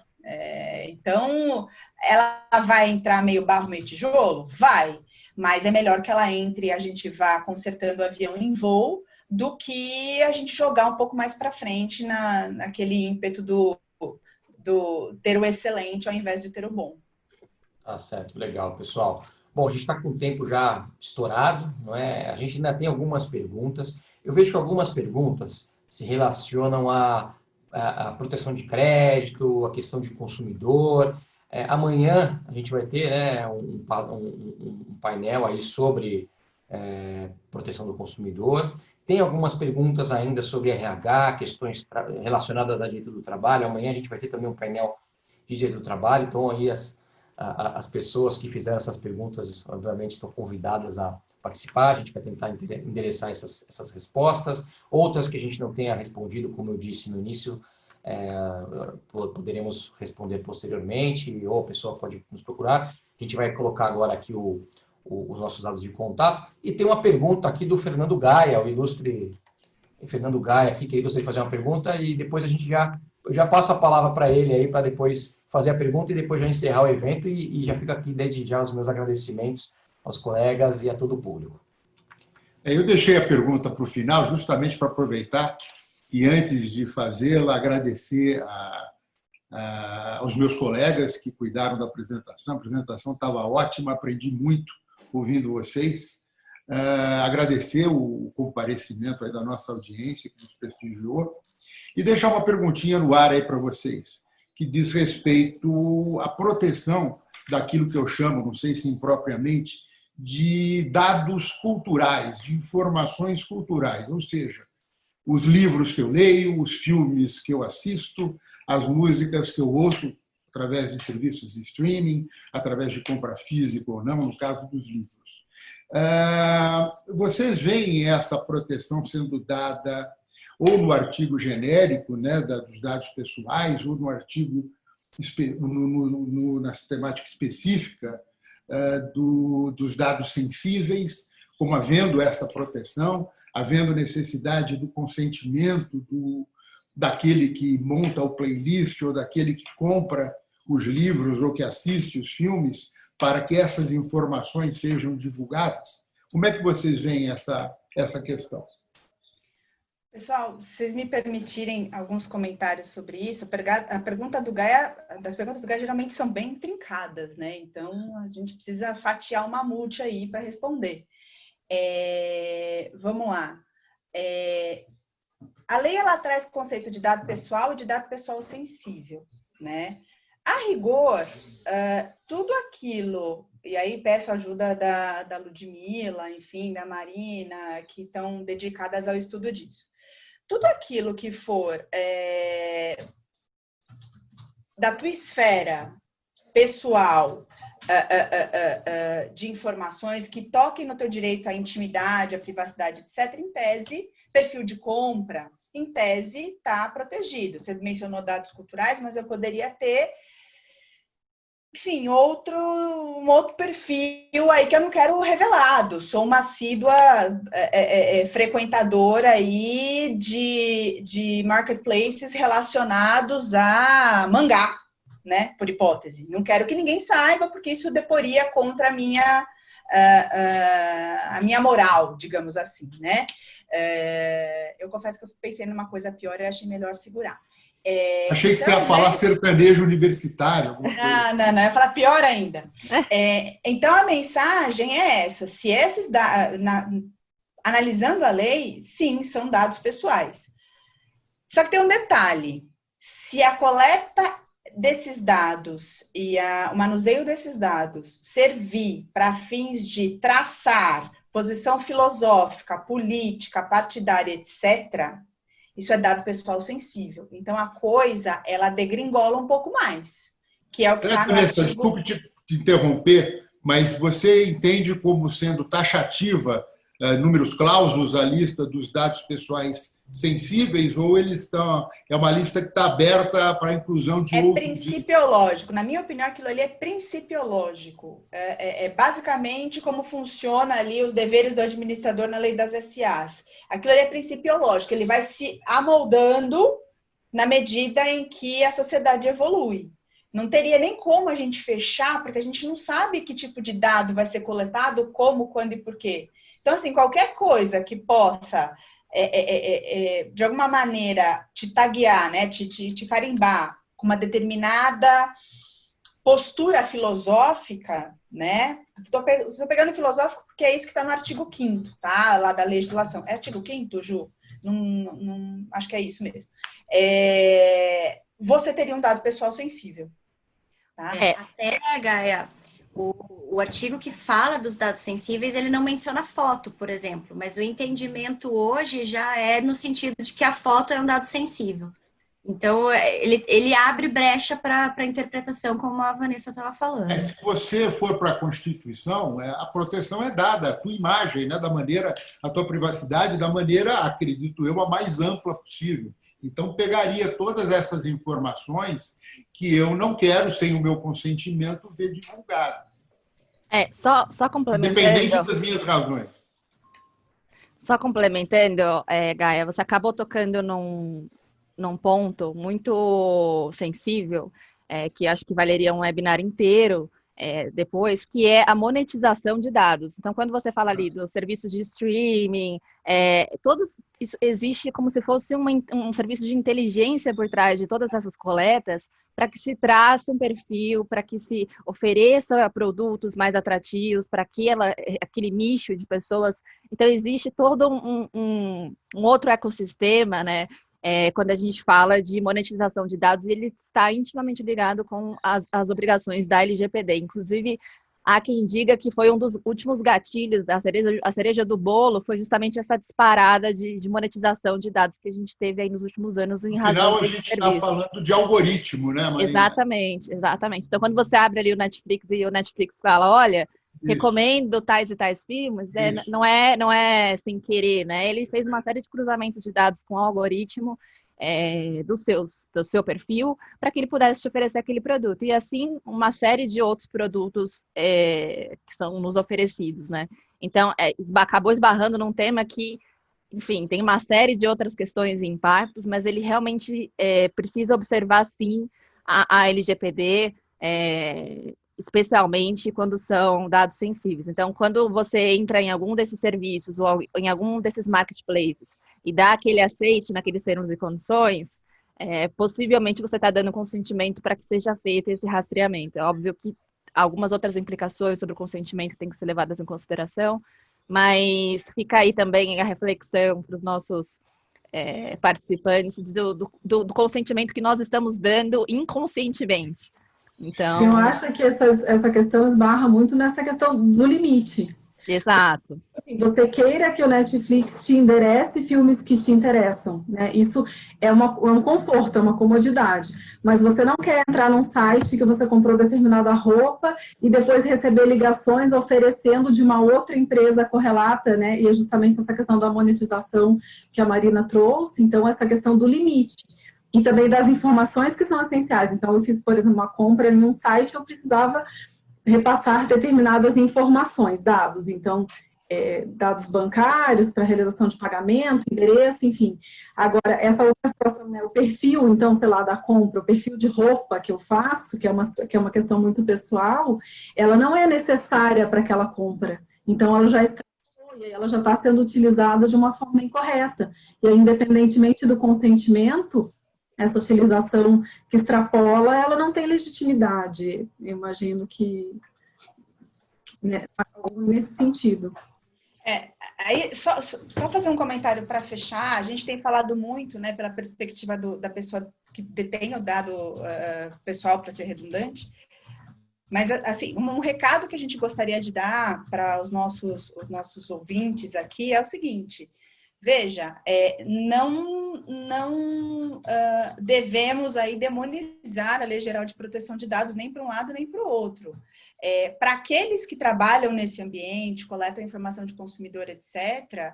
Então, ela vai entrar meio barro, meio tijolo? Vai. mas é melhor que ela entre e a gente vá consertando o avião em voo do que a gente jogar um pouco mais para frente naquele ímpeto do ter o excelente ao invés de ter o bom. Tá certo, legal, pessoal. Bom, a gente está com o tempo já estourado, não é? A gente ainda tem algumas perguntas. Eu vejo que algumas perguntas se relacionam à proteção de crédito, à questão de consumidor. Amanhã a gente vai ter, né, um painel aí sobre proteção do consumidor. Tem algumas perguntas ainda sobre RH, questões relacionadas à direito do trabalho. Amanhã a gente vai ter também um painel de direito do trabalho. Então, aí as pessoas que fizeram essas perguntas, obviamente, estão convidadas a participar. A gente vai tentar endereçar essas respostas. Outras que a gente não tenha respondido, como eu disse no início, poderemos responder posteriormente, ou a pessoa pode nos procurar. A gente vai colocar agora aqui os nossos dados de contato. E tem uma pergunta aqui do Fernando Gaia, o ilustre Fernando Gaia aqui, que gostaria de fazer uma pergunta, e depois a gente já passa a palavra para ele aí, para depois fazer a pergunta e depois já encerrar o evento, e já fica aqui desde já os meus agradecimentos aos colegas e a todo o público. Eu deixei a pergunta para o final, justamente para aproveitar e, antes de fazê-la, agradecer aos meus colegas que cuidaram da apresentação. A apresentação estava ótima, aprendi muito ouvindo vocês. Agradecer o comparecimento aí da nossa audiência, que nos prestigiou, e deixar uma perguntinha no ar aí para vocês, que diz respeito à proteção daquilo que eu chamo, não sei se impropriamente, de dados culturais, de informações culturais, ou seja, os livros que eu leio, os filmes que eu assisto, as músicas que eu ouço através de serviços de streaming, através de compra física ou não, no caso dos livros. Vocês veem essa proteção sendo dada ou no artigo genérico, né, dos dados pessoais, ou no artigo na temática específica dos dados sensíveis, como havendo essa proteção, havendo necessidade do consentimento daquele que monta o playlist ou daquele que compra os livros ou que assiste os filmes, para que essas informações sejam divulgadas? Como é que vocês veem essa questão? Pessoal, se vocês me permitirem alguns comentários sobre isso, a pergunta do Gaia, das perguntas do Gaia geralmente são bem trincadas, né? Então, a gente precisa fatiar uma multi aí para responder. Vamos lá. A lei, ela traz o conceito de dado pessoal e de dado pessoal sensível, né? A rigor, tudo aquilo, e aí peço ajuda da Ludmila, enfim, da Marina, que estão dedicadas ao estudo disso. Tudo aquilo que for da tua esfera pessoal, de informações que toquem no teu direito à intimidade, à privacidade, etc., em tese, perfil de compra, em tese, está protegido. Você mencionou dados culturais, mas eu poderia ter, enfim, um outro perfil aí que eu não quero revelado. Sou uma assídua frequentadora aí de marketplaces relacionados a mangá, né, por hipótese. Não quero que ninguém saiba, porque isso deporia contra a minha moral, digamos assim, né? Eu confesso que eu pensei numa coisa pior e achei melhor segurar. Achei que você ia falar sertanejo universitário. Não, eu ia falar pior ainda. Então, a mensagem é essa. Se esses analisando a lei, sim, são dados pessoais. Só que tem um detalhe. Se a coleta desses dados e o manuseio desses dados servir para fins de traçar posição filosófica, política, partidária, etc., isso é dado pessoal sensível. Então, a coisa, ela degringola um pouco mais, que é o que está no artigo... Desculpe te interromper, mas você entende como sendo taxativa, números clausos, a lista dos dados pessoais sensíveis, ou é uma lista que está aberta para a inclusão de outros? É principiológico. Na minha opinião, aquilo ali é principiológico. Basicamente como funciona ali os deveres do administrador na lei das SAs. Aquilo ali é principiológico. Ele vai se amoldando na medida em que a sociedade evolui. Não teria nem como a gente fechar, porque a gente não sabe que tipo de dado vai ser coletado, como, quando e por quê. Então, assim, qualquer coisa que possa, de alguma maneira, te taguear, né, te carimbar com uma determinada postura filosófica, né? Estou pegando filosófico porque é isso que está no artigo 5º, tá? Lá da legislação. É artigo 5º, Ju? Não, acho que é isso mesmo. Você teria um dado pessoal sensível. Tá? Até, Gaia, o artigo que fala dos dados sensíveis, ele não menciona foto, por exemplo, mas o entendimento hoje já é no sentido de que a foto é um dado sensível. Então, ele abre brecha para a interpretação, como a Vanessa estava falando. Se você for para a Constituição, a proteção é dada à tua imagem, né, da maneira, a tua privacidade, da maneira, acredito eu, a mais ampla possível. Então, pegaria todas essas informações que eu não quero, sem o meu consentimento, ver divulgado. Só complementando. Independente das minhas razões. Só complementando, Gaia, você acabou tocando num ponto muito sensível, que acho que valeria um webinar inteiro depois, que é a monetização de dados. Então, quando você fala ali dos serviços de streaming, isso existe como se fosse um serviço de inteligência por trás de todas essas coletas, para que se traça um perfil, para que se ofereça produtos mais atrativos, para aquele nicho de pessoas. Então, existe todo um outro ecossistema, né? Quando a gente fala de monetização de dados, ele está intimamente ligado com as obrigações da LGPD. Inclusive, há quem diga que foi um dos últimos gatilhos, a cereja do bolo, foi justamente essa disparada de monetização de dados que a gente teve aí nos últimos anos em razão Afinal, a gente está falando de algoritmo, né, Marina? Exatamente. Então, quando você abre ali o Netflix e o Netflix fala, olha, recomendo tais e tais filmes, não é sem querer, né? Ele fez uma série de cruzamentos de dados com o algoritmo do seu perfil para que ele pudesse te oferecer aquele produto. E assim, uma série de outros produtos que são nos oferecidos, né? Então, acabou esbarrando num tema que, enfim, tem uma série de outras questões e impactos, mas ele realmente precisa observar, sim, a LGPD, especialmente quando são dados sensíveis. Então, quando você entra em algum desses serviços ou em algum desses marketplaces e dá aquele aceite naqueles termos e condições, possivelmente você está dando consentimento para que seja feito esse rastreamento. É óbvio que algumas outras implicações sobre o consentimento têm que ser levadas em consideração, mas fica aí também a reflexão para os nossos participantes do consentimento que nós estamos dando inconscientemente. Então, eu acho que essa questão esbarra muito nessa questão do limite. Exato. Assim, você queira que o Netflix te enderece filmes que te interessam, né? Isso é um conforto, é uma comodidade. Mas você não quer entrar num site que você comprou determinada roupa e depois receber ligações oferecendo de uma outra empresa correlata, né? E é justamente essa questão da monetização que a Marina trouxe. Então, essa questão do limite. E também das informações que são essenciais. Então, eu fiz, por exemplo, uma compra em um site, eu precisava repassar determinadas informações, dados. Então, dados bancários para realização de pagamento, endereço, enfim. Agora, essa outra situação, né, o perfil, então, sei lá, da compra, o perfil de roupa que eu faço, que é uma questão muito pessoal, ela não é necessária para aquela compra. Então, ela já está sendo utilizada de uma forma incorreta. E aí, independentemente do consentimento, essa utilização que extrapola, ela não tem legitimidade. Eu imagino que né, nesse sentido. Aí, só fazer um comentário para fechar, a gente tem falado muito, né, pela perspectiva da pessoa que detém o dado pessoal, para ser redundante, mas, assim, um recado que a gente gostaria de dar para os nossos ouvintes aqui é o seguinte: veja, não devemos aí demonizar a Lei Geral de Proteção de Dados nem para um lado nem para o outro. Para aqueles que trabalham nesse ambiente, coletam informação de consumidor, etc.,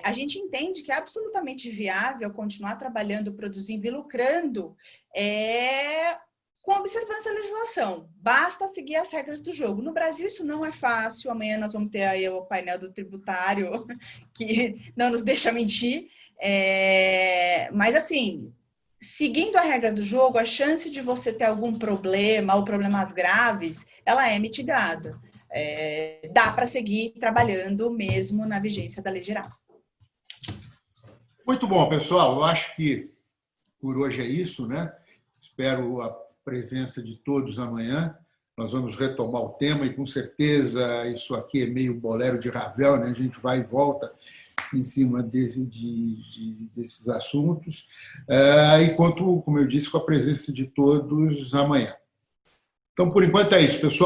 a gente entende que é absolutamente viável continuar trabalhando, produzindo e lucrando com observância da legislação. Basta seguir as regras do jogo. No Brasil, isso não é fácil. Amanhã nós vamos ter aí o painel do tributário, que não nos deixa mentir. Mas, assim, seguindo a regra do jogo, a chance de você ter algum problema ou problemas graves, ela é mitigada. Dá para seguir trabalhando mesmo na vigência da lei geral. Muito bom, pessoal. Eu acho que por hoje é isso, né? Espero a presença de todos amanhã. Nós vamos retomar o tema e, com certeza, isso aqui é meio bolero de Ravel, né? A gente vai e volta em cima desses assuntos. E conto, como eu disse, com a presença de todos amanhã. Então, por enquanto é isso, pessoal.